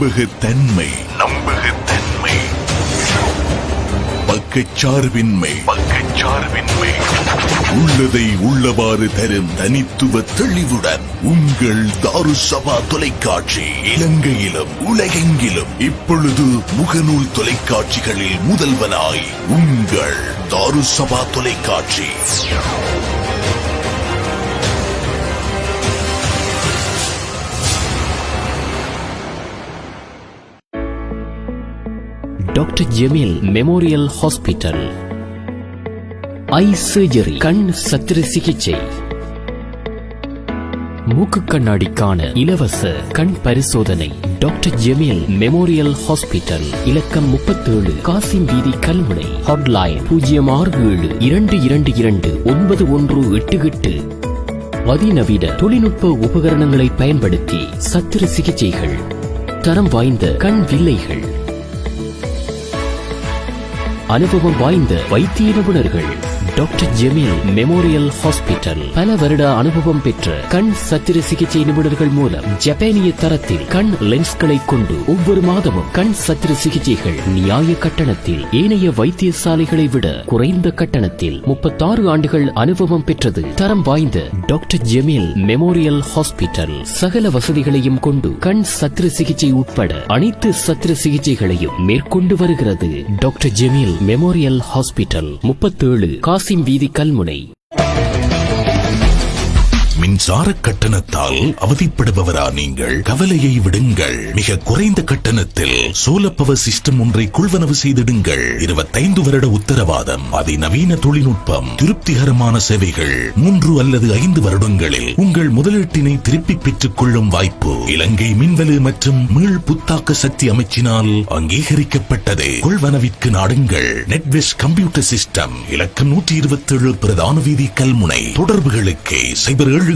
நம்பகத்தன்மை, பக்கச்சார்பின்மை, உள்ளதை உள்ளவாறு தரும் தனித்துவ தெளிவுடன் உங்கள் தாருசபா தொலைக்காட்சி இலங்கையிலும் உலகெங்கிலும் இப்பொழுது முகநூல் தொலைக்காட்சிகளில் முதல்வனாய் உங்கள் தாருசபா தொலைக்காட்சி. Doctor Jameel memorial hospital. Eye surgery, கண் சத்திர சிகிச்சை, மூக்கு கண்ணாடிக்கான இலவச கண் பரிசோதனை. டாக்டர் ஜமீல் மெமோரியல் ஹாஸ்பிட்டல், இலக்கம் 37, காசிம் வீதி, கல்முனை. ஹாட்லைன் 0672229188. அதிநவீன தொழில்நுட்ப உபகரணங்களை பயன்படுத்தி சத்திர சிகிச்சைகள், தரம் வாய்ந்த கண் வில்லைகள், அனுபவம் வாய்ந்த வைத்திய நிபுணர்கள். டாக்டர் ஜமீல் மெமோரியல் ஹாஸ்பிட்டல் பல வருட அனுபவம் பெற்ற கண் சத்திர சிகிச்சை நிபுணர்கள் மூலம் ஜப்பானிய தரத்தில் கண் லென்ஸ்களை கொண்டு ஒவ்வொரு மாதமும் கண் சத்திர சிகிச்சைகள் நியாய கட்டணத்தில், ஏனைய வைத்தியசாலைகளை விட குறைந்த கட்டணத்தில். 36 ஆண்டுகள் அனுபவம் பெற்றது தரம் வாய்ந்த டாக்டர் ஜமீல் மெமோரியல் ஹாஸ்பிட்டல் சகல வசதிகளையும் கொண்டு கண் சத்திர சிகிச்சை உட்பட அனைத்து சத்திர சிகிச்சைகளையும் மேற்கொண்டு வருகிறது. Doctor Jameel memorial hospital, 37, Kasim வீதி, கல்முனை. மின்சார கட்டணத்தால் அவதிப்படுபவரா நீங்கள்? கவலையை விடுங்கள். மிக குறைந்த கட்டணத்தில் சோலார் பவர் சிஸ்டம் ஒன்றை கொள்வனவு செய்திடுங்கள். 25 வருட உத்தரவாதம், அதிநவீன தொழில்நுட்பம், திருப்திகரமான சேவைகள். 3 அல்லது 5 வருடங்களில் உங்கள் முதலீட்டினை திருப்பி பெற்றுக் கொள்ளும் வாய்ப்பு இலங்கை மின்வெளி மற்றும் மீள் புத்தாக்க சக்தி அமைச்சினால் அங்கீகரிக்கப்பட்டது. கொள்வனவிற்கு நாடுங்கள். நெட்வெஸ் கம்ப்யூட்டர் சிஸ்டம், இலக்கம் 127, பிரதான வீதி, கல்முனை. தொடர்புகளுக்கு 072858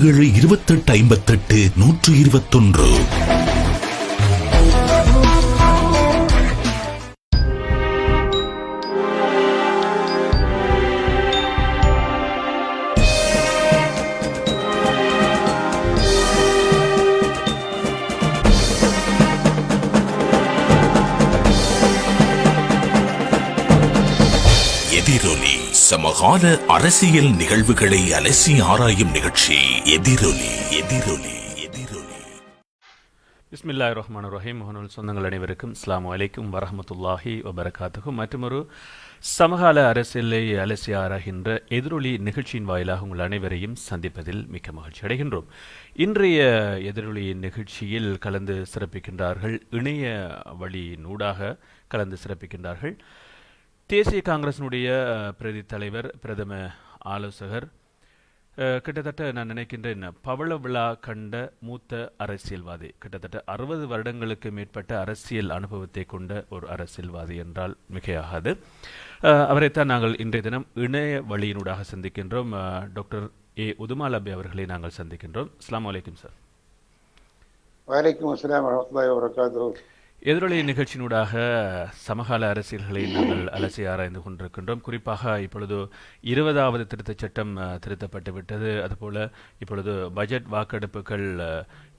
எதிரொலி. சமகால அரசியல் நிகழ்வுகளை அலசி ஆராயும் நிகழ்ச்சி எதிரொலி. பிஸ்மில்லாஹிர் ரஹ்மானிர் ரஹீம். முகநூல் சொந்தங்கள் அனைவருக்கும் அஸ்ஸலாமு அலைக்கும் வரஹ்மத்துல்லாஹி வபரகாத்துஹு. மற்றொரு சமகால அரசியலை அலசி ஆராய்கின்ற எதிரொலி நிகழ்ச்சியின் வாயிலாக உங்கள் அனைவரையும் சந்திப்பதில் மிக்க மகிழ்ச்சி அடைகின்றோம். இன்றைய எதிரொலி நிகழ்ச்சியில் கலந்து சிறப்பிக்கின்றார்கள், இணைய வழியினூடாக கலந்து சிறப்பிக்கின்றார்கள் தேசிய காங்கிரசினுடைய பிரதி தலைவர், பிரதம ஆலோசகர், கிட்டத்தட்ட நான் நினைக்கின்றேன் பவள விழா கண்ட மூத்த அரசியல்வாதி, கிட்டத்தட்ட 60 வருடங்களுக்கு மேற்பட்ட அரசியல் அனுபவத்தை கொண்ட ஒரு அரசியல்வாதி என்றால் மிகையாகாது. அவரைத்தான் நாங்கள் இன்றைய தினம் இணைய வழியினூடாக சந்திக்கின்றோம். டாக்டர் ஏ உதுமால் அபி அவர்களை நாங்கள் சந்திக்கின்றோம். அஸ்ஸலாமு அலைக்கும் சார். வலைக்கும் அஸ்ஸலாம் வரஹ்மத்துல்லாஹி வபரகாத்துஹு. எதிரொலி நிகழ்ச்சியினூடாக சமகால அரசியல்களை நாங்கள் அலசி ஆராய்ந்து கொண்டிருக்கின்றோம். குறிப்பாக இப்பொழுது 20வது திருத்தச் சட்டம் திருத்தப்பட்டு விட்டது. அதுபோல இப்பொழுது பட்ஜெட் வாக்கெடுப்புகள்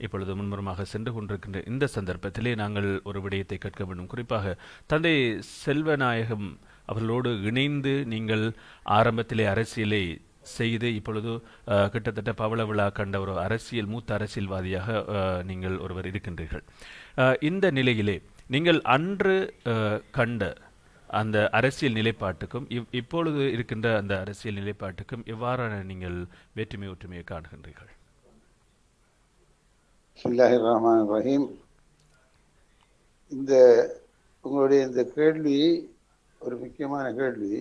இப்பொழுது முன்முறமாக சென்று கொண்டிருக்கின்ற இந்த சந்தர்ப்பத்திலே நாங்கள் ஒரு விடயத்தை கேட்க வேண்டும். குறிப்பாக தந்தை செல்வநாயகம் அவர்களோடு இணைந்து நீங்கள் ஆரம்பத்திலே அரசியலை செய்து இப்பொழுது கிட்டத்தட்ட பவள விழா கண்ட ஒரு மூத்த அரசியல்வாதியாக நீங்கள் ஒருவர் இருக்கின்றீர்கள். இந்த நிலையிலே நீங்கள் அன்று கண்ட அந்த அரசியல் நிலைப்பாட்டுக்கும் இப்பொழுது இருக்கின்ற அந்த அரசியல் நிலைப்பாட்டுக்கும் எவ்வாறான நீங்கள் வேற்றுமை ஒற்றுமையை காணுகின்றீர்கள்? பிஸ்மில்லாஹிர் ரஹ்மானிர் ரஹீம். இந்த உங்களுடைய இந்த கேள்வி ஒரு முக்கியமான கேள்வி.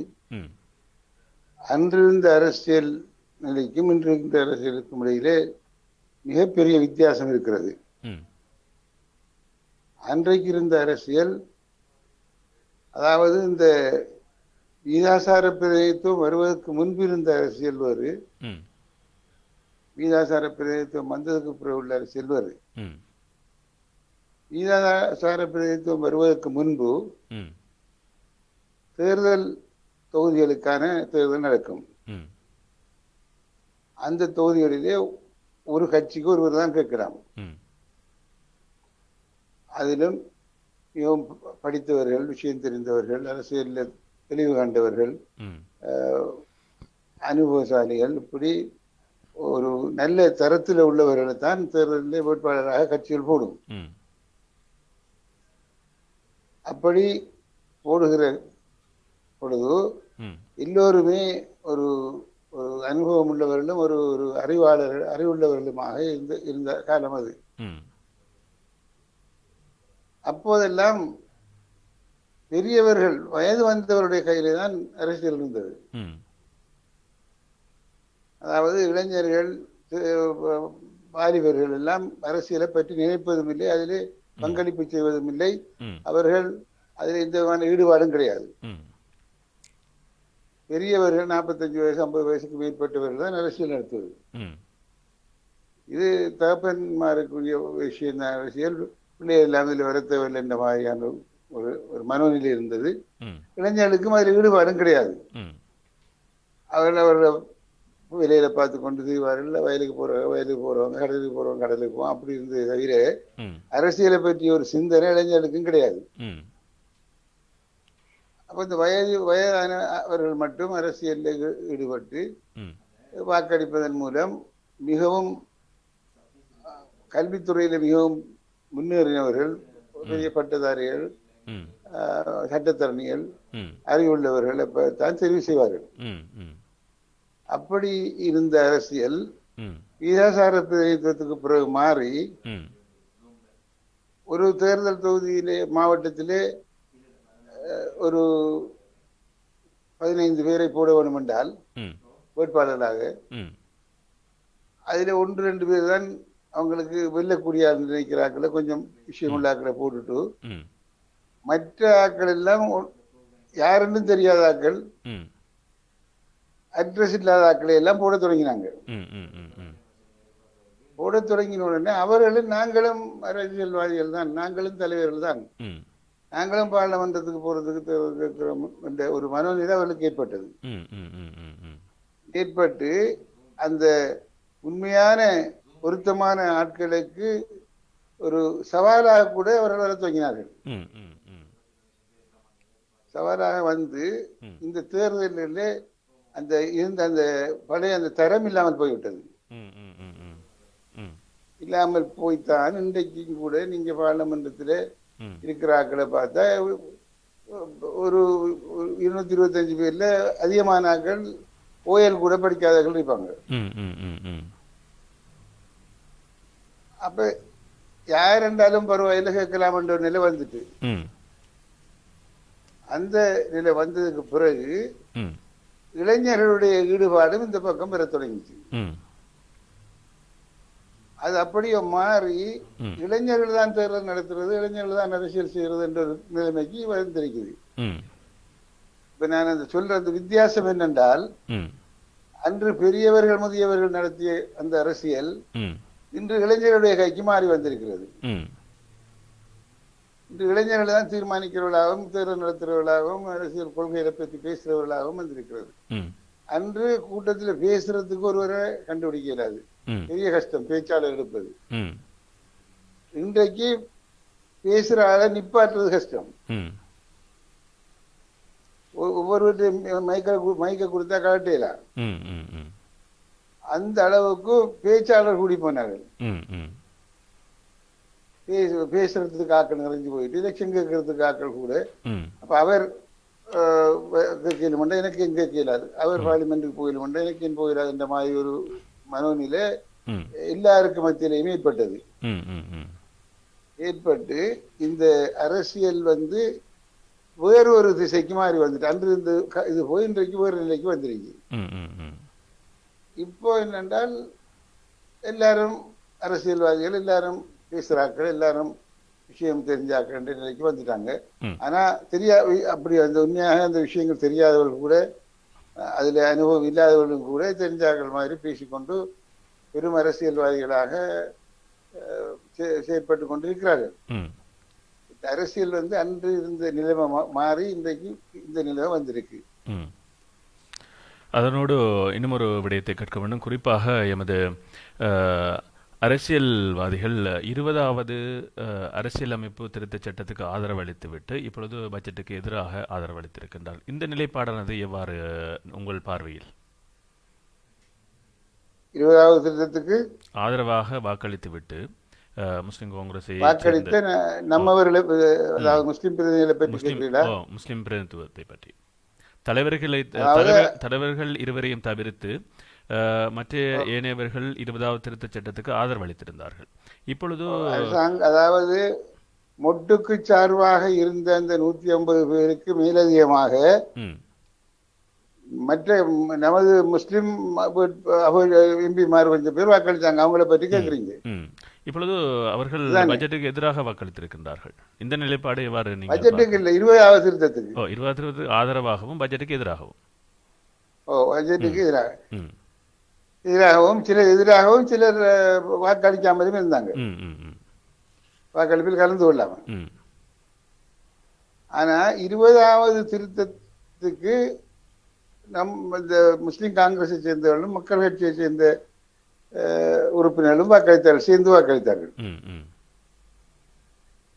அன்றிருந்த அரசியல் நிலைக்கும் இன்றிருந்த அரசியலுக்கும் இடையிலே மிகப்பெரிய வித்தியாசம் இருக்கிறது. அன்றைக்கு இருந்த அரசியல், அதாவது இந்த வீதாசார பிரதிநிதித்துவம் வருவதற்கு முன்பு இருந்த அரசியல் வேறு, வீதாசார பிரதிநிதித்துவம் வந்ததுக்கு பிறகு உள்ள அரசியல் வேறு. வீதாசார பிரதிநிதித்துவம் வருவதற்கு முன்பு தேர்தல் தொகுதிகளுக்கான தேர்தல் நடக்கும். அந்த தொகுதிகளிலே ஒரு கட்சிக்கு ஒருவர் தான் கேட்கலாம். அதிலும் மிகவும் படித்தவர்கள், விஷயம் தெரிந்தவர்கள், அரசியலில் தெளிவு கண்டவர்கள், ம் அனுபவசாலிகள், இப்படி ஒரு நல்ல தரத்தில் உள்ளவர்களை தான் தேர்தலில் வேட்பாளராக கட்சிகள் போடும். ம் அப்படி போடுகிற பொழுது ம் எல்லோருமே ஒரு ஒரு அனுபவம் உள்ளவர்களும் ஒரு ஒரு அறிவுள்ளவர்களுமாக இருந்த காலம் அது. ம் அப்போதெல்லாம் பெரியவர்கள், வயது வந்தவருடைய கையிலே தான் அரசியல் இருந்தது. ம் அதாவது இளைஞர்கள், வாலிபர்கள் எல்லாம் அரசியலை பற்றி நினைப்பதும் இல்லை, அதிலே பங்களிப்பு செய்வதும் இல்லை. ம் அவர்கள் அதில் எந்த விதமான ஈடுபாடும் கிடையாது. ம் பெரியவர்கள் 45 வயசு 50 வயசுக்கு மேற்பட்டவர்கள் தான் அரசியல் நடத்துவது. ம் இது தகப்பன்மாருக்குரிய விஷயம் தான். அரசியல் பிள்ளைகள் எல்லாம் இதில் வரத்தவில்லை என்ற மாதிரியான ஒரு ஒரு மனோநிலை இருந்தது. ம் இளைஞர்களுக்கும் அதில் ஈடுபாடும் கிடையாது. ம் அவர்கள் வேலையில பார்த்து கொண்டு செய்வார்கள். வயலுக்கு போறவங்க கடலுக்கு போறவங்க கடலுக்கு போவோம், அப்படி இருந்தது தவிர ம் அரசியலை பற்றிய ஒரு சிந்தனை இளைஞர்களுக்கும் கிடையாது. ம் அப்ப இந்த வயதான அவர்கள் மட்டும் அரசியலில் ஈடுபட்டு ம் வாக்களிப்பதன் மூலம் மிகவும் கல்வித்துறையில மிகவும் முன்னேறினவர்கள், பெரிய பட்டதாரிகள், ம் சட்டத்தரணிகள், ம் அறிவுள்ளவர்கள் தான் தெரிவு செய்வார்கள். ம் ம் அப்படி இருந்த அரசியல் ம் விகிதாசார பிரதிநிதித்துவத்துக்கு பிறகு மாறி ம் ஒரு தேர்தல் தொகுதியிலே, மாவட்டத்திலே ஒரு 15 பேரை போட வேண்டும் என்றால் ம் வேட்பாளர்களாக, ம் அதுல 1-2 பேர் தான் அவங்களுக்கு வெல்லக்கூடிய நினைக்கிறாக்களை, கொஞ்சம் விஷயம் உள்ள ஆக்களை போட்டுட்டு ம் மற்ற ஆக்கள் எல்லாம் யாருன்னு தெரியாத ஆக்கள், ம் அட்ரஸ் இல்லாத ஆக்களை எல்லாம் போட தொடங்கினாங்க. ம் ம் ம் ம் போட தொடங்கின உடனே அவர்களும் நாங்களும் அரசியல்வாதிகள் தான், நாங்களும் தலைவர்கள் தான், ம் நாங்களும் பார்லமெண்டத்துக்கு போறதுக்கு கேட்கிறோம் என்ற ஒரு மனோநிலை அவர்களுக்கு ஏற்பட்டது. ம் ம் ம் ம் ம் ஏற்பட்டு அந்த உண்மையான பொருத்தமான ஆட்களுக்கு ஒரு சவாலாக கூட அவர்கள் வர துவங்கினார்கள். ம் ம் ம் சவாலாக வந்து இந்த தேர்தலில் அந்த இருந்த அந்த பழைய அந்த தரம் இல்லாமல் போய்விட்டது. ம் ம் ம் ம் ம் இல்லாமல் போய்த்தான் இன்றைக்கும் கூட நீங்க பார்லமெண்டத்தில் ம் இருக்கிற ஆட்களை பார்த்தா ஒரு 225 பேர்ல அதிகமான ஆட்கள் ஓயல் கூட படிக்காதவர்கள் இருப்பாங்க. ம் ம் ம் ம் அப்ப யார் என்றாலும் பரவாயில்ல கேட்கலாம் என்ற ஒரு நிலை வந்துட்டு, ம் அந்த நிலை வந்ததுக்கு பிறகு ம் இளைஞர்களுடைய ஈடுபாடும் இந்த பக்கம் பெற தொடங்கிச்சு. ம் அது அப்படியே மாறி ம். இளைஞர்கள் தான் தேர்தல் நடத்துறது, இளைஞர்கள் தான் அரசியல் செய்யறது என்ற ஒரு நிலைமைக்கு வந்திருக்குது. ம் இப்ப நான் அந்த சொல்ற அந்த வித்தியாசம் என்னென்றால், ம் அன்று பெரியவர்கள் முதியவர்கள் நடத்திய அந்த அரசியல் ம் இன்று இளைஞர்களுடைய கைக்கு மாறி வந்திருக்கிறது. ம் இன்று இளைஞர்கள் தான் தீர்மானிக்கிறவர்களாகவும், தேர்தல் நடத்துறவர்களாகவும், அரசியல் கொள்கைகளை பற்றி பேசுறவர்களாகவும் வந்திருக்கிறது. ம் அன்று கூட்டத்தில் பேசுறதுக்கு ஒருவரை கண்டுபிடிக்க இயலாது, ம் பெரிய கஷ்டம் பேச்சாளர் எடுப்பது. ம் இன்றைக்கு பேசுற ஆளை நிப்பாட்டுறது கஷ்டம். ம் ஒவ்வொருவர்கிட்டையும் மைக்க கொடுத்தா கலட்டையலாம். ம் ம் ம் அந்த அளவுக்கு பேச்சாளர் கூடி போனார்கள். ம் ம் பேசுறதுக்கு ஆக்கள் நிறைஞ்சு போயிட்டு எலெக்ஷன் கேட்கறதுக்கு ஆக்கள் கூட. ம் அப்ப அவர் கேட்கல, எனக்கு எங்க கேட்கலாது, அவர் பார்லிமெண்ட்டுக்கு போயிடல, எனக்கு என் போயிடாது என்ற மாதிரி ஒரு மனோநிலை எல்லாருக்கும் மத்தியிலையுமே ஏற்பட்டது. ம் ம் ம் ஏற்பட்டு இந்த அரசியல் வந்து வேறு ஒரு திசைக்கு மாறி வந்துட்டு, அன்று இந்த இது போய் இன்றைக்கு வேறு நிலைக்கு வந்துருக்கு. ம் ம் ம் இப்போ என்னென்றால் எல்லாரும் அரசியல்வாதிகள், எல்லாரும் பேசுறாக்கள், எல்லாரும் விஷயம் தெரிஞ்சாக்கள் என்ற நிலைக்கு வந்துட்டாங்க. ஆனா அப்படி அந்த உண்மையாக அந்த விஷயங்கள் தெரியாதவர்கள் கூட, அதுல அனுபவம் இல்லாதவர்களும் கூட தெரிஞ்சாக்கள் மாதிரி பேசிக்கொண்டு பெரும் அரசியல்வாதிகளாக செயற்பட்டு கொண்டிருக்கிறார்கள். அரசியல் வந்து அன்று இருந்த நிலைமை மாறி இன்றைக்கு இந்த நிலைமை வந்திருக்கு. அதனோடு இன்னும் ஒரு விடயத்தை கேட்க வேண்டும். குறிப்பாக எமது அரசியல்வாதிகள் 20வது அரசியலமைப்பு திருத்தச் சட்டத்துக்கு ஆதரவளித்துவிட்டு இப்பொழுது பட்ஜெட்டுக்கு எதிராக ஆதரவளித்திருக்கின்றார். இந்த நிலைப்பாடானது எவ்வாறு உங்கள் பார்வையில்? 20வது திருத்தத்துக்கு ஆதரவாக வாக்களித்துவிட்டு முஸ்லிம் காங்கிரஸை வாக்களித்த நம்மவர்களை, அதாவது முஸ்லிம் பிரதிநிதிகளை பற்றி கேட்கிறீங்களா? முஸ்லிம் பிரதிநிதித்துவத்தை பற்றி தலைவர்கள் இருவரையும் தவிர்த்து மற்ற ஏனையவர்கள் 20வது திருத்தச் சட்டத்துக்கு ஆதரவளித்திருந்தார்கள். இப்பொழுது அதாவது மொட்டுக்கு சார்பாக இருந்த அந்த 150 பேருக்கு மேலதிகமாக மற்ற நமது முஸ்லிம் எம்பிமார் கொஞ்சம் பேர் வாக்களித்தாங்க. அவங்கள பற்றி கேட்குறீங்க. இப்பொழுது அவர்கள் பட்ஜெட்டுக்கு எதிராக வாக்களித்திருக்கின்றார்கள். இந்த நிலைப்பாடு எவ்வாறு? பட்ஜெட்டுக்கு இல்லை, 20வது திருத்தத்துக்கு. 20வது திருத்தத்துக்கு ஆதரவாகவும் பட்ஜெட்டுக்கு எதிராகவும். பட்ஜெட்டுக்கு எதிராகவும் சிலர் எதிராகவும் சிலர் வாக்களிக்காமலும் இருந்தாங்க, வாக்களிப்பில் கலந்து கொள்ளாம. ஆனா 20வது திருத்தத்துக்கு இந்த முஸ்லிம் காங்கிரஸை சேர்ந்தவர்களும் மக்கள் கட்சியை சேர்ந்த உறுப்பினர்களும் வாக்களித்தார்கள், சேர்ந்து வாக்களித்தார்கள்.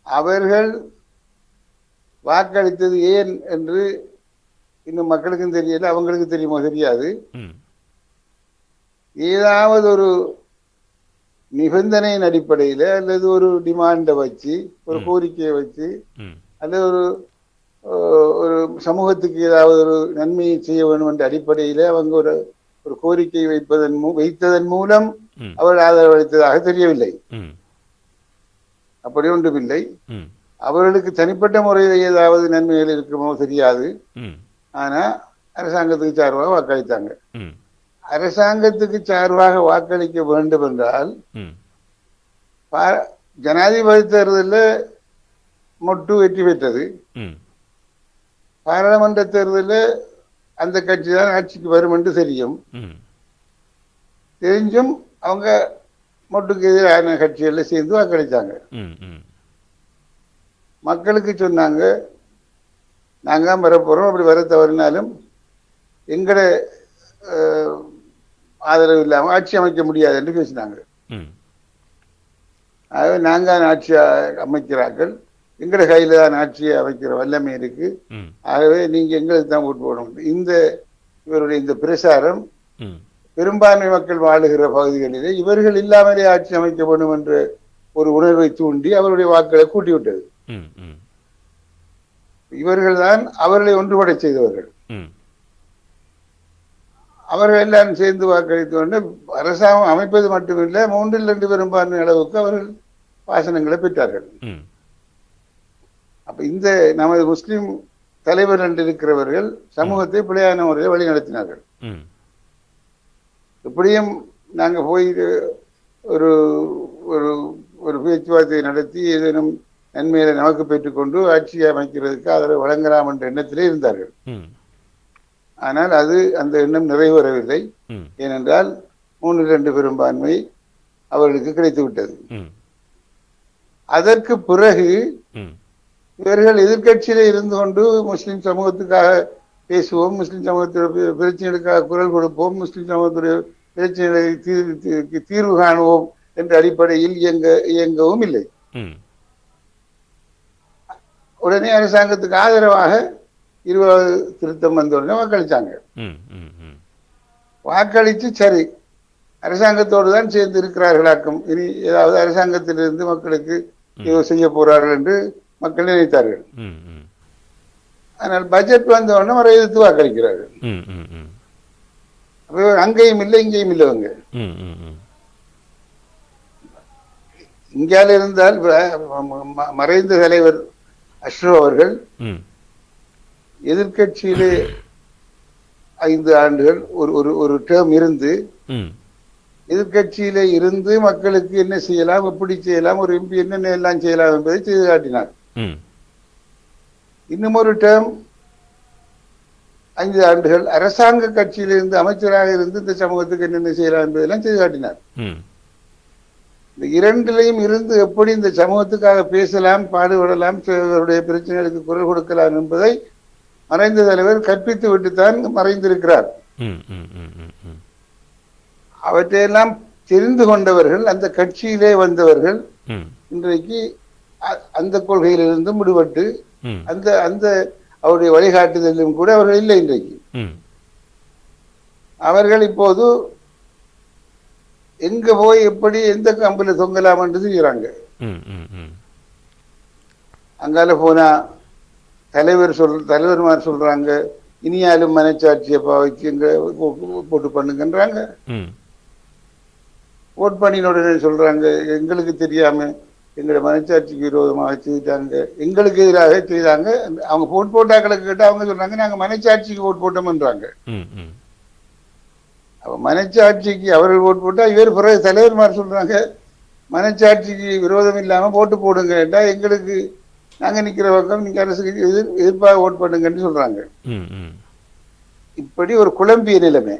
அவர்கள் வாக்களித்தது ஏன் என்று இன்னும் மக்களுக்கும் தெரியல, அவங்களுக்கு தெரியுமோ தெரியாது. ஏதாவது ஒரு நிபந்தனையின் அடிப்படையில் அல்லது ஒரு டிமாண்டை வச்சு, ஒரு கோரிக்கையை வச்சு, அல்லது ஒரு சமூகத்துக்கு ஏதாவது ஒரு நன்மையை செய்ய வேண்டும் என்ற அடிப்படையில அவங்க ஒரு கோரிக்கை வைத்ததன் மூலம் அவர் ஆதரவளித்ததாக தெரியவில்லை. அப்படி ஒன்றுமில்லை. அவர்களுக்கு தனிப்பட்ட முறையில் ஏதாவது நன்மைகள் இருக்குமோ தெரியாது. ஆனா அரசாங்கத்துக்கு சார்பாக வாக்களித்தாங்க. அரசாங்கத்துக்கு சார்பாக வாக்களிக்க வேண்டும் என்றால் ஜனாதிபதி தேர்தலில் மொட்டு வெற்றி பெற்றது. பாராளுமன்ற தேர்தலில் அந்த கட்சி தான் ஆட்சிக்கு வரும் என்று தெரிஞ்சும் அவங்க மொட்டுக்கு எதிரான கட்சிகளில் சேர்ந்து வாக்களித்தாங்க. மக்களுக்கு சொன்னாங்க, நாங்க வரப்போறோம், அப்படி வர தவறினாலும் எங்கட ஆதரவு இல்லாமல் ஆட்சி அமைக்க முடியாது என்று பேசினாங்க. ஆகவே நாங்க ஆட்சி அமைக்கிறார்கள், எங்கட கையில தான் ஆட்சியை அமைக்கிற வல்லமை இருக்கு, ஆகவே நீங்க எங்களுக்கு தான் ஓட்டு போடணும். இவருடைய இந்த பிரசாரம் பெரும்பான்மை மக்கள் வாழுகிற பகுதிகளிலே இவர்கள் இல்லாமலே ஆட்சி அமைக்க வேண்டும் என்ற ஒரு உணர்வை தூண்டி அவருடைய வாக்களை கூட்டிவிட்டது. இவர்கள் தான் அவர்களை ஒன்றுபட செய்தவர்கள். அவர்கள் எல்லாரும் சேர்ந்து வாக்களித்து அரசாங்கம் அமைப்பது மட்டுமில்லை, 3/2 பெரும்பான்மை அளவுக்கு அவர்கள் வாசனங்களை பெற்றார்கள். அப்ப இந்த நமது முஸ்லிம் தலைவர் என்று இருக்கிறவர்கள் சமூகத்தை பிழையான முறையில் வழி நடத்தினார்கள். இப்படியும் நாங்க போய் ஒரு ஒரு பேச்சுவார்த்தையை நடத்தி ஏதேனும் நன்மையை நமக்கு பெற்றுக்கொண்டு ஆட்சியை அமைக்கிறதுக்கு ஆதரவு வழங்கலாம் என்ற எண்ணத்திலே இருந்தார்கள். ஆனால் அந்த எண்ணம் நிறைவேறவில்லை. ஏனென்றால் 3/2 பெரும்பான்மை அவர்களுக்கு கிடைத்து விட்டது. அதற்கு பிறகு இவர்கள் எதிர்கட்சியில இருந்து கொண்டு முஸ்லிம் சமூகத்துக்காக பேசுவோம், முஸ்லிம் சமூகத்துடைய பிரச்சனைகளுக்காக குரல் கொடுப்போம், முஸ்லிம் சமூகத்துடைய பிரச்சனைகளை தீர்வு காணுவோம் என்ற அடிப்படையில் இயங்கவும் இல்லை. உடனே அரசாங்கத்துக்கு ஆதரவாக 20வது திருத்தம் வந்த உடனே வாக்களிச்சாங்க. வாக்களிச்சு சரி அரசாங்கத்தோடு தான் சேர்ந்து இருக்கிறார்களாக்கும், இனி ஏதாவது அரசாங்கத்திலிருந்து மக்களுக்கு ஏதோ செய்ய போறார்கள் என்று மக்கள் நினைத்தார்கள். ஆனால் பட்ஜெட் வந்த உடனே அவரை எதிர்த்து வாக்களிக்கிறார்கள். அங்கேயும் இல்லை இங்கேயும் இல்லைவங்க. இந்தியாவில் இருந்தால் மறைந்த தலைவர் அஷ்ரோ அவர்கள் எதிர்கட்சியிலே 5 ஆண்டுகள் ஒரு டேர்ம் இருந்து எதிர்கட்சியிலே இருந்து மக்களுக்கு என்ன செய்யலாம், எப்படி செய்யலாம், ஒரு எம்பி என்னென்ன எல்லாம் செய்யலாம் என்பதை செய்து காட்டினார். இன்னும் ஒரு டேர்ம் 5 ஆண்டுகள் அரசாங்க கட்சியிலிருந்து அமைச்சராக இருந்து இந்த சமூகத்துக்கு என்னென்ன செய்யலாம் என்பதெல்லாம் செய்து காட்டினார். இந்த இரண்டிலையும் இருந்து எப்படி இந்த சமூகத்துக்காக பேசலாம், பாடுபடலாம், அவருடைய பிரச்சனைகளுக்கு குரல் கொடுக்கலாம் என்பதை மறைந்த தலைவர் கற்பித்து விட்டுத்தான் மறைந்திருக்கிறார். அவற்றையெல்லாம் தெரிந்து கொண்டவர்கள், அந்த கட்சியிலே வந்தவர்கள் இன்றைக்கு அந்த கொள்கையிலிருந்து முடிவட்டு அந்த அந்த அவருடைய வழிகாட்டுதலும் கூட அவர்கள் இல்லை. இன்றைக்கு அவர்கள் இப்போது எங்க போய் எப்படி எந்த கம்பில தொங்கலாம் என்று செய்யறாங்க. அங்கால போனா தலைவர்மார் சொல்றாங்க, இனியாலும் மனச்சாட்சியை பாவிச்சு எங்க போட்டு பண்ணுங்கன்றாங்க. ஓட் பண்ணின உடனே சொல்றாங்க, எங்களுக்கு தெரியாம எங்களோட மனச்சாட்சிக்கு விரோதமாக செய்தாங்க, எங்களுக்கு எதிராக செய்தாங்க. அவங்க போட்டாக்களுக்கு கேட்டு அவங்க சொல்றாங்க, நாங்க மனச்சாட்சிக்கு ஓட் போட்டோம்ன்றாங்க. மனச்சாட்சிக்கு அவர்கள் ஓட்டு போட்டா இவர் பிறகு தலைவர்மார் சொல்றாங்க, மனச்சாட்சிக்கு விரோதம் இல்லாம போட்டு போடுங்க, எங்களுக்கு நாங்க நிக்கிற பக்கம் நீங்க அரசுக்கு எதிர்ப்பாக ஓட் பண்ணுங்கன்னு சொல்றாங்க. இப்படி ஒரு குழம்பிய நிலைமை.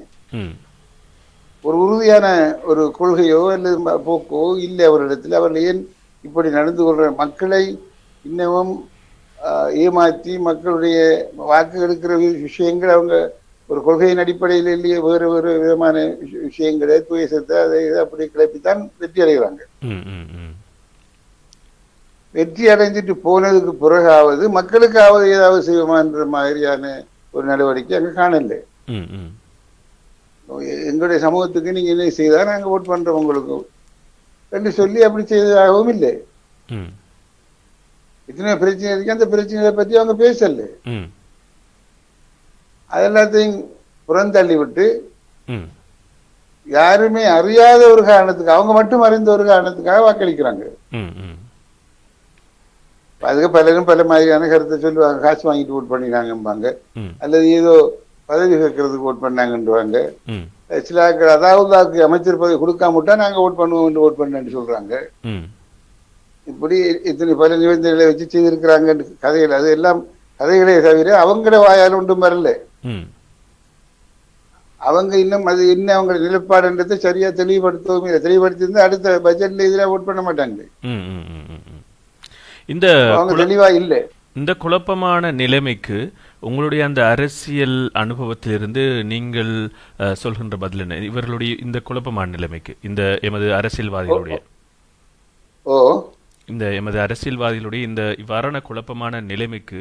ஒரு உறுதியான ஒரு கொள்கையோ அல்லது போக்கோ இல்லை அவரிடத்தில். அவர்கள் ஏன் இப்படி நடந்து கொள்ற மக்களை இன்னமும் ஏமாற்றி மக்களுடைய வாக்கு எடுக்கிற விஷயங்கள் அவங்க ஒரு கொள்கையின் அடிப்படையில் இல்லையே, வேறு வேறு விதமான விஷயங்களை துவேசத்தை அதை அப்படி கிளப்பித்தான் வெற்றி அடைகிறாங்க. வெற்றி அடைஞ்சிட்டு போனதுக்கு பிறகாவது மக்களுக்காவது ஏதாவது செய்வோமான்ற மாதிரியான ஒரு நடவடிக்கை அங்க காணல. எங்களுடைய சமூகத்துக்கு நீங்க என்ன செய்தா நாங்க ஓட் பண்றோம் உங்களுக்கு என்று சொல்லி அப்படி செய்ததாகவும் இல்லை. இத்தனை பிரச்சனை இருக்கு, அந்த பிரச்சனைகளை பத்தி அவங்க பேசல. அதெல்லாத்தையும் புறந்தள்ளி விட்டு யாருமே அறியாத ஒரு காரணத்துக்கு, அவங்க மட்டும் அறிந்த ஒரு காரணத்துக்காக வாக்களிக்கிறாங்க. அதுக்கு பலரும் பல மாதிரியான கருத்தை சொல்லுவாங்க. காசு வாங்கிட்டு ஓட் பண்ணினாங்கம்பாங்க, அல்லது ஏதோ பதவி கேட்கறதுக்கு ஓட் பண்ணாங்கன்றாங்க. சில அதாவது அமைச்சர் பதவி கொடுக்காம விட்டா நாங்க ஓட் பண்ணுவோம் ஓட் பண்ணு சொல்றாங்க. இப்படி இத்தனை பல நிபந்தனைகளை வச்சு செய்திருக்கிறாங்க கதைகள். அது எல்லாம் கதைகளே தவிர அவங்கள வாயால் ஒன்றும் வரல. அவங்க இன்னும் அது என்ன அவங்க நிலைப்பாடுன்றதை சரியா தெளிவுபடுத்தவும் இல்லை. தெளிவுபடுத்தி அடுத்த பட்ஜெட்ல எதிராக ஓட் பண்ண மாட்டாங்க. இந்த தெளிவா இல்லை. இந்த குழப்பமான நிலைமைக்கு உங்களுடைய அந்த அரசியல் அனுபவத்திலிருந்து நீங்கள் சொல்கின்ற பதில் என்ன? இவர்களுடைய இந்த குழப்பமான நிலைமைக்கு, இந்த எமது அரசியல்வாதிகளுடைய இந்த இவ்வாறான குழப்பமான நிலைமைக்கு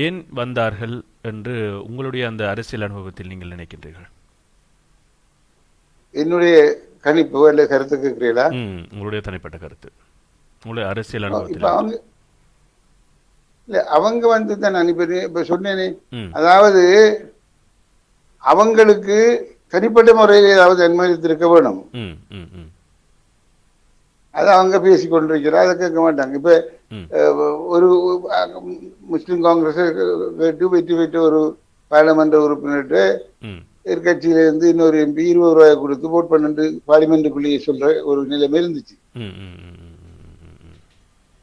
ஏன் வந்தார்கள் என்று உங்களுடைய அந்த அரசியல் அனுபவத்தில் நீங்கள் நினைக்கின்றீர்கள்? என்னுடைய கணிப்பு அல்ல கருத்து கேட்கிறீங்களா? உங்களுடைய தனிப்பட்ட கருத்து, உங்களுடைய அரசியல் அனுபவத்தில். அவங்க வந்து தான் நான் இப்ப சொன்னேனே, அதாவது அவங்களுக்கு தனிப்பட்ட முறையில் ஏதாவது அனுமதித்திருக்க வேணும். அதை அவங்க பேசிக் கொண்டிருக்கிறார், அதை கேட்க மாட்டாங்க. இப்ப ஒரு முஸ்லிம் காங்கிரஸ் கேட்டு வெற்றி பெற்ற ஒரு பாராளுமன்ற உறுப்பினர்கிட்ட எதிர்கட்சியில இருந்து இன்னொரு எம்பி 20 ரூபாய் கொடுத்து போட் பண்ணு பார்லிமெண்ட்டுக்குள்ளேயே சொல்ற ஒரு நிலைமை இருந்துச்சு.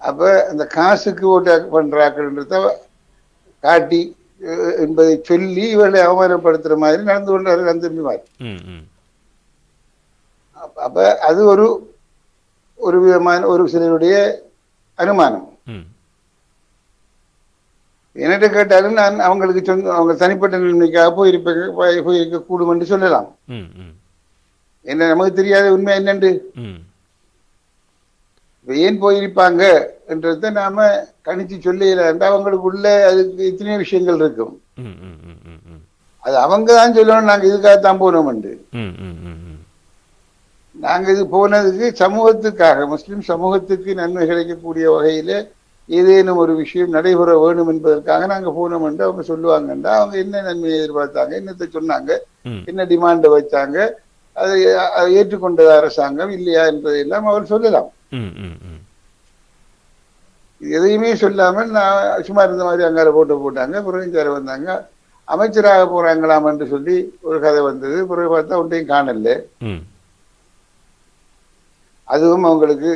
அப்ப அந்த காசுக்கு ஓட்டு பண்றாங்கன்றத காட்டி என்பதை சொல்லி இவர்களை அவமானப்படுத்துற மாதிரி நடந்து கொண்டார்கள் அந்த மாதிரி. அப்ப அது ஒரு விதமான ஒரு சிலருடைய அனுமானம். என்னட்ட கேட்டாலும் நான் அவங்களுக்கு அவங்க தனிப்பட்ட நிலைமைக்காக போயிருக்க கூடும் என்று சொல்லலாம். என்ன நமக்கு தெரியாத உண்மை என்னண்டு ஏன் போயிருப்பாங்க என்றத நாம கணிச்சு சொல்லல. அவங்களுக்கு உள்ள அதுக்கு இத்தனை விஷயங்கள் இருக்கும். அது அவங்க தான் சொல்லணும் நாங்க இதுக்காகத்தான் போனோம். நாங்க இது போனதுக்கு சமூகத்துக்காக, முஸ்லிம் சமூகத்துக்கு நன்மை கிடைக்கக்கூடிய வகையில ஏதேனும் ஒரு விஷயம் நடைபெற வேணும் என்பதற்காக நாங்க போனோம் என்று அவங்க சொல்லுவாங்கன்றா அவங்க என்ன நன்மையை எதிர்பார்த்தாங்க, என்னத்தை சொன்னாங்க, என்ன டிமாண்ட வச்சாங்க, அதை ஏற்றுக்கொண்டது அரசாங்கம் இல்லையா என்பதையெல்லாம் அவர் சொல்லலாம். எதையுமே சொல்லாமல் நான் சும்மா இருந்த மாதிரி அங்கால போட்டாங்க. பிறகு வந்தாங்க, அமைச்சராக போறாங்களாம் என்று சொல்லி ஒரு கதை வந்தது. பிறகு பார்த்தா ஒன்றையும் காணல. அதுவும் அவங்களுக்கு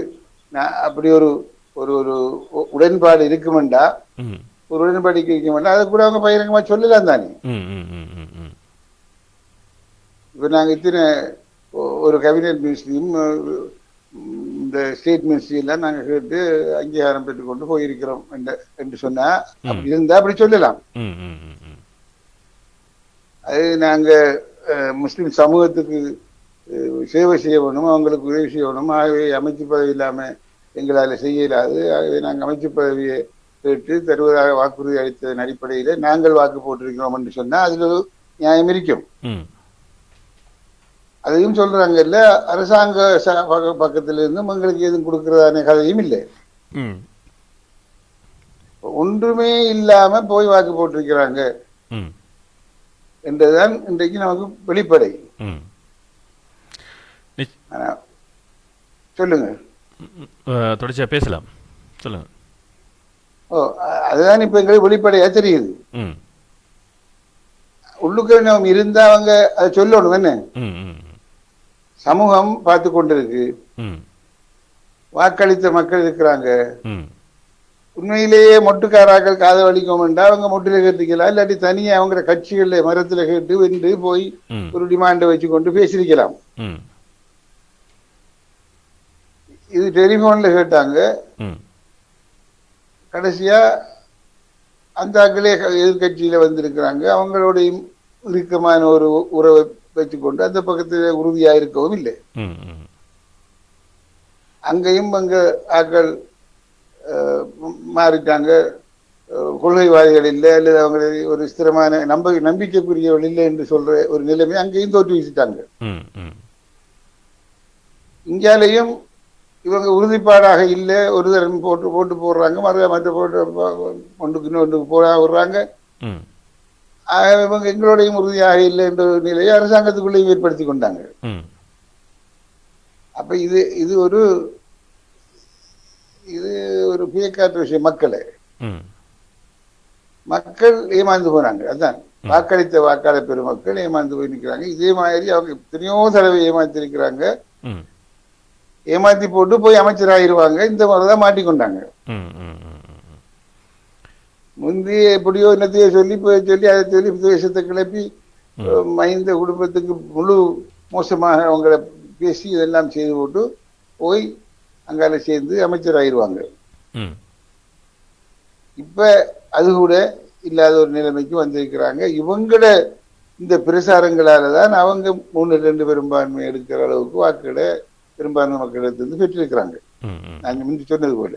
அப்படி ஒரு ஒரு ஒரு உடன்பாடு இருக்குமெண்டா, ஒரு உடன்படிக்கை இருக்குமெண்டா அதை கூட அவங்க பகிரங்கமா சொல்லலாம் தானே. இப்ப நாங்க இத்தனை ஒரு கேபினெட் மினிஸ்ட்ரியும் இந்த ஸ்டேட் மினிஸ்ட்ரி எல்லாம் நாங்க கேட்டு அங்கீகாரம் பெற்றுக்கொண்டு போயிருக்கிறோம் என்று சொன்னா அப்படி இருந்தா அப்படி சொல்லலாம். அது நாங்க முஸ்லிம் சமூகத்துக்கு சேவை செய்யணும், அவங்களுக்கு உதவி செய்யணும். ஆகவே அமைச்சு பதவி இல்லாமல் எங்களால் செய்ய இயலாது. ஆகவே நாங்கள் அமைச்சு பதவியை கேட்டு தருவதாக வாக்குறுதி அளித்ததன் அடிப்படையில் நாங்கள் வாக்கு போட்டிருக்கிறோம் என்று சொன்னால் அதில் ஒரு நியாயம் இருக்கும். அதையும் சொல்றாங்க இல்ல, அரசாங்க பக்கத்துல இருந்தும் எங்களுக்கு எதுவும் கொடுக்கறதான கதையும் இல்லை. ஒன்றுமே இல்லாம போய் வாக்கு போட்டிருக்கிறாங்க என்றுதான் இன்றைக்கு நமக்கு வெளிப்படை. சொல்லுங்க, தொடர்ச்சியா பேசலாம், சொல்லுங்க. அதுதான் இப்ப எங்களுக்கு வெளிப்படையா தெரியுது. உள்ளுக்கு நம்ம இருந்தா அவங்க அதை சொல்லணும். என்ன சமூகம் பார்த்து கொண்டிருக்கு, வாக்களித்த மக்கள் இருக்கிறாங்க. உண்மையிலேயே மொட்டுக்காராக்கள் காதை வலிக்கும் என்றா அவங்க மொட்டில கேட்டுக்கலாம், இல்லாட்டி தனியா அவங்க கட்சிகள்ல மரத்துல கேட்டு வென்று போய் ஒரு டிமாண்டை வச்சு கொண்டு பேசிருக்கலாம். இது டெலிபோன்ல கேட்டாங்க. கடைசியா அந்த ஆக்களே எதிர்கட்சியில வந்திருக்கிறாங்க. அவங்களோடையும் இறுக்கமான ஒரு உறவை வச்சுக்கொண்டு அந்த பக்கத்தில் உறுதியா இருக்கவும் இல்லை. அங்கேயும் அங்க ஆக்கள் மாறிட்டாங்க. கொள்கைவாதிகள் இல்லை அல்லது அவங்க ஒரு ஸ்திரமான நம்பிக்கைக்குரியவர்கள் இல்லை என்று சொல்ற ஒரு நிலைமை அங்கேயும் தோற்று வீசிட்டாங்க. இந்தியாலையும் இவங்க உறுதிப்பாடாக இல்லை, ஒரு தரம் போட்டு போடுறாங்க, மற்ற போட்டு ஒன்றுக்கு இன்னொன்றுக்கு விடுறாங்க. இவங்க எங்களோடையும் உறுதியாக இல்லை என்ற நிலையை அரசாங்கத்துக்குள்ளேயும் ஏற்படுத்தி கொண்டாங்க. அப்ப இது ஒரு பியக்காற்ற விஷயம். மக்கள் ஏமாந்து போனாங்க. அதுதான் வாக்களித்த வாக்காளர் பெருமக்கள் ஏமாந்து போய் நிற்கிறாங்க. இதே மாதிரி அவங்க எத்தனையோ தடவை ஏமாத்தி இருக்கிறாங்க. ஏமாத்தி போட்டு போய் அமைச்சராயிருவாங்க. இந்த மாதிரிதான் மாட்டிக்கொண்டாங்க. முந்தி எப்படியோ என்னத்தையோ சொல்லி அதை சொல்லி தேசத்தை கிளப்பி மஹிந்த குடும்பத்துக்கு முழு மோசமாக அவங்கள பேசி இதெல்லாம் செய்து போட்டு போய் அங்கால சேர்ந்து அமைச்சராயிருவாங்க. இப்ப அது கூட இல்லாத ஒரு நிலைமைக்கு வந்திருக்கிறாங்க. இவங்கள இந்த பிரசாரங்களாலதான் அவங்க 3-2 பெரும்பான்மை எடுக்கிற அளவுக்கு வாக்குகளை பெரும்பான்மை மக்களிடத்திலிருந்து பெற்றிருக்கிறாங்க. நான் முந்தி சொன்னது போல.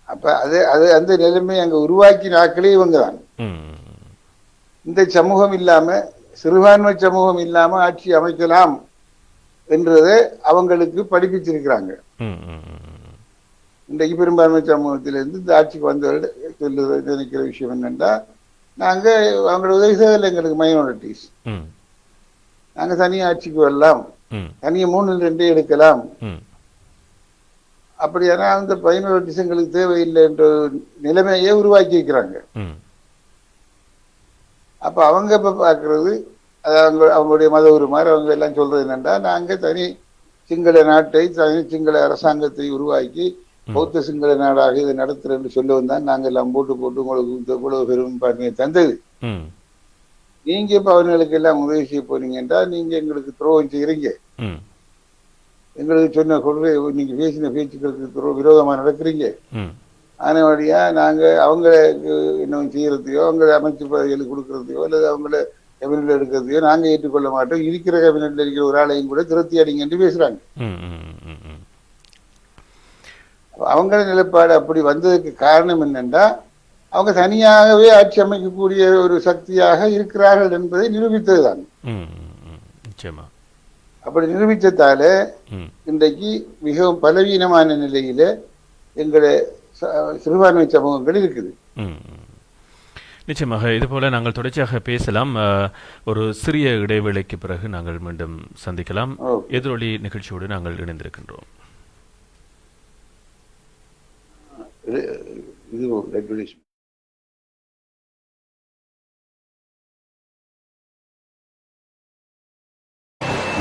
அப்ப அது அந்த நிலைமை அங்க உருவாக்கின ஆக்களே இவங்க தான். இந்த சமூகம் இல்லாம, சிறுபான்மை சமூகம் இல்லாம ஆட்சி அமைக்கலாம் என்றதை அவங்களுக்கு படிப்பிச்சிருக்கிறாங்க. இன்றைக்கு பெரும்பான்மை சமூகத்திலிருந்து இந்த ஆட்சிக்கு வந்தவர்கள் சொல்ல நினைக்கிற விஷயம் என்னன்னா, நாங்க அவங்களோட உதவி செய்யல, எங்களுக்கு மைனாரிட்டிஸ், நாங்க தனியா ஆட்சிக்கு வரலாம், தனியா 3-2 எடுக்கலாம். அப்படியானா அந்த மைனாரிட்டிஸ் எங்களுக்கு தேவையில்லை என்ற நிலைமையே உருவாக்கி வைக்கிறாங்க. அப்ப அவங்க இப்ப பாக்குறது, அவங்களுடைய மத உரிமாறு அவங்க எல்லாம் சொல்றது என்னன்னா, நாங்க தனி சிங்கள நாட்டை, தனி சிங்கள அரசாங்கத்தை உருவாக்கி பௌத்த சிங்கள நாடாக இதை நடத்துறேன்னு சொல்லவும் தான் நாங்க எல்லாம் போட்டு உங்களுக்கு இவ்வளவு பெரும்பான்மையை தந்தது. நீங்க இப்ப அவர்களுக்கு எல்லாம் உதவி செய்ய போனீங்கன்னா நீங்க எங்களுக்கு துரோகம் செய்யறீங்க, எங்களுக்கு சொன்ன கொள்கை நீங்க பேசின பேச்சுக்களுக்கு விரோதமா நடக்கிறீங்க. ஆனபடியா நாங்க அவங்களுக்கு இன்னும் செய்யறதையோ, அவங்க அமைச்சு பதவிகளுக்கு கொடுக்கறதையோ அல்லது அவங்கள கேபினெட்ல எடுக்கிறதையோ நாங்க ஏற்றுக்கொள்ள மாட்டோம். இருக்கிற கேபினெட்ல இருக்கிற ஒரு ஆளையும் கூட திருத்தி அடிங்க என்று பேசுறாங்க. அவங்க நிலைப்பாடு அப்படி வந்ததுக்கு காரணம் என்னென்றா, அவங்க தனியாகவே ஆட்சி அமைக்கக்கூடிய ஒரு சக்தியாக இருக்கிறார்கள் என்பதை நிரூபித்ததுதான். அப்படி நிரூபித்ததால இன்றைக்கு மிகவும் பலவீனமான நிலையில எங்களுடைய சிறுபான்மை சமூகங்கள் இருக்குது. நிச்சயமாக இதுபோல நாங்கள் தொடர்ச்சியாக பேசலாம். ஒரு சிறிய இடைவேளைக்கு பிறகு நாங்கள் மீண்டும் சந்திக்கலாம். எதிரொலி நிகழ்ச்சியோடு நாங்கள் இணைந்திருக்கின்றோம்.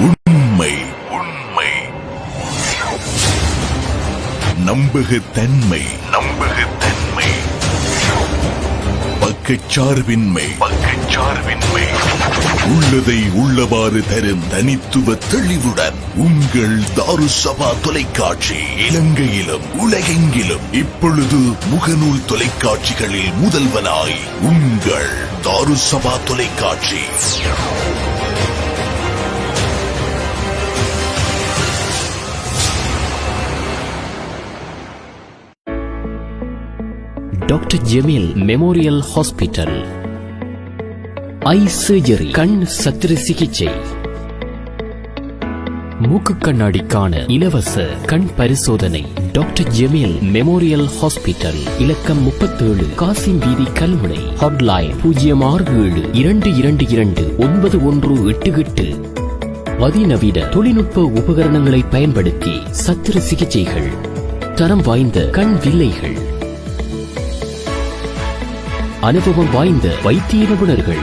உண்மை உண்மை, நம்பகத்தன்மை நம்பகத்தன்மை, பக்கச்சார்பின்மை பக்கச்சார்பின்மை, உள்ளதை உள்ளவாறு தரும் தனித்துவ தெளிவுடன் உங்கள் தாருசபா தொலைக்காட்சி. இலங்கையிலும் உலகெங்கிலும் இப்பொழுது முகநூல் தொலைக்காட்சிகளில் முதல்வனாய் உங்கள் தாருசபா தொலைக்காட்சி. Doctor Jemeel memorial hospital. Eye surgery கண் சத்திர சிகிச்சை. மூக்கு கண்ணாடிக்கான இலவச கண் பரிசோதனை டாக்டர் ஜெமீல் மெமோரியல் ஹாஸ்பிட்டல். இலக்கம் 37 காசிம் வீதி கல்முனை. ஹாட்லைன் 0672229188. அதிநவீன தொழில்நுட்ப உபகரணங்களை பயன்படுத்தி சத்திர சிகிச்சைகள். தரம் வாய்ந்த கண் வில்லைகள். அனுபவம் வாய்ந்த வைத்திய நிபுணர்கள்.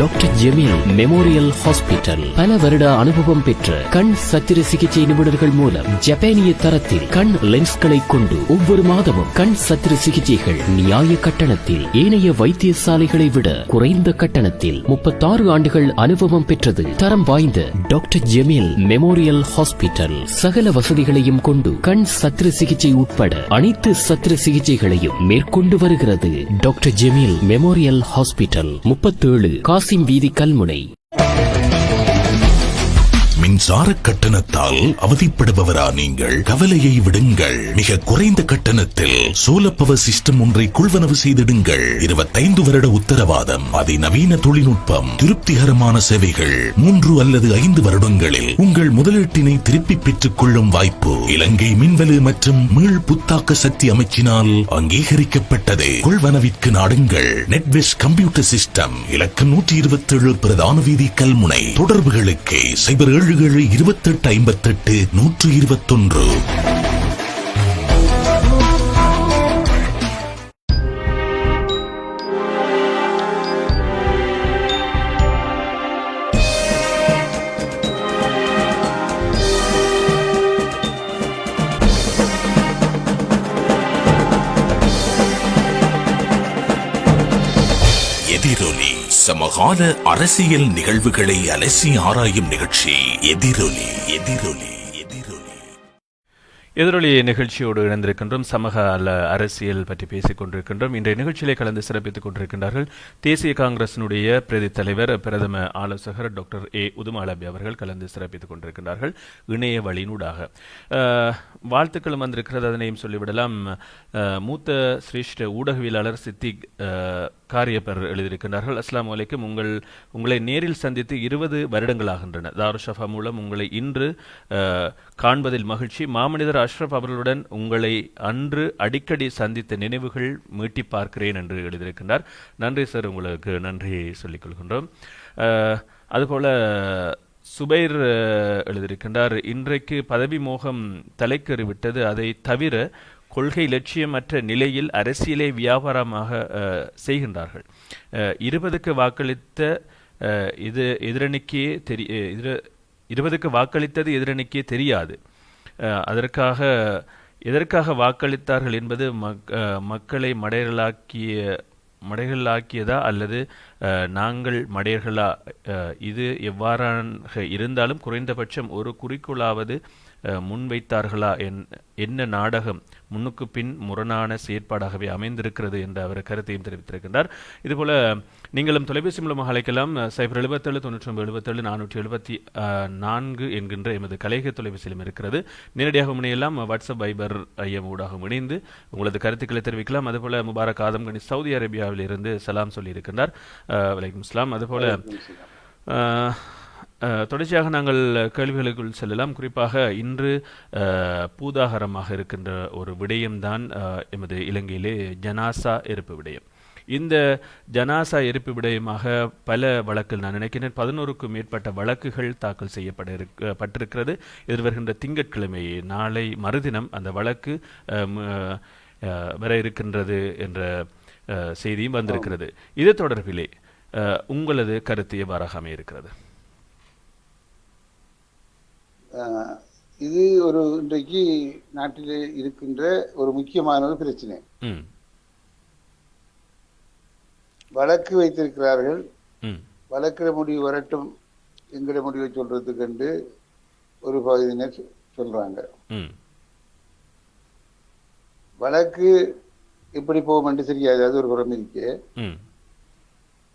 Doctor Jemeel memorial hospital. பல வருட அனுபவம் பெற்ற கண் சத்திர சிகிச்சை நிபுணர்கள் மூலம் ஜப்பானிய தரத்தில் கண் லென்ஸ்களை கொண்டு ஒவ்வொரு மாதமும் கண் சத்திர சிகிச்சைகள் நியாய கட்டணத்தில். ஏனைய வைத்தியசாலைகளை விட குறைந்த கட்டணத்தில். 36 ஆண்டுகள் அனுபவம் பெற்றது. தரம் வாய்ந்த டாக்டர் ஜெமீல் மெமோரியல் ஹாஸ்பிட்டல். சகல வசதிகளையும் கொண்டு கண் சத்திர சிகிச்சை உட்பட அனைத்து சத்திர சிகிச்சைகளையும் மேற்கொண்டு வருகிறது. Doctor Jemeel memorial hospital 37 Kasim வீதி கல்முனை. மின்சார கட்டணத்தால் அவதிப்படுபவரா நீங்கள்? கவலையை விடுங்கள். மிக குறைந்த கட்டணத்தில் சோலார் பவர் சிஸ்டம் ஒன்றை கொள்வனவு செய்திடுங்கள். 25 வருட உத்தரவாதம், அதிநவீன தொழில்நுட்பம், திருப்திகரமான சேவைகள். 3 அல்லது 5 வருடங்களில் உங்கள் முதலீட்டினை திருப்பி பெற்றுக் கொள்ளும் வாய்ப்பு. இலங்கை மின்வெளி மற்றும் மீள் புத்தாக்க சக்தி அமைச்சினால் அங்கீகரிக்கப்பட்டது. கொள்வனவிற்கு நாடுங்கள். நெட்வெஸ் கம்ப்யூட்டர் சிஸ்டம். இலக்கம் 127 பிரதான வீதி கல்முனை. தொடர்புகளுக்கு 07 எதிரொலி. சமகால அரசியல் நிகழ்வுகளை அலசி ஆராயும் நிகழ்ச்சி எதிரொலி. எதிரொலி. எதிரொலி. எதிரொலி நிகழ்ச்சியோடு இணைந்திருக்கின்றோம். சமகால அரசியல் பற்றி பேசிக் கொண்டிருக்கின்றோம். இன்றைய நிகழ்ச்சியிலே கலந்து சிறப்பித்துக் கொண்டிருக்கின்றார்கள் தேசிய காங்கிரசினுடைய பிரதி தலைவர், பிரதம ஆலோசகர் டாக்டர் ஏ உதுமாலபி அவர்கள் கலந்து சிறப்பித்துக் கொண்டிருக்கின்றார்கள் இணைய வழியினூடாக. வாழ்த்துக்களும் வந்திருக்கிறது, அதனையும் சொல்லிவிடலாம். மூத்த சிரேஷ்ட ஊடகவியலாளர் சித்திக் காரியப்பர் எழுதியிருக்கின்றார்கள். அஸ்ஸலாமு அலைக்கும். உங்களை நேரில் சந்தித்து 20 வருடங்களாகின்றன. தாருஷஃபா மூலம் உங்களை இன்று காண்பதில் மகிழ்ச்சி. மாமனிதர் அஷ்ரப் அவர்களுடன் உங்களை அன்று அடிக்கடி சந்தித்த நினைவுகள் மீட்டி பார்க்கிறேன் என்று எழுதியிருக்கின்றார். நன்றி சார், உங்களுக்கு நன்றி சொல்லிக் கொள்கின்றோம். அதுபோல சுபைர் எழுதியிருக்கின்றார், இன்றைக்கு பதவி மோகம் தலைக்கறிவிட்டது. அதை தவிர கொள்கை லட்சியமற்ற நிலையில் அரசியலை வியாபாரமாக செய்கின்றார்கள். 20க்கு வாக்களித்த எதிரணிக்கே தெரியாது. எதற்காக வாக்களித்தார்கள் என்பது மக்களை மடைகளாக்கியதா அல்லது நாங்கள் மடையர்களா? இது எவ்வாறாக இருந்தாலும் குறைந்தபட்சம் ஒரு குறிக்கோளாவது முன்வைத்தார்களா? என்ன நாடகம் முன்னுக்கு பின் முரணான செயற்பாடாகவே அமைந்திருக்கிறது என்ற அவர் கருத்தையும் தெரிவித்திருக்கின்றார். இதுபோல நீங்களும் தொலைபேசி மூலமாக அழைக்கலாம். 077-97-474 என்கின்ற எமது கலைக தொலைபேசியிலும் இருக்கிறது. நேரடியாக முனையெல்லாம் வாட்ஸ்அப், வைபர், ஐஎம் ஊடாக இணைந்து உங்களது கருத்துக்களை தெரிவிக்கலாம். அதுபோல முபாரக் ஆதம் கனி சவுதி அரேபியாவில் இருந்து சலாம் சொல்லியிருக்கின்றார். வலைக்கும் இஸ்லாம். அதுபோல தொடர்ச்சியாக நாங்கள் கேள்விகளுக்குள் செல்லலாம். குறிப்பாக இன்று பூதாகரமாக இருக்கின்ற ஒரு விடயம்தான் எமது இலங்கையிலே ஜனாசா எரிப்பு விடயம். இந்த ஜனாசா எரிப்பு விடயமாக பல வழக்குகள், நான் நினைக்கிறேன் 11க்கும் மேற்பட்ட வழக்குகள் தாக்கல் செய்யப்பட்டிருக்கிறது. எதிர்வருகின்ற திங்கட்கிழமை, நாளை மறுதினம் அந்த வழக்கு வர இருக்கின்றது என்ற செய்தியும் வந்திருக்கிறது. இது தொடர்பிலே உங்களது கருத்து எவ்வாறாக அமையிருக்கிறது? இது ஒரு இன்றைக்கு நாட்டிலே இருக்கின்ற ஒரு முக்கியமான ஒரு பிரச்சனை. வழக்கு வைத்திருக்கிறார்கள். வழக்கிற முடிவு வரட்டும், எங்கட முடிவை சொல்றதுக்கு என்று ஒரு பகுதியினர் சொல்றாங்க. வழக்கு எப்படி போகும் என்று தெரியாது, அது ஒரு புறம் இருக்கு.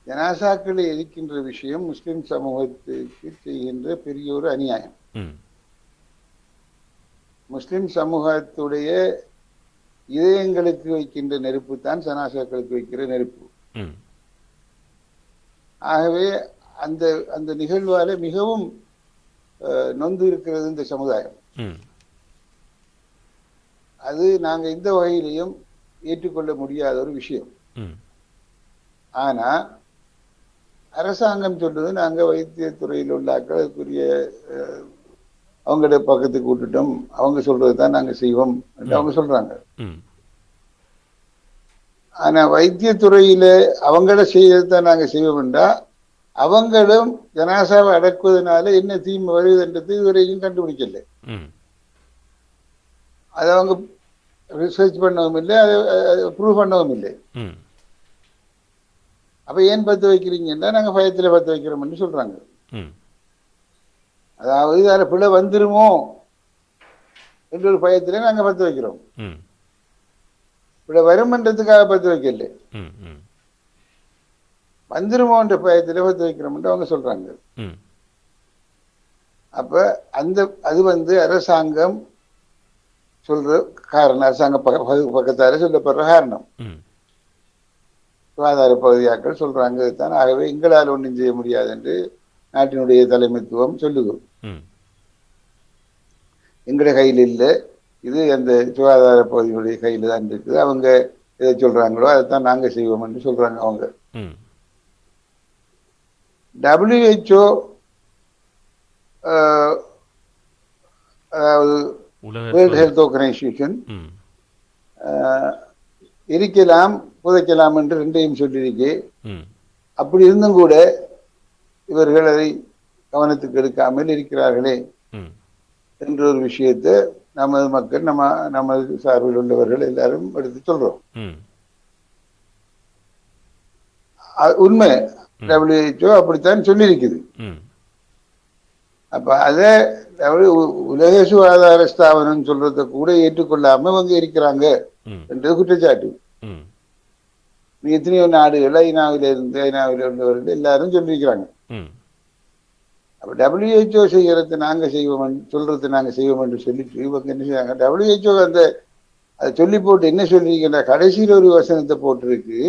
ஜனாசாக்களை எரிக்கின்ற விஷயம் முஸ்லிம் சமூகத்துக்கு செய்கின்ற பெரிய ஒரு அநியாயம். முஸ்லிம் சமூகத்துடைய இதயங்களுக்கு வைக்கின்ற நெருப்பு தான் ஜனாசாக்களுக்கு வைக்கிற நெருப்பு. ஆகவே அந்த அந்த நிகழ்வால மிகவும் நொந்து இருக்கிறது இந்த சமுதாயம். அது நாங்க இந்த வகையிலையும் ஏற்றுக்கொள்ள முடியாத ஒரு விஷயம். ஆனா அரசாங்கம் சொல்றது நாங்க வைத்தியத்துறையில் உள்ள அதுக்குரிய அவங்களோட பக்கத்துக்கு விட்டுட்டோம், அவங்க சொல்றதுதான் நாங்க செய்வோம் என்று அவங்க சொல்றாங்க. ஆனா வைத்தியத்துறையில அவங்கள செய்யறதுதான் நாங்க செய்வோம்டா, அவங்களும் ஜனாசாவை அடக்குவதனால என்ன தீமை வருதுன்றது இதுவரைக்கும் கண்டுபிடிக்கல. அதை அவங்க ரிசர்ச் பண்ணவும் இல்லை, அதை ப்ரூவ் பண்ணவும் இல்லை. அப்ப ஏன் பத்து வைக்கிறீங்கன்னா நாங்க பயத்துல பத்து வைக்கிறோம்னு சொல்றாங்க. அதாவது அதில் பிள்ளை வந்துருமோ என்ற ஒரு பயத்திலே நாங்க பத்து வைக்கிறோம். பிள்ளை வருமன்றதுக்காக பத்து வைக்கல, வந்துருமோ என்ற பயத்திலே பத்து வைக்கிறோம் அவங்க சொல்றாங்க. அப்ப அந்த அது அரசாங்கம் சொல்ற காரணம், அரசாங்க பக்கத்தால சொல்லப்படுற காரணம். சுகாதார பகுதியாக்கள் சொல்றாங்க தான். ஆகவே எங்களால் ஒன்றும் செய்ய முடியாது என்று நாட்டினுடைய தலைமைத்துவம் சொல்லுது. எங்கட கையில் இல்லை, இது அந்த சுகாதார பகுதியுடைய கையில் தான் இருக்குது. அவங்க எதை சொல்றாங்களோ அதைத்தான் நாங்க செய்வோம் என்று சொல்றாங்க அவங்க. WHO அதாவது வேர்ல்ட் ஹெல்த் ஆர்கனைசேஷன் இருக்கலாம் புதைக்கலாம் என்று ரெண்டையும் சொல்லியிருக்கு. அப்படி இருந்தும் கூட இவர்கள் அதை கவனத்துக்கு எடுக்காமல் இருக்கிறார்களே என்ற ஒரு விஷயத்தை நமது மக்கள் நமது சார்பில் உள்ளவர்கள் எல்லாரும் எடுத்து சொல்றோம். உண்மை, WHO அப்படித்தான் சொல்லியிருக்குது. அப்ப அதை உலக சுகாதார ஸ்தாபனம் சொல்றதை கூட ஏற்றுக்கொள்ளாம அவங்க இருக்கிறாங்க என்றது குற்றச்சாட்டு. எத்தனையோ நாடுகள் ஐநாவில் உள்ளவர்கள் எல்லாரும் சொல்லியிருக்கிறாங்க. அப்ப WHO செய்யறது நாங்க செய்வோம், சொல்றது நாங்க செய்வோம் என்று சொல்லிட்டு இவங்க என்ன செய்வாங்க, WHO அந்த அதை சொல்லி போட்டு என்ன சொல்லிருக்கின்ற கடைசியில் ஒரு வசனத்தை போட்டிருக்கு,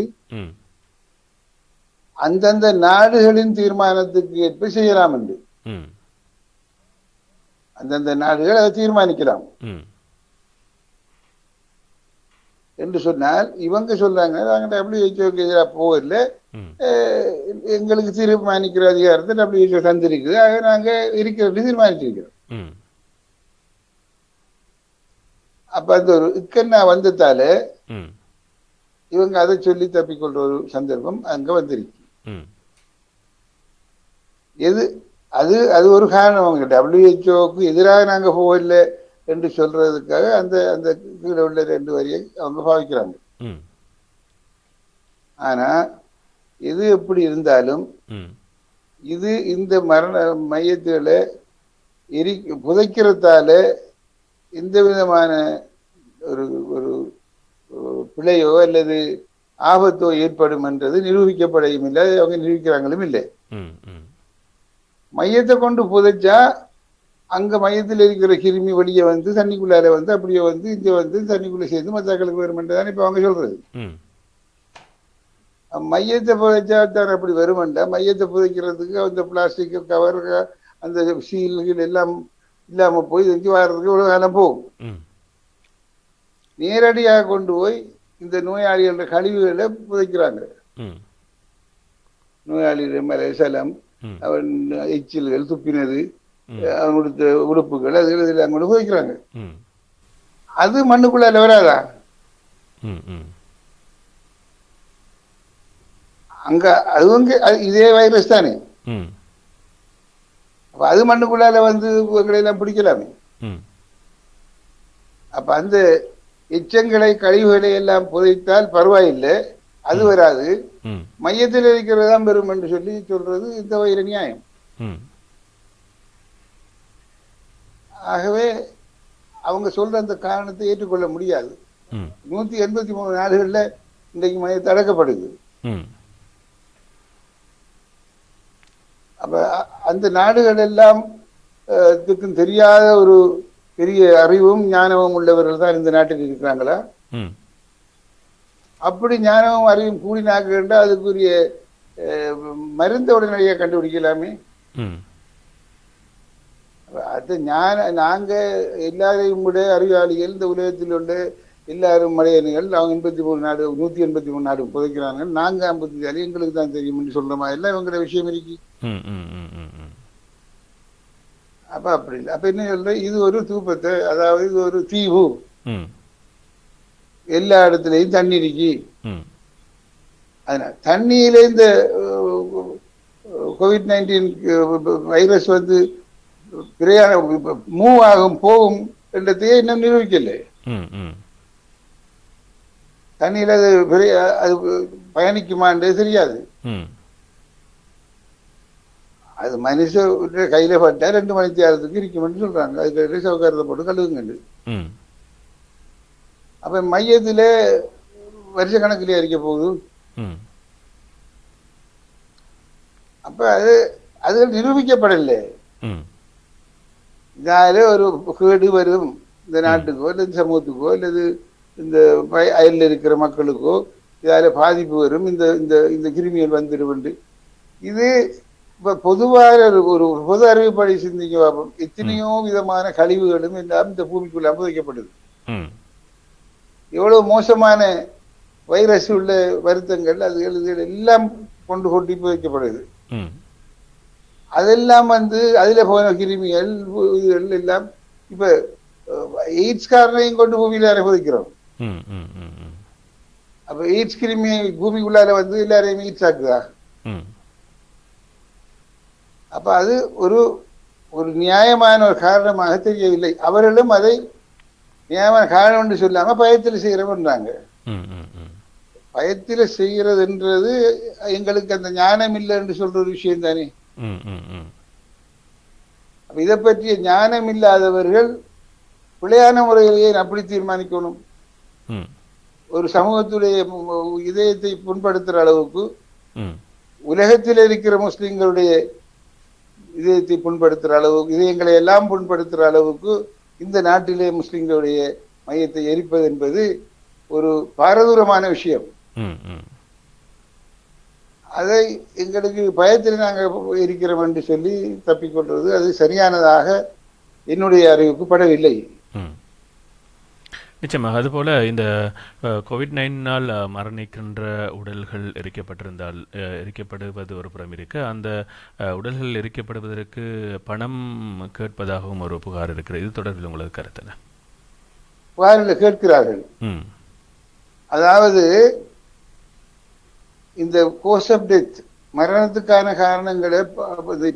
அந்தந்த நாடுகளின் தீர்மானத்துக்கு ஏற்ப செய்யலாம் என்று. அந்தந்த நாடுகள் அதை தீர்மானிக்கலாம் என்று சொன்னால் இவங்க சொல்றாங்க நாங்க WHO எதிராக போகல, எங்களுக்கு தீர்மானிக்கிற அதிகாரத்தை WHO தந்திருக்குது, ஆக நாங்க இருக்கிறது தீர்மானிச்சிருக்கிறோம். அப்ப அந்த ஒரு இக்கண்ணா வந்ததால இவங்க அதை சொல்லி தப்பிக்கொள்ற ஒரு சந்தர்ப்பம் அங்க வந்திருக்கு. எது அது அது ஒரு காரணம். அவங்க WHO எதிராக நாங்க போகல என்று சொல்றதுக்காக அந்த அந்த கீழே உள்ள ரெண்டு வரியை அவங்க பாவிக்கிறாங்க. ஆனா எது எப்படி இருந்தாலும் இது இந்த மரண மையத்துகளை புதைக்கிறதால எந்த விதமான ஒரு ஒரு பிழையோ அல்லது ஆபத்தோ ஏற்படும் என்றது நிரூபிக்கப்படையும் இல்லை, அவங்க நிரூபிக்கிறாங்களும் இல்லை. மையத்தை கொண்டு புதைச்சா அங்க மையத்தில் இருக்கிற கிருமி வெளியே வந்து தண்ணிக்குள்ளார வந்து அப்படியே வந்து இங்க வந்து தண்ணிக்குள்ள சேர்ந்து மத்தாக்களுக்கு வருமென்றதான் இப்ப அவங்க சொல்றது. மையத்தை புதைச்சா தான் அப்படி வருமெண்டா, மையத்தை புதைக்கிறதுக்கு அந்த பிளாஸ்டிக் கவர் அந்த சீல்கள் எல்லாம் இல்லாம போய் இங்கே வர்றதுக்கு இவ்வளவு காலம் போகும். நேரடியாக கொண்டு போய் இந்த நோயாளிகளோட கழிவுகளை புதைக்கிறாங்க. நோயாளிகள் மேல சலம், அவன் எச்சில்கள் துப்பினது, அவனுடைய உறுப்புகள் அது அங்க புதைக்கிறாங்க. அது மண்ணுக்குள்ள வராதா? அங்க அதுவங்க இதே வைரஸ் தானே, அப்ப அது மண்ணுக்குள்ளால வந்து எல்லாம் பிடிக்கலாமே. அப்ப அந்த எச்சங்களை கழிவுகளை எல்லாம் புதைத்தால் பரவாயில்லை, அது வராது, மையத்தில் இருக்கிறதான் பெறும் என்று சொல்லி சொல்றது இந்த வைர நியாயம். ஆகவே அவங்க சொல்ற அந்த காரணத்தை ஏற்றுக்கொள்ள முடியாது. 183 நாடுகள்ல இன்றைக்கு மையத்தை அடக்கப்படுது. அப்ப அந்த நாடுகள் எல்லாம் தெரியாத ஒரு பெரிய அறிவும் ஞானமும் உள்ளவர்கள் தான் இந்த நாட்டில் இருக்கிறாங்களா? அப்படி ஞானமும் அறிவும் கூடினாக்குண்டா அதுக்குரிய மருந்த உடனடியாக கண்டுபிடிக்கலாமே. அது நாங்க எல்லாரையும் விட அறிவாளிகள் இந்த உலகத்தில் உள்ள எல்லாரும் மலையணிகள். அவங்க 83 நாடு 183 நாடு புதைக்கிறாங்க. நாங்க 54 எங்களுக்கு தான் தெரியும் சொல்ற மாதிரி எல்லாம் இவங்களோட விஷயம் இருக்கு. அப்ப அப்படி இல்லை. அப்ப என்ன சொல்ற, இது ஒரு தூப்பத்தை, அதாவது இது ஒரு தீவு, எல்லா இடத்துலயும் தண்ணி இருக்கு. அதனால தண்ணியில இந்த COVID-19 வைரஸ் வந்து பிரயாணம் மூவ் ஆகும் போகும் என்றதையே இன்னும் நிரூபிக்கல. தண்ணியில அது பயணிக்குமான்றது தெரியாது. அது மனுஷ கையில பட்டா 2 மணி நேரத்துக்கு இருக்குமென்னு சொல்றாங்க. அதுக்கு சவுகாரத்தை போட்டு கழுவுங்க. அப்ப மையத்துல வருஷ கணக்கிலே இருக்க போகுது. அப்ப அது நிரூபிக்கப்படலை. இதால ஒரு கேடு வரும் இந்த நாட்டுக்கோ இல்லை இந்த சமூகத்துக்கோ அல்லது இந்த அயல்ல இருக்கிற மக்களுக்கோ இதால பாதிப்பு வரும், இந்த இந்த கிருமிகள் வந்துடும். இது இப்ப பொதுவாக ஒரு பொது அறிவுப்படி சிந்திக்க பார்ப்போம். எத்தனையோ விதமான கழிவுகளும் எல்லாம் இந்த பூமிக்குள்ள புதைக்கப்படுது. எவ்வளவு மோசமான வைரஸ் உள்ள வருத்தங்கள் அதுகள் எல்லாம் கொண்டு கொட்டி புதைக்கப்படுது. அதெல்லாம் வந்து அதுல போன கிருமிகள் இதுகள் எல்லாம் இப்ப எய்ட்ஸ் காரனையும் கொண்டு பூமியில புதைக்கிறோம். அப்ப எய்ட்ஸ் கிருமி பூமிக்குள்ளார வந்து எல்லாரையும் எய்ட்ஸ் ஆக்குதா? அப்ப அது ஒரு ஒரு நியாயமான ஒரு காரணமாக தெரியவில்லை. அவர்களும் அதை நியாயமான காரணம் என்று சொல்லாம பயத்தில் செய்யறவன்றாங்க. பயத்தில செய்யறதுன்றது எங்களுக்கு அந்த ஞானம் இல்லை என்று சொல்ற ஒரு விஷயம் தானே. இதை பற்றிய ஞானம் இல்லாதவர்கள் பிழையான முறையிலேயே அப்படி தீர்மானிக்கணும். ஒரு சமூகத்துடைய இதயத்தை புண்படுத்துற அளவுக்கு, உலகத்தில் இருக்கிற முஸ்லிம்களுடைய இதயத்தை புண்படுத்துற அளவுக்கு, இதயங்களை எல்லாம் புண்படுத்துற அளவுக்கு இந்த நாட்டிலே முஸ்லிம்களுடைய மையத்தை எரிப்பது என்பது ஒரு பாரதூரமான விஷயம். அதை எங்களுக்கு பயத்தில் நாங்கள் இருக்கிறோம் என்று சொல்லி தப்பிக்கொள்வது அது சரியானதாக என்னுடைய அறிவுக்கு படவில்லை. நிச்சயமாக. அதுபோல இந்த COVID-19 மரணிக்கின்ற உடல்கள் எரிக்கப்படுவது ஒரு புறம் இருக்க, அந்த உடல்கள் எரிக்கப்படுவதற்கு பணம் கேட்பதாகவும் ஒரு புகார் இருக்கிறது. இது தொடர்பில் உங்களுக்கு கருத்து என்ன? புகாரில் கேட்கிறார்கள். அதாவது இந்த கோஸ் ஆஃப் டெத், மரணத்துக்கான காரணங்களை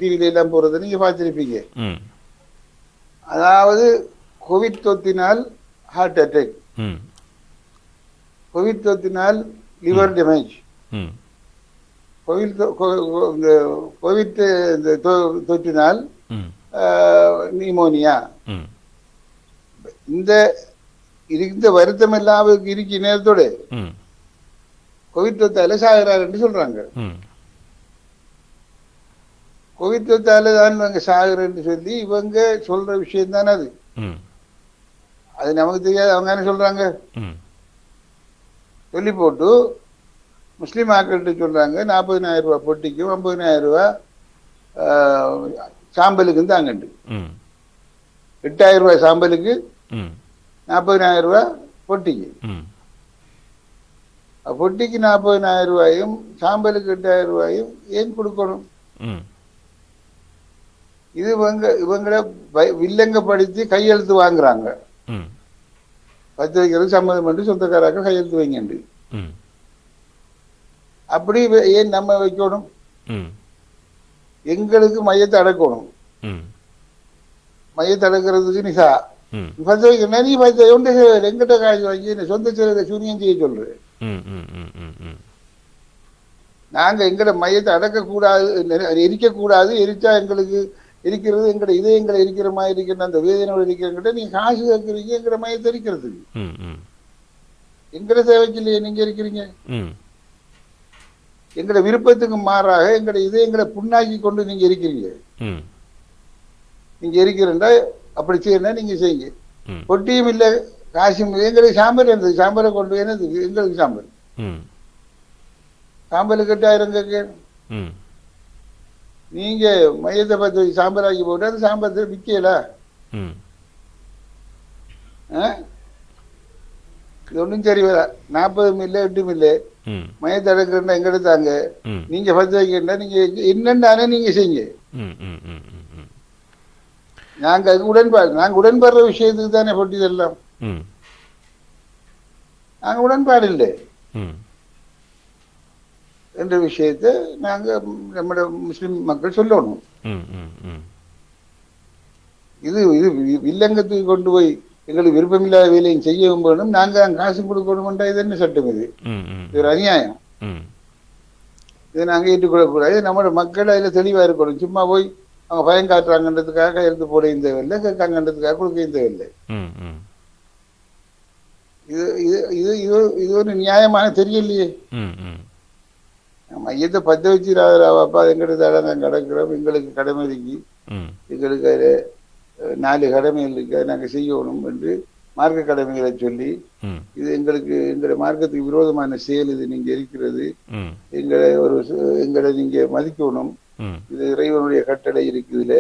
டிவில எல்லாம் போறது நீங்க பார்த்திருப்பீங்க. அதாவது கோவிட் தொத்தினால் ஹார்ட் அட்டாக், கோவிட் தொத்தினால் லிவர் டேமேஜ், கோவிட் தொற்றினால் நிமோனியா, இந்த வருத்தம் எல்லாம் இருக்க நேரத்தோட கோவிட் தொத்தால சாகிறார் என்று சொல்றாங்க. கோவிட் தொத்தால தான் இவங்க சாகுற என்று சொல்லி இவங்க சொல்ற விஷயம் தானே அது. அது நமக்கு தெரியாது, அவங்க என்ன சொல்றாங்க சொல்லி போட்டு முஸ்லீம் ஆக்கள்கிட்ட சொல்றாங்க 40,000 ரூபாய் பொட்டிக்கும் 50,000 ரூபாய் சாம்பலுக்கும் தாங்கண்டு. 8,000 ரூபாய் சாம்பலுக்கு 40,000 ரூபாய் பொட்டிக்கு. பொட்டிக்கு 40,000 ரூபாயும் சாம்பலுக்கு 8,000 ரூபாயும் ஏன் கொடுக்கணும்? இது இவங்கள வில்லங்கப்படுத்தி கையெழுத்து வாங்குறாங்க. பத்து வைக்கிறது சம்மதம் பண்ணி சொந்தக்காராக்கள் கையெழுத்து வைங்க. அப்படி ஏன் நம்ம வைக்கணும்? எங்களுக்கு மையத்தை அடக்கணும். மையத்தை அடக்கிறதுக்கு நிசா பத்து வைக்கணும். நீ எங்கிட்ட காசு வாங்கி சொந்த சில சூனியம் செய்ய சொல்றேன். நாங்க எங்கட மையத்தை அடக்க கூடாது, எரிக்க கூடாது. எரிச்சா எங்களுக்கு இருக்கிறது எங்கட இதயங்களை இருக்கிற மாதிரி இருக்கிற அந்த வேதனையோடு இருக்கிற நீங்க காசு கேட்கறீங்க எங்கட மையத்தை இருக்கிறதுக்கு. எங்கட சேவைக்கு இல்லையே நீங்க இருக்கிறீங்க. எங்கட விருப்பத்துக்கு மாறாக எங்கட இதயங்களை புண்ணாக்கி கொண்டு நீங்க இருக்கிறீங்க. நீங்க இருக்கிறா அப்படி செய்யணும், நீங்க செய்யுங்க. பொட்டியும் இல்லை காசிம் எங்களுக்கு சாம்பல் இருந்தது, சாம்பலை கொண்டு போய் என்னது எங்களுக்கு சாம்பல், ம் சாம்பலுக்கு 8000 கேட்க. ம் நீங்க மையத்தை பத்து சாம்பலாக்கி போட்டு அது சாம்பல் விற்கல. ம் இது ஒன்றும் சரி வர 40 மில்ல 8 மில்லு ம் மையத்தை அடக்குறா எங்க எடுத்தாங்க. ம் நீங்க பத்து வைக்கிறா நீங்க என்னென்ன நீங்க செய்யுங்க. ம் ம் ம் ம் நாங்க அதுக்கு உடன்பாடு, நாங்க உடன்படுற விஷயத்துக்கு தானே போட்டி எல்லாம். ம் நாங்க உடன்பாடு இல்லை ம் என்ற விஷயத்தை நாங்க நம்முடைய முஸ்லிம் மக்கள் சொல்லணும். ம் ம் ம் இது இது வில்லங்கத்துக்கு கொண்டு போய் எங்களுக்கு விருப்பமில்லாத வேலையும் செய்யவும் வேணும், நாங்க காசு கொடுக்கணும்ன்றா இது என்ன சட்டம்? இது இது ஒரு அநியாயம். இதை நாங்க ஏற்றுக்கொள்ளக்கூடாது. நம்மளோட மக்கள் அதுல தெளிவா இருக்கணும். சும்மா போய் அவங்க பயம் காட்டுறாங்கன்றதுக்காக எடுத்து போட இந்த தேவையில்லை, கேட்காங்கன்றதுக்காக கொடுக்க இந்த தேவையில்லை. இது இது இது இது இது ஒரு நியாயமான தெரியலையே. மையத்தை பத்த வச்சு ராப்பா எங்களுக்கு நாங்கள் கிடக்கிறோம், எங்களுக்கு கடமை இருக்கு, எங்களுக்கு அதில் 4 கடமைகள் இருக்கு, அதை நாங்கள் செய்யணும் என்று மார்க்க கடமைகளை சொல்லி இது எங்களுக்கு எங்களோட மார்க்கத்துக்கு விரோதமான செயல், இது நீங்க இருக்கிறது, எங்களை நீங்க மதிக்கணும், இது இறைவனுடைய கட்டளை இருக்குதுல,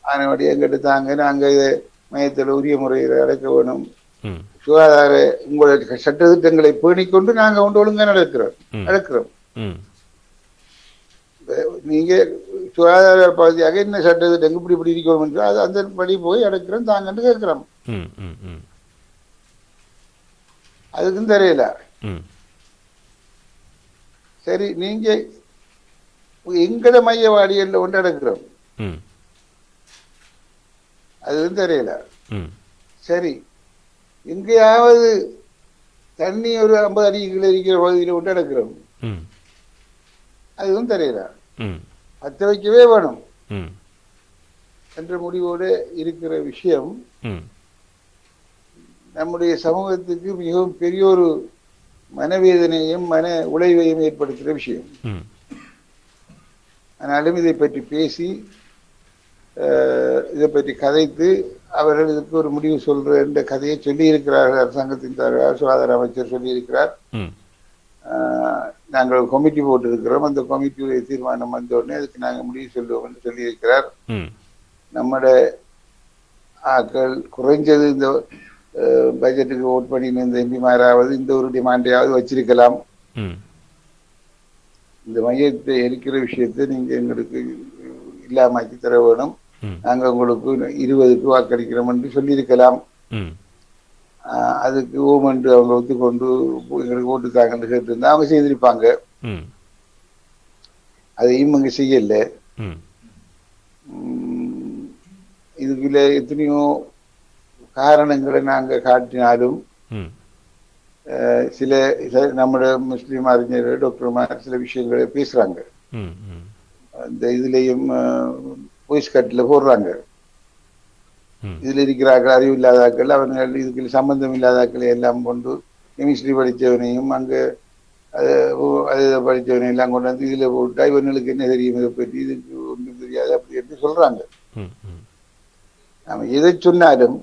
அதனுடைய எங்கிட்ட தாங்க நாங்க இதை மையத்தில் உரிய முறையில் அடக்க வேணும், சுகாதார உங்களுடைய சட்டத்திட்டங்களை பேணிக்கொண்டு நாங்க கொண்டு ஒழுங்கா நடக்கிறோம். நீங்க சுகாதார பகுதியாக என்ன சட்டத்திட்டம் இப்படி இப்படி இருக்கணும் என்று அது அந்த படி போய் அடக்கிறோம் தாங்கன்னு கேட்கிறோம். அதுக்கும் தெரியல. சரி, நீங்க எங்கட மையவாடியில் ஒன்று அடக்கிறோம், அதுவும் தெரியல. சரி, எங்கேயாவது தண்ணி ஒரு 50 அடிக்குள்ள இருக்கிற பகுதியில் விட்டு எடுக்கிறோம், அதுவும் தெரியல. பத்த வைக்கவே வேணும் என்ற முடிவோடு இருக்கிற விஷயம் நம்முடைய சமூகத்துக்கு மிகவும் பெரிய ஒரு மனவேதனையும் மன உளைவையும் ஏற்படுத்துகிற விஷயம். ஆனாலும் இதை பற்றி பேசி இதை பற்றி கதைத்து அவர்கள் இதுக்கு ஒரு முடிவு சொல்ற என்ற கதையை சொல்லி இருக்கிறார்கள். அரசாங்கத்தின் தலைவர் சுகாதார அமைச்சர் சொல்லி இருக்கிறார். நாங்கள் கமிட்டி போட்டு இருக்கிறோம், அந்த கமிட்டியுடைய தீர்மானம் வந்த உடனே அதுக்கு நாங்கள் முடிவு சொல்லுவோம் என்று சொல்லி இருக்கிறார். நம்மட ஆக்கள் குறைஞ்சது இந்த பட்ஜெட்டுக்கு ஓட் பண்ணின இந்த எம்பிமாராவது இந்த ஒரு டிமாண்டையாவது வச்சிருக்கலாம். இந்த மையத்தை எரிக்கிற விஷயத்தை நீங்க எங்களுக்கு இல்லாமக்கி தர வேணும், நாங்க உங்களுக்கு 20க்கு வாக்களிக்கிறோம் என்று சொல்லியிருக்கலாம். அதுக்கு ஓமென்று அவங்க ஒத்துக்கொண்டு எங்களுக்கு ஓட்டு தாங்கன்னு கேட்டிருந்தா அவங்க செய்திருப்பாங்க. அதையும் அங்க செய்யல. இதுக்குள்ள எத்தனையோ காரணங்களை நாங்க காட்டினாலும் சில நம்முடைய முஸ்லீம் அறிஞர்கள் டாக்டர்மார் சில விஷயங்களை பேசுறாங்க. இந்த இதுலயும் போய்ஸ் கட்டில போடுறாங்க. இதுல இருக்கிறார்கள் அறிவு இல்லாதாக்கள், அவர்கள் இதுக்கு சம்பந்தம் இல்லாதாக்களை எல்லாம் கொண்டு கெமிஸ்ட்ரி படித்தவனையும் அங்க அது படித்தவனையும் எல்லாம் கொண்டு வந்து இதுல போட்டா இவர்களுக்கு என்ன தெரியும், இதை பற்றி இதுக்கு ஒன்றும் தெரியாது அப்படி என்று சொல்றாங்க. நாம எதை சொன்னாலும்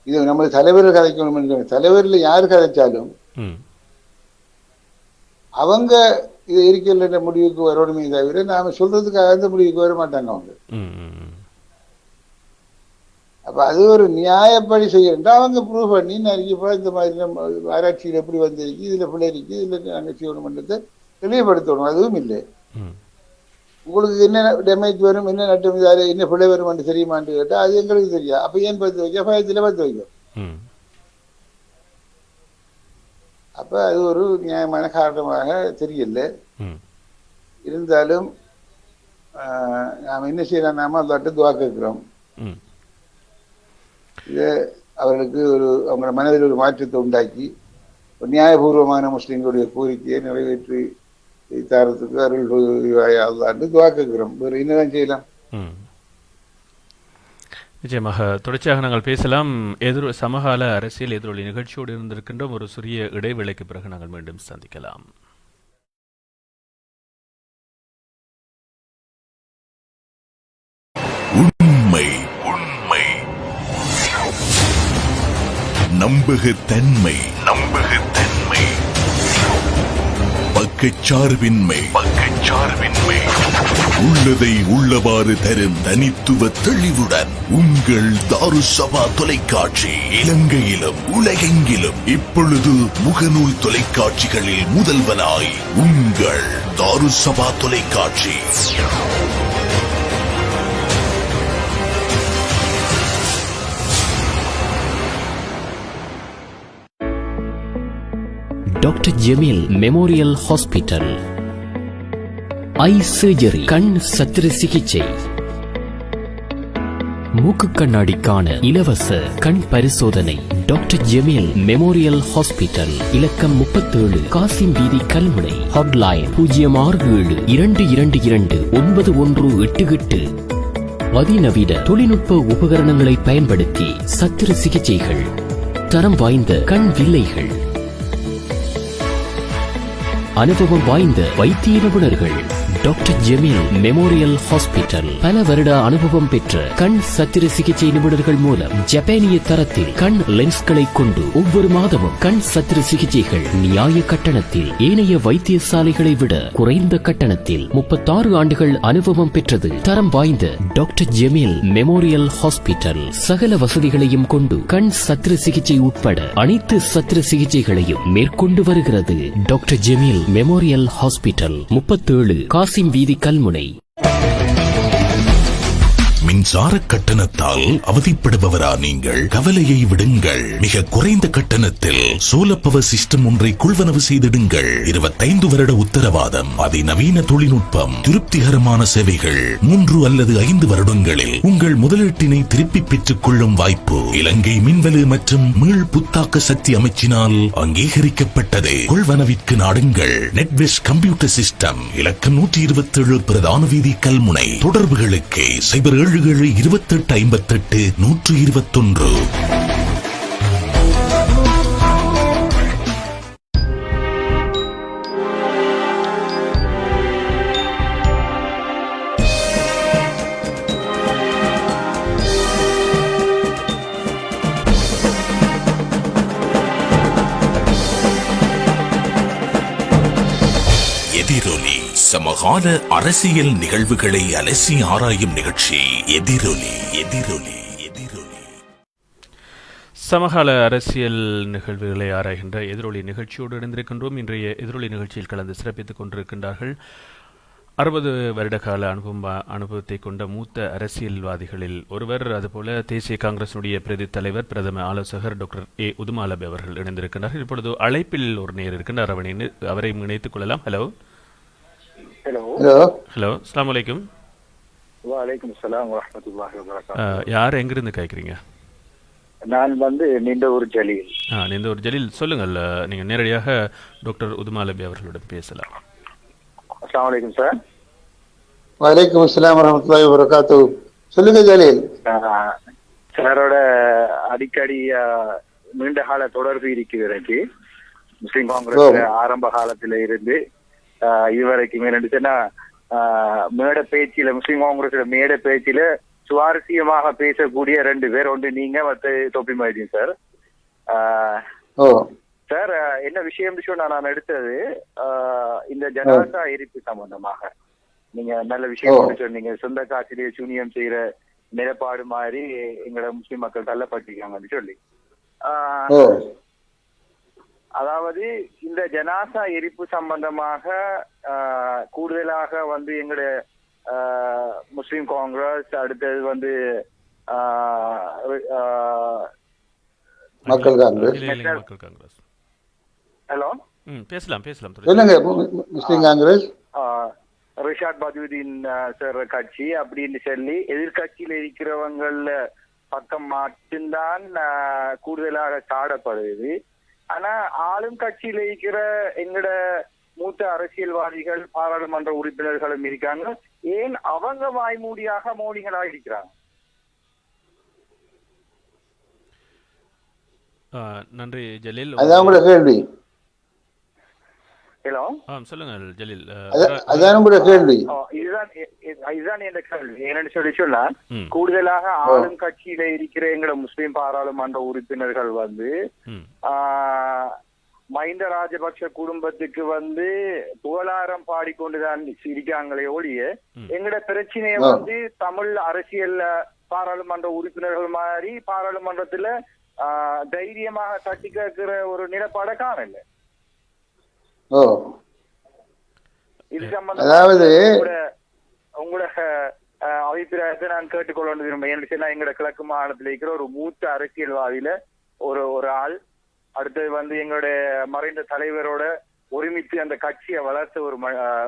இது நம்ம தலைவர் கதைக்கணும் என்று, தலைவர்ல யாரு கதைச்சாலும் அவங்க இது இருக்கல முடிவுக்கு வரணுமே தவிர நாம சொல்றதுக்காக அந்த முடிவுக்கு வர மாட்டாங்க அவங்க. அப்ப அது ஒரு நியாயப்படி செய்யறா அவங்க ப்ரூவ் பண்ணி நிறைய இந்த மாதிரி நம்ம ஆராய்ச்சியில் எப்படி வந்திருக்கு, இதுல பிள்ளை இருக்கு, இதுல நாங்கள் செய்யணும்ன்றதை தெளிவுபடுத்தணும். அதுவும் இல்லை. உங்களுக்கு என்ன டேமேஜ் வரும், என்ன நட்டம் என்ன பிள்ளை வரும் தெரியுமான்னு கேட்டா அது எங்களுக்கு தெரியாது. அப்ப ஏன் பத்து வைக்க பயத்துல பத்து வைக்கும். அப்ப அது ஒரு நியாயமான காரணமாக தெரியல. இருந்தாலும் நாம என்ன செய்யலாம், நாம அந்த துவா கேட்கிறோம். இதை அவர்களுக்கு அவங்க மனதில் ஒரு மாற்றத்தை உண்டாக்கி ஒரு நியாயபூர்வமான முஸ்லிம்களுடைய கோரிக்கையை நிறைவேற்றி தரத்துக்கு அருள் துவா கேட்கிறோம். வேறு என்னதான் செய்யலாம்? நிச்சயமாக தொடர்ச்சியாக நாங்கள் பேசலாம். சமகால அரசியல் எதிரொலி நிகழ்ச்சியோடு இருந்திருக்கின்றோம். ஒரு சிறிய இடைவேளைக்கு பிறகு நாங்கள் மீண்டும் சந்திக்கலாம். உண்மை உண்மை நம்பகத்தன்மை பக்கச்சார்பின்மை உள்ளதை உள்ளவாறு தரும் தனித்துவ தெளிவுடன் உங்கள் தாருசபா தொலைக்காட்சி இலங்கையிலும் உலகெங்கிலும் இப்பொழுது முகநூல் தொலைக்காட்சிகளில் முதல்வனாய் உங்கள் தாருசபா தொலைக்காட்சி. Doctor Jemeel memorial hospital. Eye surgery கண் சத்திர சிகிச்சை, மூக்கு கண்ணாடிக்கான இலவச கண் பரிசோதனை. டாக்டர் ஜெமீல் மெமோரியல் ஹாஸ்பிட்டல், இலக்கம் 37, காசிம் வீதி, கல்முனை. ஹாட்லைன் 0672229188. அதிநவீன தொழில்நுட்ப உபகரணங்களை பயன்படுத்தி சத்திர சிகிச்சைகள், தரம் வாய்ந்த கண் வில்லைகள், அனுபவம் வாய்ந்த வைத்திய நிபுணர்கள். டாக்டர் ஜெமீல் மெமோரியல் ஹாஸ்பிட்டல், பல வருட அனுபவம் பெற்ற கண் சத்திர சிகிச்சை நிபுணர்கள் மூலம் ஜப்பானிய தரத்தில் கண் லென்ஸ்களை கொண்டு ஒவ்வொரு மாதமும் கண் சத்திர சிகிச்சைகள் நியாய கட்டணத்தில், ஏனைய வைத்தியசாலைகளை விட குறைந்த கட்டணத்தில். 36 ஆண்டுகள் அனுபவம் பெற்றது தரம் வாய்ந்த டாக்டர் ஜெமீல் மெமோரியல் ஹாஸ்பிட்டல் சகல வசதிகளையும் கொண்டு கண் சத்திர சிகிச்சை உட்பட அனைத்து சத்திர சிகிச்சைகளையும் மேற்கொண்டு வருகிறது. Doctor Jemeel memorial hospital, 37, Kasim வீதி, கல்முனை. மின்சார கட்டணத்தால் அவதிப்படுபவரா நீங்கள்? கவலையை விடுங்கள். மிக குறைந்த கட்டணத்தில் சோலார் பவர் சிஸ்டம் ஒன்றை கொள்வனவு செய்திடுங்கள். 25 வருட உத்தரவாதம், அதிநவீன தொழில்நுட்பம், திருப்திகரமான சேவைகள். 3 அல்லது 5 வருடங்களில் உங்கள் முதலீட்டினை திருப்பி பெற்றுக் கொள்ளும் வாய்ப்பு இலங்கை மின்வெளி மற்றும் மீள் புத்தாக்க சக்தி அமைச்சினால் அங்கீகரிக்கப்பட்டது. கொள்வனவிற்கு நாடுங்கள். நெட்வெஸ்ட் கம்ப்யூட்டர் சிஸ்டம், இலக்கம் 127, பிரதான வீதி, கல்முனை. தொடர்புகளுக்கு 072858 எதிரொலி. சமகால அரசியல் நிகழ்வுகளை அலசி ஆராயும் நிகழ்ச்சி எதிரொலி. சமகால அரசியல் நிகழ்வுகளை ஆராய்கின்ற எதிரொலி நிகழ்ச்சியோடு இணைந்திருக்கின்றோம். இன்றைய எதிரொலி நிகழ்ச்சியில் கலந்து சிறப்பித்துக் கொண்டிருக்கின்றார்கள் 60 வருடகால அனுபவத்தை கொண்ட மூத்த அரசியல்வாதிகளில் ஒருவர், அதுபோல தேசிய காங்கிரசினுடைய பிரதி தலைவர், பிரதம ஆலோசகர் டாக்டர் ஏ உதுமாலபி அவர்கள் இணைந்திருக்கின்றார்கள். இப்பொழுது அழைப்பில் ஒரு நேர் இருக்கின்றார், அவரை இணைத்துக் கொள்ளலாம். ஹலோ ஹலோ, அஸ்ஸலாமு அலைக்கும். வலைக்கும் ஸலாம் வரஹ்மத்துல்லாஹி வபரகாத்துஹு. யார் எங்கிருந்து கேட்குறீங்க? நான் நீண்டூர் ஜலீல். நீண்டூர் ஜலீல், சொல்லுங்கள். நீங்க நேரடியாக டாக்டர் உதுமாலபி அவர்களிடம் பேசலாம். அஸ்ஸலாமு அலைக்கும் சார். வலைக்கும் அஸ்ஸலாம் வரஹ்மத்துல்லாஹி வபரகாத்துஹு. சொல்லுங்க ஜலீல். சாரோட அடிக்கடி நீண்ட கால தொடர்பு இருக்கிறது. முஸ்லிம் காங்கிரஸ் ஆரம்ப காலத்தில இருந்து இதுவரைக்கும் என்னன்னா மேடை பேச்சில, முஸ்லிம் காங்கிரஸ் மேடை பேச்சில சுவாரஸ்யமாக பேசக்கூடிய 2 பேர், ஒன்று நீங்க, மற்ற தொப்பி மைதீன் சார். சார், என்ன விஷயம் நான் எடுத்தது இந்த ஜனாசா எரிப்பு சம்பந்தமாக நீங்க நல்ல விஷயம் சொன்னீங்க. சொந்த காசிலேயே சூனியம் செய்யற நிலப்பாடு மாதிரி எங்களோட முஸ்லிம் மக்கள் தள்ளப்பட்டிருக்காங்கன்னு சொல்லி. அதாவது இந்த ஜனாசா எரிப்பு சம்பந்தமாக கூடுதலாக எங்களோட முஸ்லிம் காங்கிரஸ், அடுத்தது மக்கள் காங்கிரஸ். ஹலோ, பேசலாம். சொல்லுங்க. முஸ்லிம் காங்கிரஸ், ரிஷாட் பதுவுதீன் சார் கட்சி அப்படின்னு சொல்லி எதிர்கட்சியில இருக்கிறவங்கள பக்கம் மட்டும்தான் கூடுதலாக சாடப்படுது. ஆனா ஆளும் கட்சியில இருக்கிற எங்கட மூத்த அரசியல்வாதிகள், பாராளுமன்ற உறுப்பினர்களும் இருக்காங்க. ஏன் அவங்க வாய்மூடியாக மௌனிகளா இருக்கிறாங்க? நன்றி ஜலீல். அதான் உங்களோட கேள்வி. ஹலோ. சொல்லுங்கள் ஜலீல். அதான் உங்களுடைய கேள்வி. இதுதான் என்ற கேள்வி. என்னன்னு சொன்னா கூடுதலாக ஆளும் கட்சியில இருக்கிற எங்களோட முஸ்லிம் பாராளுமன்ற உறுப்பினர்கள் மஹிந்த ராஜபக்ஷ குடும்பத்துக்கு புகழாரம் பாடிக்கொண்டுதான் இருக்காங்களே ஒழிய எங்கட பிரச்சனைய தமிழ் அரசியல் பாராளுமன்ற உறுப்பினர்கள் மாதிரி பாராளுமன்றத்துல தைரியமாக தட்டி கேட்கிற ஒரு நிலப்பாட காணல. இது சம்பந்தமாக உங்களோட அபிப்பிராயத்தை நான் கேட்டுக்கொள்ள விரும்புகிறேன். எங்களோட கிழக்கு மாகாணத்தில் இருக்கிற ஒரு மூத்த அரசியல்வாதியில ஒரு ஆள், அடுத்தது எங்களுடைய மறைந்த தலைவரோட ஒருமித்து அந்த கட்சியை வளர்த்த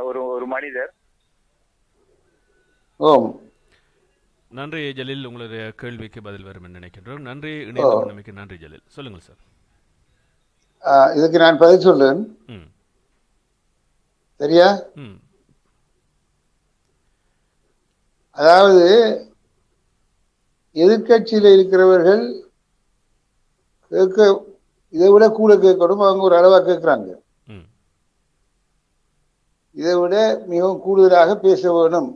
ஒரு மனிதர். நன்றி ஜலீல், உங்களுடைய கேள்விக்கு பதில் வரும் என்று நினைக்கின்றோம். நன்றி, இணைந்த நன்றி ஜலீல். சொல்லுங்கள் சார். இதுக்கு நான் பதில் சொல்றேன். சரியா? அதாவது எதிர்கட்சியில இருக்கிறவர்கள் இதை விட கூட கேட்கணும், அவங்க ஒரு அளவா கேட்கிறாங்க. இதை விட மிகவும் கூடுதலாக பேச வேணும்.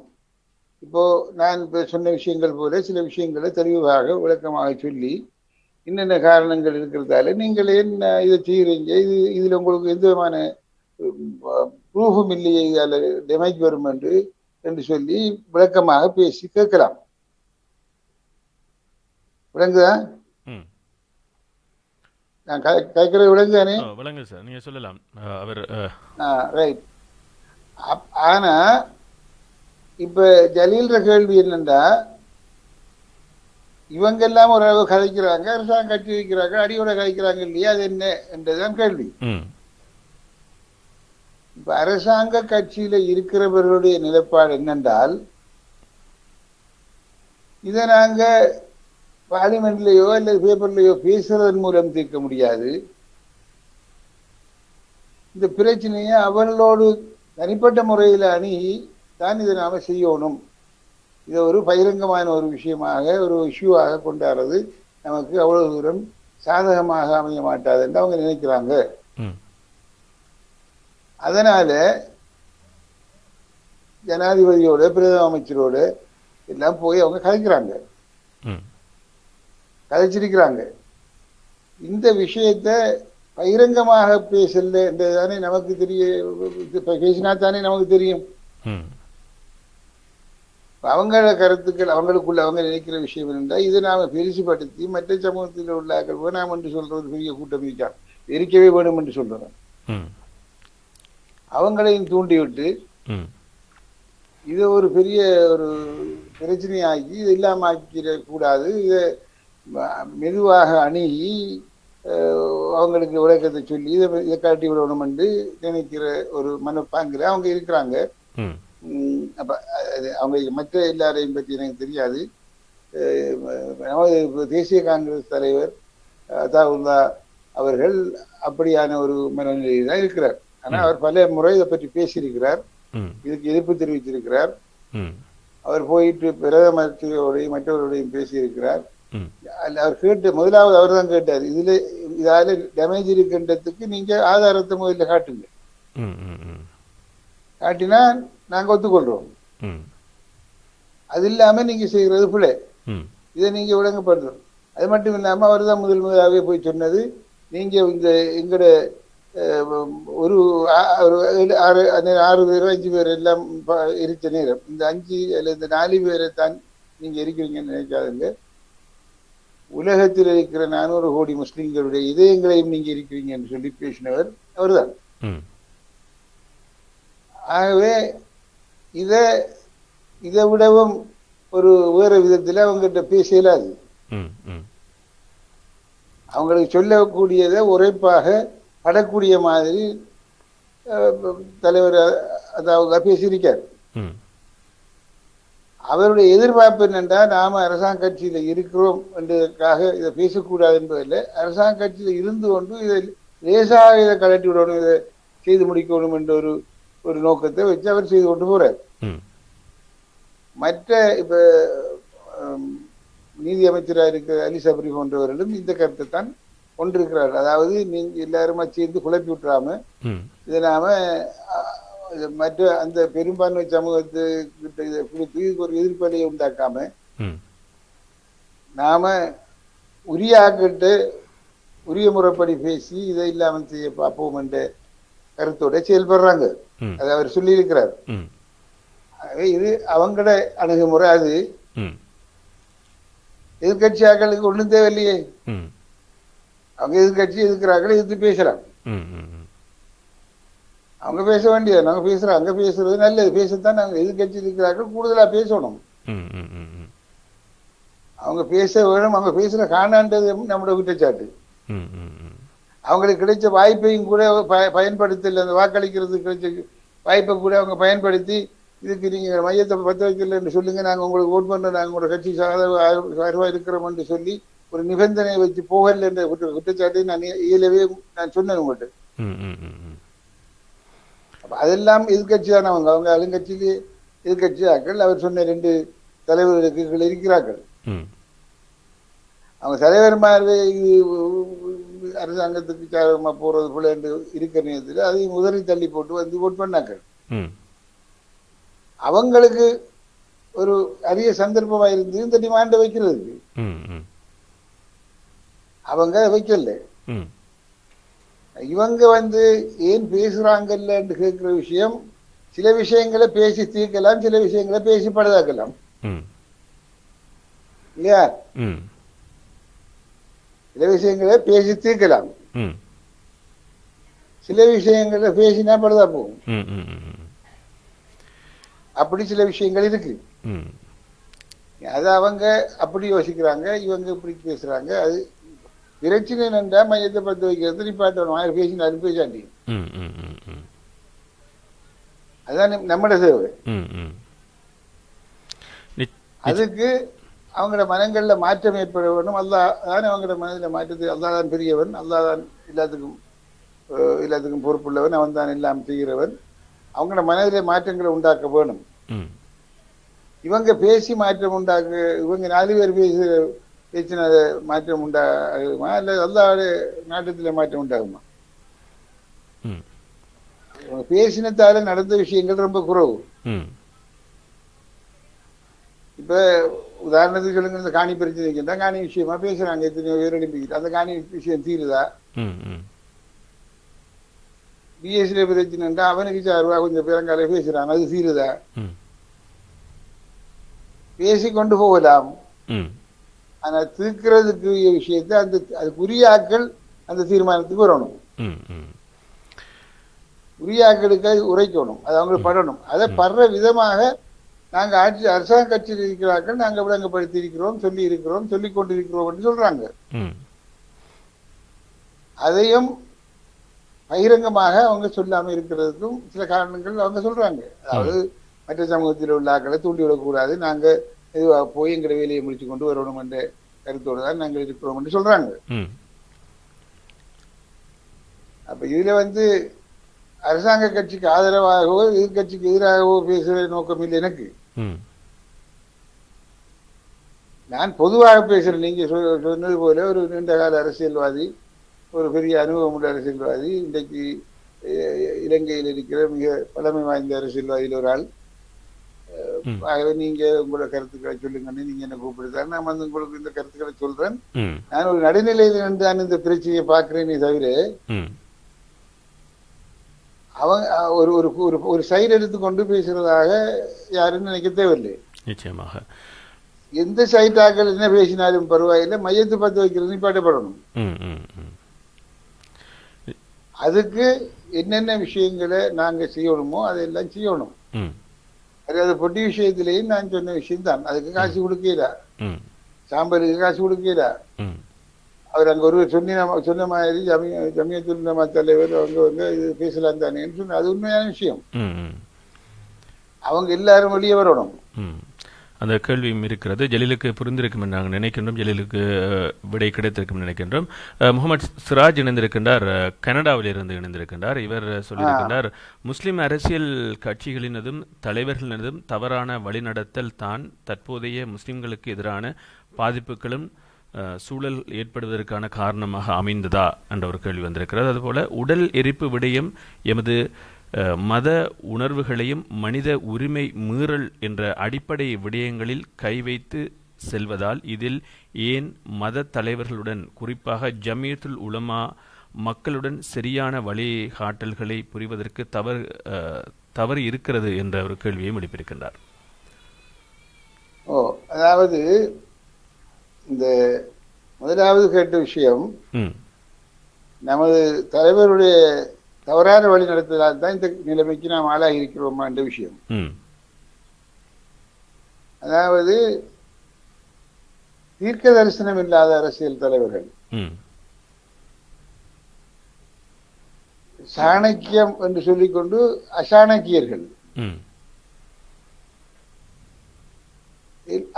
இப்போ நான் சொன்ன விஷயங்கள் போல சில விஷயங்களை தெளிவாக விளக்கமாக சொல்லி என்னென்ன காரணங்கள் இருக்கிறதால நீங்கள் என்ன இதை செய்யறீங்க, இதுல உங்களுக்கு எந்த விதமான ப்ரூஃபும் இல்லையே, இதால டேமேஜ் வரும் என்று சொல்லி விளக்கமாக பேசி கேட்கலாம். விளங்குதா? நான் கேட்கறது விளங்குதானே? விளங்கு சார், நீங்க சொல்லலாம். அவர் ரைட். ஆனா இப்ப ஜலீல்ற கேள்வி என்னன்னா, இவங்க எல்லாம் ஓரளவு கதைக்கிறாங்க, அரசாங்கம் கட்டி வைக்கிறாங்க, அடியோட கதைக்கிறாங்க இல்லையா, அது என்ன என்றுதான் கேள்வி. இப்ப அரசாங்க கட்சியில இருக்கிறவர்களுடைய நிலைப்பாடு என்னென்றால், இதை நாங்க பார்லிமெண்ட்லயோ அல்லது பேப்பர்லயோ பேசுறதன் மூலம் தீர்க்க முடியாது. இந்த பிரச்சனையை அவர்களோடு தனிப்பட்ட முறையில் அணுகி தான் இதை நாம செய்யணும். இதை ஒரு பகிரங்கமான ஒரு விஷயமாக, ஒரு இஷ்யூவாக கொண்டாடுறது நமக்கு அவ்வளவு தூரம் சாதகமாக அமைய மாட்டாது என்று அவங்க நினைக்கிறாங்க. அதனால ஜனாதிபதியோட பிரதம அமைச்சரோட எல்லாம் போய் அவங்க கதைச்சிருக்கிறாங்க. இந்த விஷயத்த பகிரங்கமாக பேசல என்றதானே நமக்கு பேசினா தானே நமக்கு தெரியும். அவங்கள கருத்துக்கள் அவங்களுக்குள்ள அவங்க நினைக்கிற விஷயம் இருந்தா இதை நாம பெருசுபடுத்தி மற்ற சமூகத்தில் உள்ள வேணாம் என்று சொல்ற ஒரு பெரிய கூட்டம் இருக்காங்க, இருக்கவே வேணும் என்று சொல்றோம். அவங்களையும் தூண்டிவிட்டு இதை ஒரு பெரிய ஒரு பிரச்சனையாக்கி இதை இல்லாம ஆக்கிட கூடாது, இதை மெதுவாக அணுகி அவங்களுக்கு விளக்கத்தை சொல்லி இதை காட்டி விடணும் என்று நினைக்கிற ஒரு மனப்பாங்கில் அவங்க இருக்கிறாங்க. அப்ப அவங்க மற்ற எல்லாரையும் பற்றி எனக்கு தெரியாது. நமது தேசிய காங்கிரஸ் தலைவர் அதாவுல்லா அவர்கள் அப்படியான ஒரு மனநிலையில் தான் இருக்கிறார். ஆனா அவர் பல முறை இதை பற்றி பேசியிருக்கிறார், இதுக்கு எதிர்ப்பு தெரிவித்திருக்கிறார். அவர் போயிட்டு பிரதமரோடையும் மற்றவர்களோடையும் பேசியிருக்கிறார். அவர் முதலாவது அவர் தான் கேட்டார், இதால டேமேஜ் இருக்கின்றதுக்கு நீங்க ஆதாரத்தை முதல்ல காட்டுங்க, காட்டினா நாங்க ஒத்துக்கொள்றோம், அது இல்லாம நீங்க செய்யறது பிள்ளை, இதை நீங்க விளங்கப்படுறோம். அது மட்டும் இல்லாம அவர் தான் முதலாகவே போய் சொன்னது, நீங்க இந்த எங்கட ஒரு 6 பேரோ 5 பேர் எல்லாம் இருக்க நேரம் இந்த 5 அல்லது 4 பேரை தான் நீங்க இருக்கிறீங்கன்னு நினைக்காதுங்க, உலகத்தில் இருக்கிற 400 கோடி முஸ்லிம்களுடைய இதயங்களையும் நீங்க இருக்கிறீங்கன்னு சொல்லி பேசினவர் அவர்தான். ஆகவே இதை விடவும் ஒரு வேற விதத்துல அவங்ககிட்ட பேச இயலாது. அவங்களுக்கு சொல்லக்கூடியதை உரைப்பாக படக்கூடிய மாதிரி தலைவர் அதாவது பேசியிருக்கார். அவருடைய எதிர்பார்ப்பு என்னென்றா, நாம அரசாங்க கட்சியில இருக்கிறோம் என்பதற்காக இதை பேசக்கூடாது என்பதில்லை, அரசாங்க கட்சியில இருந்து கொண்டு இதை லேசாக இதை கலட்டி விடணும், இதை செய்து முடிக்கணும் என்ற ஒரு நோக்கத்தை வச்சு அவர் செய்து கொண்டு போறார். மற்ற இப்ப நீதி அமைச்சராக இருக்கிற அலி சபரி போன்றவர்களும் இந்த கருத்தை தான் கொண்டிருக்கிறார்கள். அதாவது நீங்க எல்லாருமா சேர்ந்து குழப்பி விட்டுறாம இதை நாம மற்ற அந்த பெரும்பான்மை சமூகத்துக்கிட்ட இதை கொடுத்து இதுக்கு ஒரு எதிர்ப்பலையை உண்டாக்காம நாம உரிய ஆக்கிட்டு உரிய முறைப்படி பேசி இதை இல்லாமல் செய்ய பார்ப்போம் என்ற கருத்தோட செயல்படுறாங்க. அதை அவர் சொல்லி இருக்கிறார். இது அவங்களோட அணுகுமுறை. அது எதிர்கட்சியாக்களுக்கு ஒண்ணும் தேவையில்லையே. அவங்க எதிர்கட்சி எதிர்க்கிறார்கள், எதிர்த்து பேசுறாங்க. அவங்க பேச வேண்டியது நாங்க பேசுறோம். அங்க பேசுறது நல்லது, பேசத்தான் நாங்க எதிர்கட்சி இருக்கிறார்கள் கூடுதலா பேசணும். அவங்க பேச வேணும். அவங்க பேசுற காணான்றது நம்மளோட குற்றச்சாட்டு. அவங்களுக்கு கிடைச்ச வாய்ப்பையும் கூட பயன்படுத்தல. அந்த வாக்களிக்கிறதுக்கு கிடைச்ச வாய்ப்பை கூட அவங்க பயன்படுத்தி இதுக்கு நீங்க மையத்தை பத்த வைக்கலன்னு சொல்லுங்க, நாங்க உங்களுக்கு ஓட் பண்றோம், நாங்க உங்களோட கட்சி சார்பா இருக்கிறோம் என்று சொல்லி ஒரு நிபந்தனை வச்சு போகல என்ற குற்றச்சாட்டை நான் இயலவே நான் சொன்னேன் உங்கள்கிட்ட. அதெல்லாம் எதிர்கட்சி தான். அவங்க ஆளுங்கட்சியிலே எதிர்கட்சியாக்கள் அவர் சொன்ன 2 தலைவர்களுக்கு இருக்கிறார்கள். அவங்க தலைவர்மாரே அரசாங்கத்துக்கு சாதகமா போறது போல என்று இருக்கிற நேரத்தில் அதையும் உதறி தள்ளி போட்டு வந்து ஓட் பண்ணாக்கள். அவங்களுக்கு ஒரு அரிய சந்தர்ப்பமா இருந்து இந்த டிமாண்ட வைக்கிறதுக்கு அவங்க வைக்கல. இவங்க வந்து ஏன் பேசுறாங்கல்ல என்று கேட்கிற விஷயம், சில விஷயங்களை பேசி தீர்க்கலாம், சில விஷயங்களை பேசி பழுதாக்கலாம் இல்லையா? சில விஷயங்களை பேசி தீர்க்கலாம், சில விஷயங்களை பேசினா பழுதா போகும். அப்படி சில விஷயங்கள் இருக்கு. அது அவங்க அப்படி யோசிக்கிறாங்க, இவங்க இப்படி பேசுறாங்க. அது பிரச்சனை என்னண்டா மையத்தை பத்த வைக்கிறது நிப்பாட்டணும். 1000 பேசினாலும் பேசாண்டி. அதுதான் நம்மட சேவை. அதுக்கு அவங்களோட மனங்கள்ல மாற்றம் ஏற்பட வேண்டும். அல்லாஹ் அவங்களோட மனதில் மாற்றத்தை, அல்லாஹ் தான் பெரியவன், அல்லாஹ் தான் எல்லாத்துக்கும் பொறுப்புள்ளவன், அவன் தான் எல்லாம் செய்கிறவன். அவங்களோட மனதிலே மாற்றங்களை உண்டாக்க வேணும். இவங்க பேசி மாற்றம் உண்டாக்க, இவங்க 4 பேர் பேசின மாற்றம் உண்டாகுமா இல்ல அல்லாஹ்வுடைய நாட்டத்திலே மாற்றம் உண்டாகுமா? பேசினத்தால நடந்த விஷயங்கள் ரொம்ப குறைவு. இப்ப உதாரணத்துக்கு சொல்லுங்க, இந்த காணி பிரச்சனை காணி விஷயமா பேசுறாங்க, எத்தனையோ பேர் எழுப்பிக்கிட்டு அந்த காணி விஷயம் தீருதா? பிஎஸ்ல பிரச்சனைன்றா அவனுக்கு சார்பா கொஞ்சம் பேரங்கால பேசுறான், அது தீருதா? பேசி கொண்டு போகலாம். ஆனா தீர்க்கிறதுக்கு விஷயத்தை அதுக்குரிய ஆட்கள் அந்த தீர்மானத்துக்கு வரணும். உரிய ஆட்களுக்கு அது உரைக்கணும், அது அவங்களுக்கு படணும். அதை படுற விதமாக நாங்க அரசாங்க கட்சியில் இருக்கிறார்கள், நாங்க விளங்கப்படுத்தி இருக்கிறோம், சொல்லி இருக்கிறோம், சொல்லிக் கொண்டிருக்கிறோம் என்று சொல்றாங்க. அதையும் பகிரங்கமாக அவங்க சொல்லாம இருக்கிறதுக்கும் சில காரணங்கள் அவங்க சொல்றாங்க. அதாவது மற்ற சமூகத்தில் உள்ள ஆக்களை தூண்டிவிடக்கூடாது, நாங்க போய் எங்கிற வேலையை முடிச்சு கொண்டு வரணும் என்ற கருத்தோடு தான் நாங்கள் இருக்கிறோம் என்று சொல்றாங்க. அப்ப இதுல வந்து அரசாங்க கட்சிக்கு ஆதரவாகவோ எதிர்கட்சிக்கு எதிராகவோ பேசுற நோக்கம் இல்லை எனக்கு. நான் பொதுவாக பேசுறேன். நீங்க சொன்னது போல ஒரு நீண்ட கால அரசியல்வாதி, ஒரு பெரிய அனுபவம் உள்ள அரசியல்வாதி, இன்றைக்கு இலங்கையில் இருக்கிற மிக பழமை வாய்ந்த அரசியல்வாதியில் ஒரு ஆள். ஆகவே நீங்க உங்களோட கருத்துக்களை சொல்லுங்கன்னு நீங்க என்ன கூப்பிடுதான், நான் வந்து உங்களுக்கு இந்த கருத்துக்களை சொல்றேன். நான் ஒரு நடுநிலையில இருந்து நான் இந்த பிரச்சனையை பார்க்கிறேனே தவிர அவங்க ஒரு சைடு எடுத்துக்கொண்டு பேசுறதாக யாரும் நினைக்க தேவையில்லை. நிச்சயமாக எந்த சைட்டாக்கள் என்ன பேசினாலும் பரவாயில்லை, மையத்தை பத்த வைக்கிறது நிப்பாட்டப்படணும். அதுக்கு என்னென்ன விஷயங்களை நாங்க செய்யணுமோ அதெல்லாம் செய்யணும். அது பொட்டி விஷயத்திலேயும் நான் சொன்ன விஷயம் தான். அதுக்கு காசு கொடுக்கல, சாம்பலுக்கு காசு கொடுக்கல. அவர் அங்க ஒரு சொன்ன மாதிரி ஜமியத்துல் தலைவர் அவங்க இது பேசலாம் தானேன்னு சொன்ன, அது உண்மையான விஷயம். அவங்க எல்லாரும் வெளியே வரணும். அந்த கேள்வியும் இருக்கிறது. ஜலீலுக்கு புரிந்திருக்கும் என்று நாங்கள் நினைக்கின்றோம், ஜலீலுக்கு விடை கிடைத்திருக்கும் நினைக்கின்றோம். முகமது சிராஜ் இணைந்திருக்கின்றார், கனடாவில் இருந்து இணைந்திருக்கின்றார். இவர் சொல்லியிருக்கின்றார், முஸ்லிம் அரசியல் கட்சிகளினதும் தலைவர்களினதும் தவறான வழிநடத்தல் தான் தற்போதைய முஸ்லிம்களுக்கு எதிரான பாதிப்புகளும் சூழல் ஏற்படுவதற்கான காரணமாக அமைந்ததா என்ற ஒரு கேள்வி வந்திருக்கிறது. அதுபோல உடல் எரிப்பு விடயம் எமது மத உணர்வுகளையும் மனித உரிமை மீறல் என்ற அடிப்படை விடயங்களில் கை வைத்து செல்வதால் இதில் ஏன் மத தலைவர்களுடன் குறிப்பாக ஜமியத்துல் உலமா மக்களுடன் சரியான வழிகாட்டல்களை புரிவதற்கு தவறு இருக்கிறது என்ற ஒரு கேள்வியை எழுப்பியிருக்கின்றார். அதாவது இந்த முதலாவது கேட்ட விஷயம் நமது தலைவருடைய தவறான வழி நடத்தலால் தான் இந்த நிலைமைக்கு நாம் ஆளாகி இருக்கிறோமா என்ற விஷயம். அதாவது தீர்க்க தரிசனம் இல்லாத அரசியல் தலைவர்கள், சாணக்கியம் என்று சொல்லிக்கொண்டு அசாணக்கியர்கள்,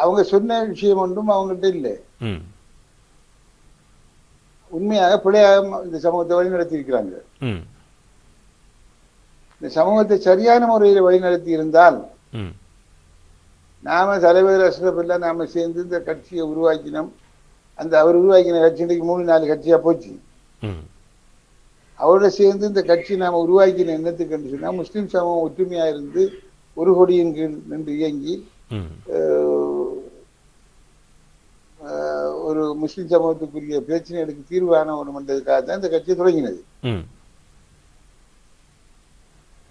அவங்க சொன்ன விஷயம் ஒன்றும் அவங்ககிட்ட இல்லை. உண்மையாக பிழையாக இந்த சமூகத்தை வழிநடத்தி இருக்கிறாங்க. இந்த சமூகத்தை சரியான முறையில் வழிநடத்தி இருந்தால் நாம தலைவர் அஷ்ரஃப் நாம சேர்ந்து இந்த கட்சியை உருவாக்கினோம். அந்த அவர் உருவாக்கின கட்சி இன்றைக்கு 3-4 கட்சியா போச்சு. அவரோட சேர்ந்து இந்த கட்சி நாம உருவாக்கின எண்ணத்துக்கு என்று சொன்னா முஸ்லிம் சமூகம் ஒற்றுமையா இருந்து ஒரு கொடியின் கீழ் நின்று இயங்கி ஒரு முஸ்லிம் சமூகத்துக்குரிய பிரச்சனைகளுக்கு தீர்வான ஒரு மன்றதுக்காக தான் இந்த கட்சியை தொடங்கினது.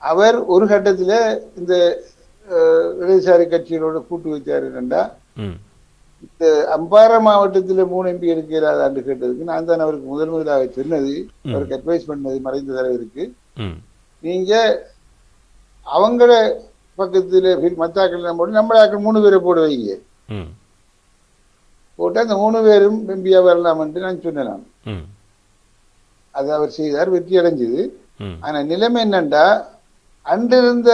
அவர் ஒரு கட்டத்துல இந்த இடதுசாரி கட்சிகளோட கூட்டு வச்சாரு என்னண்டா, இந்த அம்பாறை மாவட்டத்துல 3 MP எடுக்க இயலாதான்னு கேட்டதுக்கு நான் தான் அவருக்கு முதலாக சொன்னது, அவருக்கு அட்வைஸ் பண்ணது மறைந்த தலைவருக்கு, நீங்க அவங்கள பக்கத்துல மத்தாக்கள் போட்டு நம்மளாக்கள் 3 பேரை போட வைங்க, போட்டா அந்த 3 பேரும் எம்பியா வரலாம் என்று நான் சொன்னேன். அது அவர் செய்தார், வெற்றி அடைஞ்சது. ஆனா நிலைமை என்னண்டா, அன்றிருந்த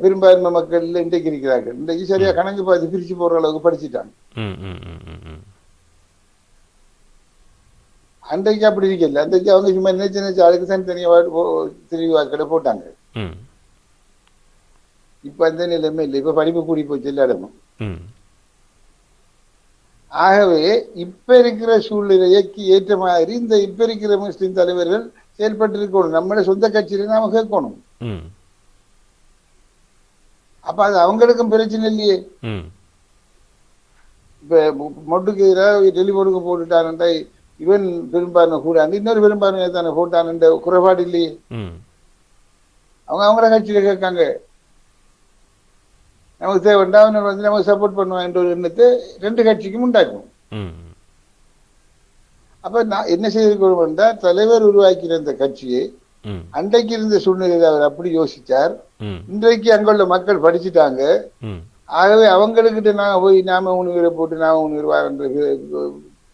பெரும்பான்மை மக்கள் இன்றைக்கு இருக்கிறார்கள். இன்றைக்கு சரியா கணக்கு பார்த்து பிரிச்சு போற அளவுக்கு படிச்சுட்டாங்க. அன்றைக்கு அப்படி இருக்கல. அன்றைக்கு அவங்க சும்மா நினைச்சு அதுக்கு தனித்தனியா தெளிவாக்கடை போட்டாங்க. இப்ப அந்த நிலைமை இல்லை. இப்ப படிப்பு கூடி போச்சு எல்லா இடமும். ஆகவே இப்ப இருக்கிற சூழ்நிலைக்கு ஏற்ற மாதிரி இந்த இப்ப இருக்கிற முஸ்லிம் தலைவர்கள் செயல்பட்டு இருக்கணும். நம்மளோட சொந்த கட்சியில நாம கேட்கணும். அப்ப அது அவங்களுக்கும் பிரச்சனை இல்லையே. இப்ப மொட்டுக்கு எதிராக டெலிபோனுக்கு போட்டுட்டான்டா, இவன் பெரும்பான்மை கூடாண்டு இன்னொரு பெரும்பான்மையை தானே போட்டான் குறைபாடு இல்லையே. அவங்க அவங்கள கட்சியில கேட்காங்க, நமக்கு தேவைண்டா அவன் வந்து நமக்கு சப்போர்ட் பண்ணுவான் என்ற ஒரு எண்ணத்தை 2 கட்சிக்கும் உண்டாக்கும். அப்ப நான் என்ன செய்திருக்கணும் என்றால், தலைவர் உருவாக்கின இந்த கட்சியை அன்றைக்கு இருந்த சூழ்நிலையில் அவர் அப்படி யோசிச்சார். இன்றைக்கு அங்குள்ள மக்கள் படிச்சுட்டாங்க. ஆகவே அவங்களுக்கிட்ட நாம போய் நாம 3 பேரை போட்டு நாம 3 பேர் வாரன்ற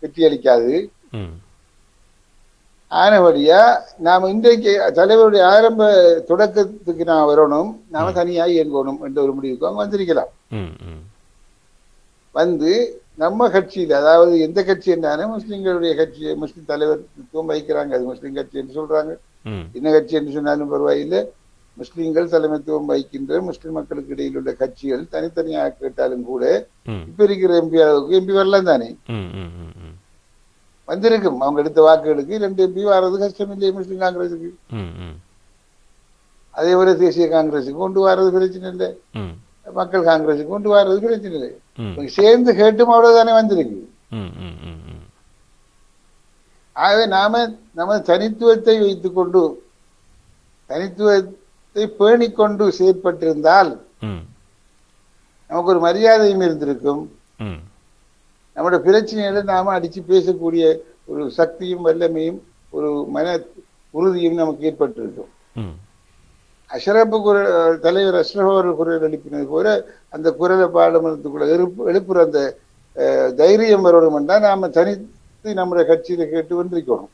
வெற்றி அளிக்காது. ஆனபடியா நாம இன்றைக்கு தலைவருடைய ஆரம்ப தொடக்கத்துக்கு நான் வரணும், நாம தனியாக இயங்கணும் என்ற ஒரு முடிவுக்கு அவங்க வந்திருக்கலாம். வந்து நம்ம கட்சியில, அதாவது எந்த கட்சி என்றாலும் முஸ்லிம்களுடைய கட்சியை முஸ்லிம் தலைவர்த்துவம் வைக்கிறாங்க, அது முஸ்லிம் கட்சி என்று சொல்றாங்க. என்ன கட்சி என்று சொன்னாலும் பரவாயில்லை, முஸ்லிம்கள் தலைமைத்துவம் வைக்கின்ற முஸ்லிம் மக்களுக்கு இடையில் உள்ள கட்சிகள் தனித்தனியாக கேட்டாலும் கூட இப்ப இருக்கிற எம்பி அளவுக்கு எம்பி வரலாம் தானே, வந்திருக்கும். அவங்க எடுத்த வாக்குகளுக்கு 2 MP வர்றது கஷ்டம் இல்லையே முஸ்லிம் காங்கிரஸுக்கு. அதே போல தேசிய காங்கிரஸுக்கு கொண்டு வர்றது பிரச்சனை இல்லை, மக்கள் காங்கிரஸுக்கு கொண்டு வர்றது பிரச்சனை இல்லை. சேர்ந்து கேட்டும் அவ்வளவுதானே வந்திருக்கு. ஆகவே நம்ம தனித்துவத்தை வைத்துக் கொண்டு தனித்துவத்தை பேணிக்கொண்டு செயற்பட்டிருந்தால் நமக்கு ஒரு மரியாதையும் இருந்திருக்கும். நம்முடைய பிரச்சனைகளை நாம அடிச்சு பேசக்கூடிய ஒரு சக்தியும் வல்லமையும் ஒரு மன உறுதியும் நமக்கு ஏற்பட்டிருக்கும். தலைவர் அஷ்ரஃப் அவர்கள் குரல் எழுப்பினது போல அந்த குரலை பாராளுமன்றத்துக்குள்ள எழுப்புற அந்த தைரியம் வரணும் என்றால் நாம தனித்து நம்முடைய கட்சியில கேட்டு வென்றிக்கணும்.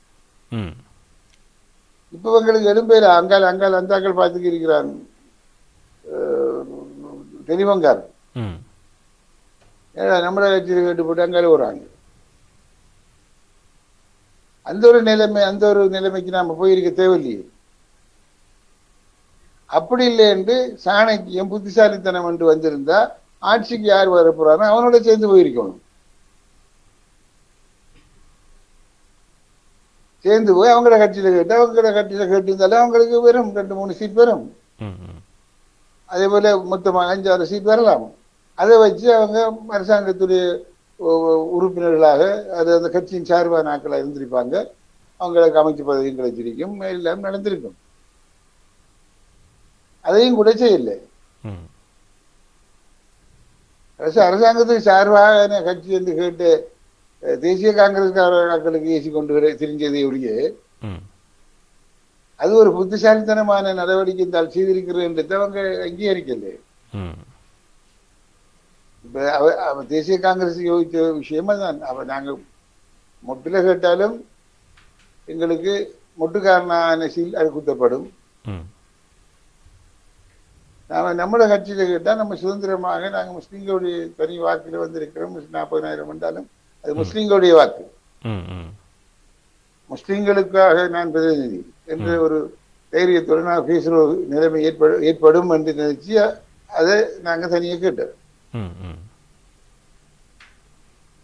இப்ப இவங்களுக்கு எழும்பேல அங்கால் அந்தாக்கள் பார்த்துக்கு இருக்கிறான் தெளிவங்கார், நம்மள கட்சியில கேட்டு போட்டு அங்கால வராங்க. அந்த ஒரு நிலைமைக்கு நாம போயிருக்க தேவையில்லையே. அப்படி இல்லை என்று சாணக்கியம் புத்திசாலித்தனம் என்று வந்திருந்தா ஆட்சிக்கு யார் வரப்போறானோ அவனோட சேர்ந்து போயிருக்கணும். சேர்ந்து போய் அவங்களோட கட்சியில கேட்டு அவங்களோட கட்சியில கேட்டிருந்தாலும் அவங்களுக்கு வரும் 2-3 சீட் வரும். அதே போல மொத்தமாக 5-6 சீட் வரலாம். அதை வச்சு அவங்க அரசாங்கத்துடைய உறுப்பினர்களாக அது அந்த கட்சியின் சார்பான ஆட்களாக இருந்திருப்பாங்க. அவங்களுக்கு அமைச்சு பதவியும் கிடைச்சிருக்கும், எல்லாம் நடந்திருக்கும். அதையும் கூட செய்யலை. அரசாங்கத்துக்கு சார்பாக கட்சி என்று கேட்டு தேசிய காங்கிரஸ்காரர்களுக்கு ஏசி கொண்டு தெரிஞ்சதை ஒழிய அது ஒரு புத்திசாலித்தனமான நடவடிக்கை என்றால் செய்திருக்கிறேன் அவங்க அங்கீகரிக்கல. இப்ப தேசிய காங்கிரஸ் யோசித்த விஷயமா தான். நாங்க மொட்டில கேட்டாலும் எங்களுக்கு மொட்டுக்காரனான சீல் அது குத்தப்படும். நாம நம்மளோட கட்சியில கேட்டா நம்ம சுதந்திரமாக நாங்க முஸ்லீம்களுடைய தனி வாக்குல வந்திருக்கிறோம். 40,000 வந்தாலும் அது முஸ்லீம்களுடைய வாக்கு, முஸ்லீம்களுக்காக நான் பிரதிநிதி என்ற ஒரு தைரியத்தோடு நான் பேசுற நிலைமை ஏற்படும் என்று நினைச்சு அதை நாங்க தனியாக கேட்டோம்.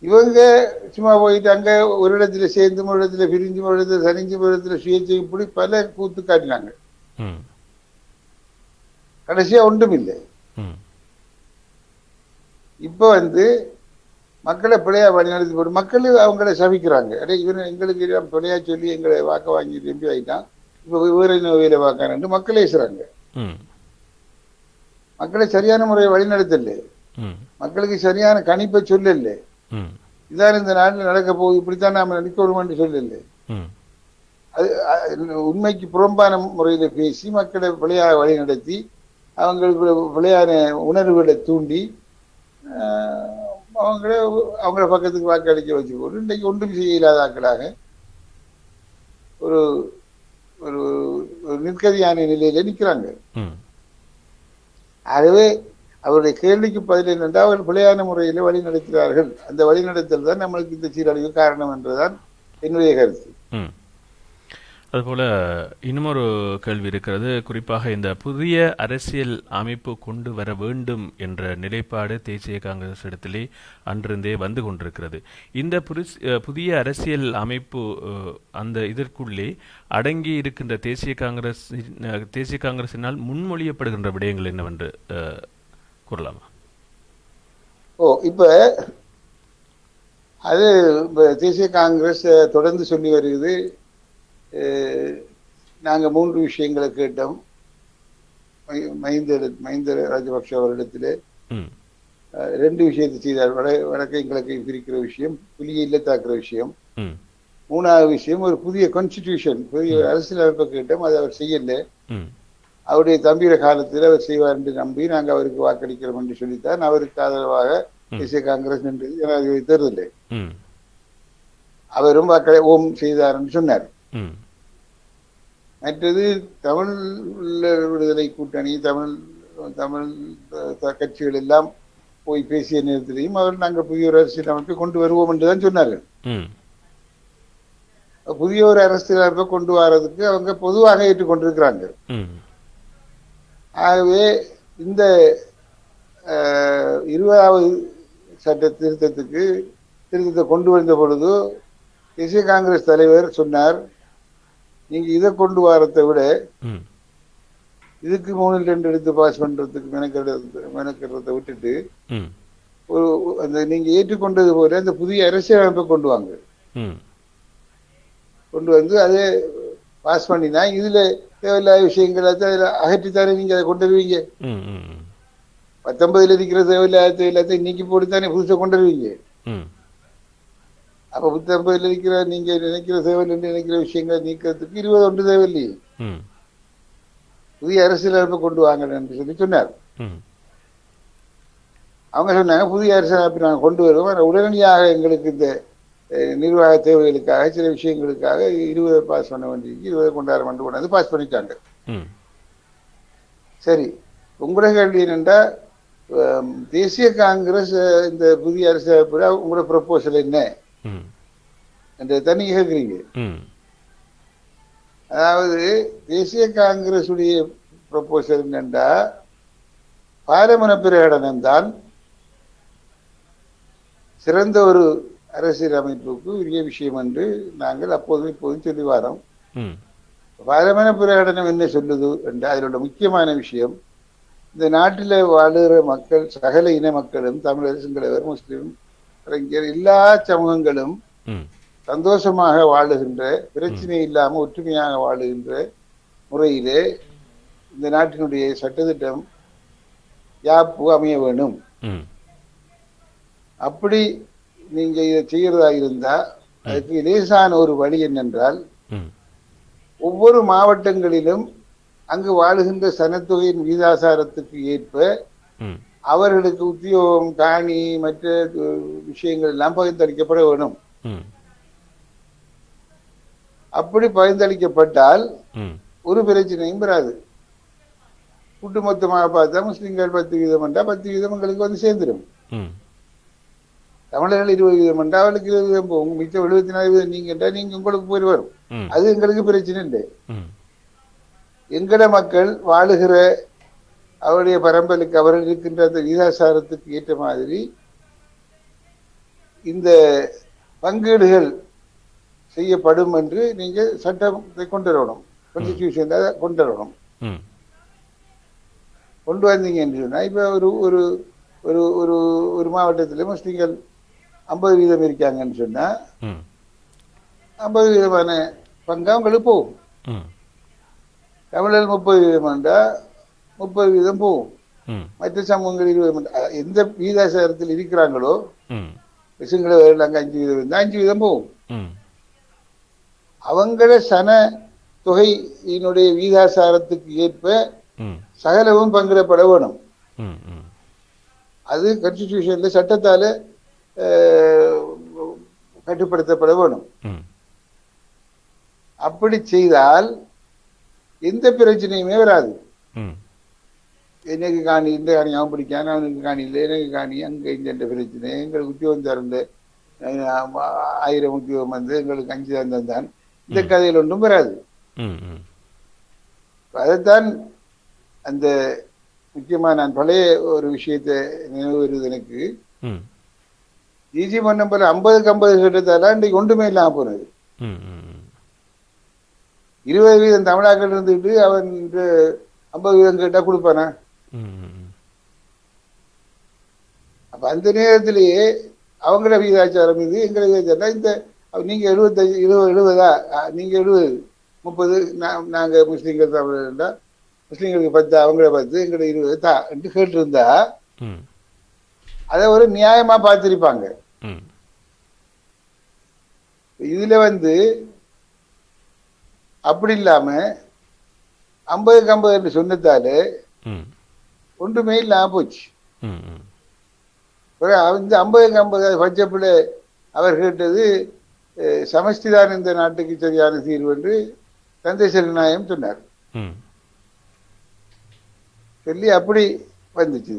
இவங்க சும்மா போயிட்டு அங்க ஒரு இடத்துல சேர்ந்து ஒரு இடத்துல பிரிஞ்சு ஒரு இடத்துல தனிஞ்சு ஒரு இடத்துல சுயேட்சை இப்படி பல கூத்து காட்டினாங்க. கடைசியா ஒன்றும் இல்லை. இப்ப மக்களை பிழையா வழிநடத்தி போட்டு மக்கள் அவங்களை சபிக்கிறாங்க. இவன் எங்களுக்கு பிழையா சொல்லி எங்களை வாக்க வாங்கி திரும்பி ஆயிட்டான், இப்ப வேற நோயில வாக்கான்னு மக்கள் ஏசுறாங்க. மக்களை சரியான முறையை வழிநடத்தல, மக்களுக்கு சரியான கணிப்பை சொல்லல. இதான் இந்த நாட்டில் நடக்க போகுது, இப்படித்தான் நாம நிற்கணும்னு சொல்லல. அது உண்மைக்கு புறம்பான முறையில பேசி மக்களை பிழையாக வழி நடத்தி அவங்களுக்கு பிழையான உணர்வுகளை தூண்டி அவங்கள பக்கத்துக்கு வாக்களிக்க வச்சு போட்டு இன்றைக்கு ஒன்றும் செய்ய இல்லாத ஆட்களாக ஒரு ஒரு நிற்கதியான நிலையில நிற்கிறாங்க. ஆகவே அவருடைய கேள்விக்கு பதில் என்னென்றால் அவர்கள் பிழையான முறையில வழி நடத்துகிறார்கள். அந்த வழி நடத்தல் தான் நம்மளுக்கு இந்த சீரழிவு காரணம் என்றுதான் என்னுடைய கருத்து. அதுபோல இன்னொரு கேள்வி இருக்கிறது. குறிப்பாக இந்த புதிய அரசியல் அமைப்பு கொண்டு வர வேண்டும் என்ற நிலைப்பாடு தேசிய காங்கிரஸ் இடத்திலே அன்றிருந்தே வந்து கொண்டிருக்கிறது. இந்த புதிய அரசியல் அமைப்பு அந்த இதற்குள்ளே அடங்கி இருக்கின்ற தேசிய காங்கிரசினால் முன்மொழியப்படுகின்ற விடயங்கள் என்னவென்று கூறலாமா? இப்ப அது தேசிய காங்கிரஸ் தொடர்ந்து சொல்லி வருகிறது. நாங்க 3 விஷயங்களை கேட்டோம். மஹிந்த ராஜபக்ஷ அவரிடத்திலே 2 விஷயத்தை செய்தார். வடக்கை கிழக்கை பிரிக்கிற விஷயம், புலியை இல்லத்தாக்குற விஷயம். 3வது விஷயம் ஒரு புதிய கான்ஸ்டிடியூஷன், புதிய அரசியல் அமைப்பை கேட்டோம். அதை அவர் செய்யல. அவருடைய தம்பியோட காலத்தில் அவர் செய்வார் என்று நம்பி நாங்கள் அவருக்கு வாக்களிக்கிறோம் என்று சொல்லித்தான் அவருக்கு ஆதரவாக தேசிய காங்கிரஸ் நின்றது ஜனாதிபதி தேர்தலில். அவரும் ஓம் செய்தார் என்று சொன்னார். மற்றது தமிழ் விடுதலை கூட்டணி, தமிழ் கட்சிகள் எல்லாம் போய் பேசிய நேரத்திலையும் அவர் நாங்கள் புதிய ஒரு அரசியல் அமைப்பை கொண்டு வருவோம் என்றுதான் சொன்னார்கள். புதிய ஒரு அரசியல் அமைப்பை கொண்டு வர்றதுக்கு அவங்க பொதுவாக ஏற்றுக்கொண்டிருக்கிறாங்க. ஆகவே இந்த 20வது சட்ட திருத்தத்தை கொண்டு வந்த பொழுது தேசிய காங்கிரஸ் தலைவர் சொன்னார், நீங்க இதை கொண்டு வரத்தை விட இதுக்கு 3-2 எடுத்து பாஸ் பண்றதுக்கு மெனக்கிறத விட்டுட்டு ஒரு அந்த நீங்க ஏற்றுக்கொண்டது போல அந்த புதிய அரசியல் அமைப்பை கொண்டு வாங்க, கொண்டு வந்து அதே பாஸ் பண்ணினா இதுல தேவையில்லாத விஷயங்கள் அதில் அகற்றித்தானே நீங்க அதை கொண்டு வருவீங்க. 19 இருக்கிற தேவையில்லாத எல்லாத்தையும் நீக்கி போட்டுத்தானே புதுசை கொண்டு வருவீங்க. அப்ப 19 இருக்கிற நீங்க நினைக்கிற தேவையில்லை நினைக்கிற விஷயங்களை நீக்கிறதுக்கு 20 ஒன்று தேவையில்லையே, புதிய அரசியல் அமைப்பை கொண்டு வாங்க என்று சொல்லி சொன்னார். அவங்க சொன்னாங்க புதிய அரசியல் அமைப்பை நாங்கள் கொண்டு வருவோம், உடனடியாக எங்களுக்கு இந்த நிர்வாக தேவைகளுக்காக சில விஷயங்களுக்காக 20 பாஸ் பண்ண வேண்டியிருக்கு, 20 கொண்டாட கொண்டாந்து பாஸ் பண்ணிட்டாங்க. சரி, உங்களுடைய கேள்வி என்னென்றா தேசிய காங்கிரஸ் இந்த புதிய அரசியல் உங்களோட ப்ரொபோசல் என்ன என்ற தனி கேட்குறீங்க. அதாவது தேசிய காங்கிரஸ் உடைய ப்ரொபோசல் என்னென்றா பாராளுமன்ற பிரகடனம் தான் சிறந்த ஒரு அரசியல் அமைப்புக்கு உரிய விஷயம் என்று நாங்கள் அப்போதும் இப்போதும் சொல்லி வரோம். ம் பாராளுமன்ற பிரகடனம் என்ன சொல்லுது என்றால் அதோட முக்கியமான விஷயம், இந்த நாட்டில் வாழுகிற மக்கள் சகல இன மக்களும், தமிழர், சிங்களவர், முஸ்லிம், இளைஞர், எல்லா சமூகங்களும் ம் சந்தோஷமாக வாழுகின்ற, பிரச்சனை இல்லாமல் ஒற்றுமையாக வாழுகின்ற முறையிலே இந்த நாட்டினுடைய சட்டத்திட்டம் யாப்பு அமைய வேணும். ம் அப்படி நீங்க இதை செய்யறதா இருந்தா அதுக்கு லேசான ஒரு வழி என்னென்றால், ம் ஒவ்வொரு மாவட்டங்களிலும் அங்கு வாழுகின்ற சனத்தொகையின் வீதாசாரத்துக்கு ஏற்ப ம் அவர்களுக்கு உத்தியோகம், காணி, மற்ற விஷயங்கள் எல்லாம் பகிர்ந்தளிக்கப்பட வேணும். ம் அப்படி பகிர்ந்தளிக்கப்பட்டால் ம் ஒரு பிரச்சனையும் வராது. ஒட்டுமொத்தமாக பார்த்தா முஸ்லிம்கள் 10% என்றா 10% எங்களுக்கு வந்து சேர்ந்துடும். ம் தமிழர்கள் 20% என்றா அவளுக்கு 20% போகும். மிச்சம் 74% நீங்கன்றா நீங்க உங்களுக்கு போய் வரும். ம் அது எங்களுக்கு பிரச்சனை இல்லை. ம் எங்கட மக்கள் வாழுகிற அவருடைய பரம்பலுக்கு அவர்கள் இருக்கின்ற அந்த வீதாசாரத்துக்கு ஏற்ற மாதிரி இந்த பங்கீடுகள் செய்யப்படும் என்று நீங்க சட்டத்தை கொண்டு வரணும். கான்ஸ்டிடியூஷன் கொண்டு வரணும். ம் கொண்டு வந்தீங்க என்று சொன்னா, இப்ப ஒரு ஒரு ஒரு ஒரு ஒரு மாவட்டத்தில் முஸ்லிம்கள் 50% இருக்காங்கன்னு சொன்னா ம் 50% பங்கு அவங்களுக்கு போகும். ம் தமிழர் 30% என்றா 30% போகும். ம் மற்ற சமூகங்கள் 20%. எந்த வீதாசாரத்தில் இருக்கிறாங்களோ ம் சிங்களவர்கள் அங்கே 5% இருந்தால் 5% போகும். ம் அவங்கள சன தொகையினுடைய வீதாசாரத்துக்கு ஏற்ப ம் சகலவும் பங்கிடப்பட வேணும். ம் ம் அது கான்ஸ்டிடியூஷன்ல சட்டத்தால கட்டுப்படுத்தப்பட வேணும். ம் அப்படி செய்தால் எந்த பிரச்சனையுமே வராது. ம் எனக்கு காணி, இந்த காணி அவன் பிடிக்கான, அவனுக்கு காணி இல்லை, எனக்கு காணி அங்கே இந்த பிரச்சனை, எங்களுக்கு உத்தியோகம் தரல, 1000 உத்தியோகம் வந்து எங்களுக்கு 5 தான், இந்த கதையில் ஒன்றும் வராது. ம் ம் அதைத்தான் அந்த முக்கியமா நான் பழைய ஒரு விஷயத்தை நினைவு வருது எனக்கு. ம் ஜிஜி மன்னம் போல 50க்கு 50 கேட்டதால இன்றைக்கு ஒன்றுமே இல்லாம போனது. ம் ம் 20% தமிழாக்கள் இருந்துட்டு அவன் 50% கேட்டா கொடுப்பானா? ம் அப்ப அந்த நேரத்திலேயே அவங்கள வீதாச்சாரம் இது, எங்களை வீதாச்சாரம் இந்த நீங்க 70 நீங்க 70 30 நாங்க முஸ்லீம்கள் தமிழர்டா, முஸ்லீம்களுக்கு 10 அவங்கள 10 எங்களை 20 தா என்று கேட்டிருந்தா அதை ஒரு நியாயமா பார்த்திருப்பாங்க. இதுல வந்து அப்படி இல்லாம 50க்கு 50 என்று சொன்னதால ஒன்றுமே இல்லாம போச்சு. அந்த 50க்கு 50 பட்சப்புல அவர் கேட்டது சமஷ்டிதான் இந்த நாட்டுக்கு சரியான தீர்வு என்று தந்தை செல்நாயம் சொன்னார். சொல்லி அப்படி வந்துச்சு.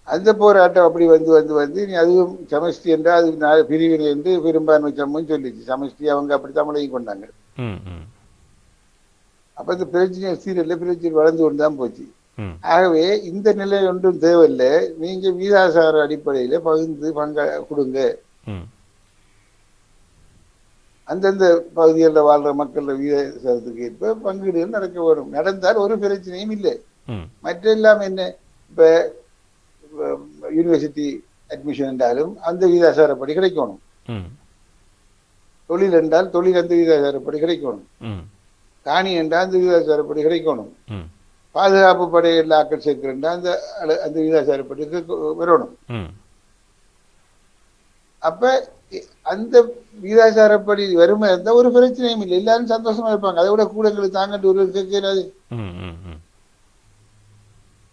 அந்த போராட்டம் அப்படி வந்து நீ அதுவும் சமஷ்டி என்றால் அது பிரிவினை என்று பெரும்பான்மை சமூகம் சொல்லிச்சு. சமஷ்டி அவங்க அப்படி தமிழையும் கொண்டாங்க. அப்ப இந்த பிரச்சனை சீரியல்ல பிரச்சனை வளர்ந்து கொண்டுதான் போச்சு. ஆகவே இந்த நிலை ஒன்றும் தேவையில்லை. நீங்க வீதாசார அடிப்படையில பகிர்ந்து கொடுங்க. அந்தந்த பகுதிகளில் வாழ்ற மக்கள் வீதாசாரத்துக்கு ஏற்ப பங்கீடுகள் நடக்க வரும். நடந்தால் ஒரு பிரச்சனையும் இல்லை. மற்ற எல்லாம் என்ன, இப்ப யூனிவர்சிட்டி அட்மிஷன் என்றாலும் அந்த வீதாசாரப்படி கிடைக்கணும். தொழில் என்றால் தொழில் அந்த வீதாசாரப்படி கிடைக்கணும். காணி என்றால் அந்த வீதாசாரப்படி கிடைக்கணும். பாதுகாப்பு படையில் ஆக்கள் சேர்க்கிறா அந்த வீதாசாரப்படி வரணும். அப்ப அந்த வீதாசாரப்படி வறுமை இருந்தா ஒரு பிரச்சனையும் இல்லை, எல்லாரும் சந்தோஷமா இருப்பாங்க. அதை விட கூட எங்களுக்கு தாங்கட்டு ஒரு கேட்கிறாது.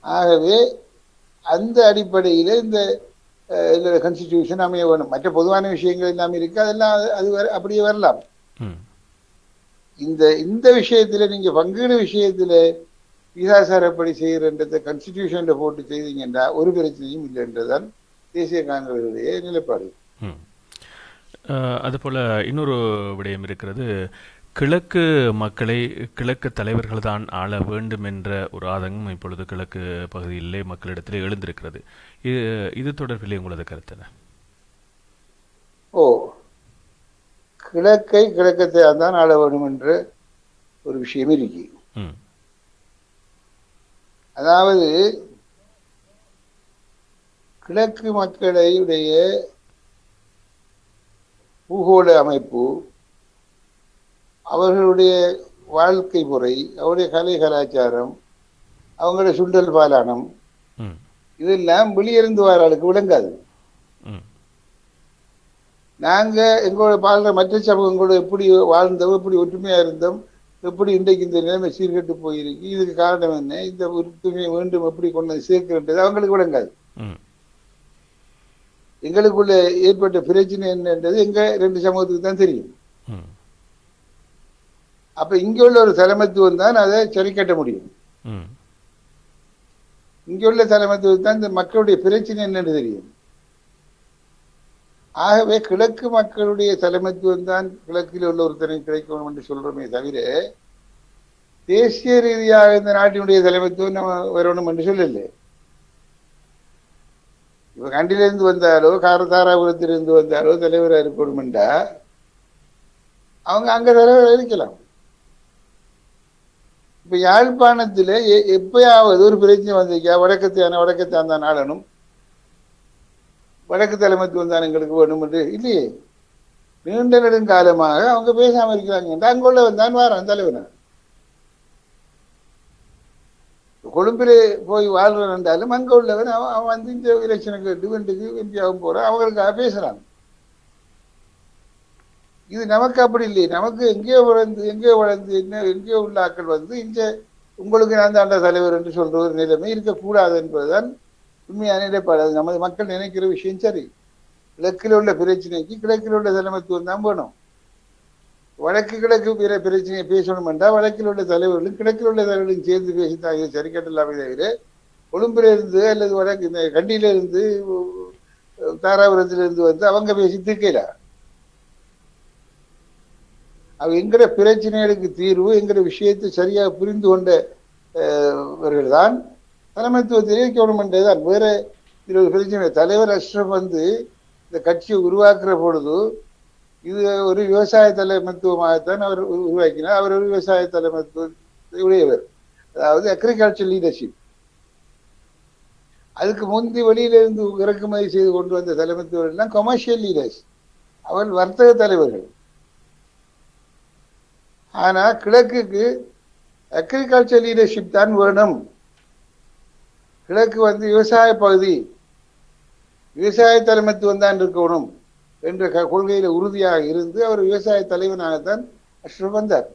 ஆகவே அந்த அடிப்படையில இந்த கான்ஸ்டிடியூஷன் அமைய வேணும். மற்ற பொதுவான விஷயங்கள் எல்லாமே இருக்கு, அதெல்லாம் அது அப்படியே வரலாம். இந்த விஷயத்துல நீங்க பங்கீடு விஷயத்துல வீதாசாரப்படி செய்யறன்றத கான்ஸ்டிடியூஷன்ல போட்டு செய்தீங்கன்னா ஒரு பிரச்சனையும் இல்லைன்றதான் தேசிய காங்கிரசுடைய நிலைப்பாடு. அதுபோல இன்னொரு விடயம் இருக்கிறது. கிழக்கு மக்களை கிழக்கு தலைவர்கள் தான் ஆள வேண்டும் என்ற ஒரு ஆதங்கம் இப்பொழுது கிழக்கு பகுதியிலே மக்களிடத்திலே எழுந்திருக்கிறது. இது தொடர்பிலே உங்களது கருத்து என்ன? ஓ, கிழக்கை கிழக்கத்தை தான் ஆள வேண்டும் என்ற ஒரு விஷயம் இருக்கு. ம். அதாவது கிழக்கு மக்களுடைய பூகோள அமைப்பு, அவர்களுடைய வாழ்க்கை முறை, அவருடைய கலை கலாச்சாரம், அவங்களுடைய சுண்டல் பாலானம், ம். இதெல்லாம் வெளியிருந்து வர ஆளுக்கு விளங்காது. ம். நாங்க எங்களோட வாழ்ற மற்ற சமூகங்களோட எப்படி வாழ்ந்தோம், எப்படி ஒற்றுமையா இருந்தோம், எப்படி இன்றைக்கு இந்த நிலைமை சீர்கெட்டு போயிருக்கு, இதுக்கு காரணம் என்ன, இந்த ஒற்றுமையை மீண்டும் எப்படி கொண்டு வந்து சேர்க்கிறது அவங்களுக்கு விளங்காது. ம். எங்களுக்குள்ள ஏற்பட்ட பிரச்சனை என்னன்றது எங்க 2 சமூகத்துக்கு தான் தெரியும். ம். அப்ப இங்க உள்ள ஒரு தலைமைத்துவம் தான் அதை சரி கட்ட முடியும். ம். இங்க உள்ள தலைமைத்துவம் தான் இந்த மக்களுடைய பிரச்சனை என்னன்னு தெரியும். ஆகவே கிழக்கு மக்களுடைய தலைமைத்துவம் தான் கிழக்கில் உள்ள ஒருத்தனை கிடைக்கணும் என்று சொல்றோமே தவிர, தேசிய ரீதியாக இந்த நாட்டினுடைய தலைமைத்துவம் நம்ம வரணும் என்று சொல்லல. இப்ப கண்டிலிருந்து வந்தாலோ தாராபுரத்திலிருந்து வந்தாலோ தலைவராக இருக்கணும் என்றா அவங்க அங்க தலைவராக இருக்கலாம். இப்ப யாழ்ப்பாணத்துல எப்பயாவது ஒரு பிரச்சனை வந்திருக்கா, வடக்கத்தான் தான் ஆளணும், வடக்கு தலைமைத்துவம் தான் எங்களுக்கு வேணும் என்று இல்லையே. நீண்ட நெடுங்காலமாக அவங்க பேசாம இருக்கிறாங்க. அங்குள்ளவன் தான் வாரான் தலைவன். கொழும்பிலே போய் வாழ்றன் என்றாலும் அங்க உள்ளவன் அவன் வந்து இந்த எலெக்ஷனுக்கு டிவெண்டுக்கு இந்தியாவும் போறான், அவங்களுக்காக பேசுறான். இது நமக்கு அப்படி இல்லையே. நமக்கு எங்கேயோ வளர்ந்து எங்கேயோ உள்ள ஆக்கள் வந்து இந்த உங்களுக்கு நான் தாண்ட தலைவர் என்று சொல்ற ஒரு நிலைமை இருக்கக்கூடாது என்பதுதான் உண்மையான நிலைப்பாடு. அது நமது மக்கள் நினைக்கிற விஷயம் சரி. கிழக்கில் உள்ள பிரச்சனைக்கு கிழக்கில் உள்ள தலைமைத்துவம் தான் வேணும். வடக்கு கிழக்கு பிரச்சனையை பேசணும் என்றால் வடக்கில் உள்ள தலைவர்களும் கிழக்கில் உள்ள தலைவர்களும் சேர்ந்து பேசித்தான் இது சரி கட்டலாமே தவிர, கொழும்பில இருந்து அல்லது வடக்கு இந்த கண்டியில இருந்து தாராபுரத்திலிருந்து வந்து அவங்க பேசி தீர்க்கல. அவ என்கிற பிரச்சனைகளுக்கு தீர்வு என்கிற விஷயத்தை சரியாக புரிந்து கொண்டவர்கள் தான் தலைமைத்துவத்திலே இருக்கணும் என்றதுதான். வேற பிரச்சனை. தலைவர் அஷ்ரப் வந்து இந்த கட்சியை உருவாக்குற பொழுது இது ஒரு விவசாய தலைமைத்துவமாகத்தான் அவர் உருவாக்கினார். அவர் ஒரு விவசாய தலைமைத்துவத்தை உடையவர், அதாவது அக்ரிகல்ச்சர் லீடர்ஷிப். அதுக்கு முந்தி வெளியிலிருந்து இறக்குமதி செய்து கொண்டு வந்த தலைமைத்துவம் எல்லாம் கமர்ஷியல் லீடர்ஸ், அவர்கள் வர்த்தக தலைவர்கள். ஆனா கிழக்குக்கு அக்ரிகல்ச்சர் லீடர்ஷிப் தான் வேணும். கிழக்கு வந்து விவசாய பகுதி, விவசாய தலைமைத்துவம் தான் இருக்கணும் என்ற கொள்கையில உறுதியாக இருந்து அவர் விவசாய தலைவனாகத்தான் அஷ்ரப் வந்தார்.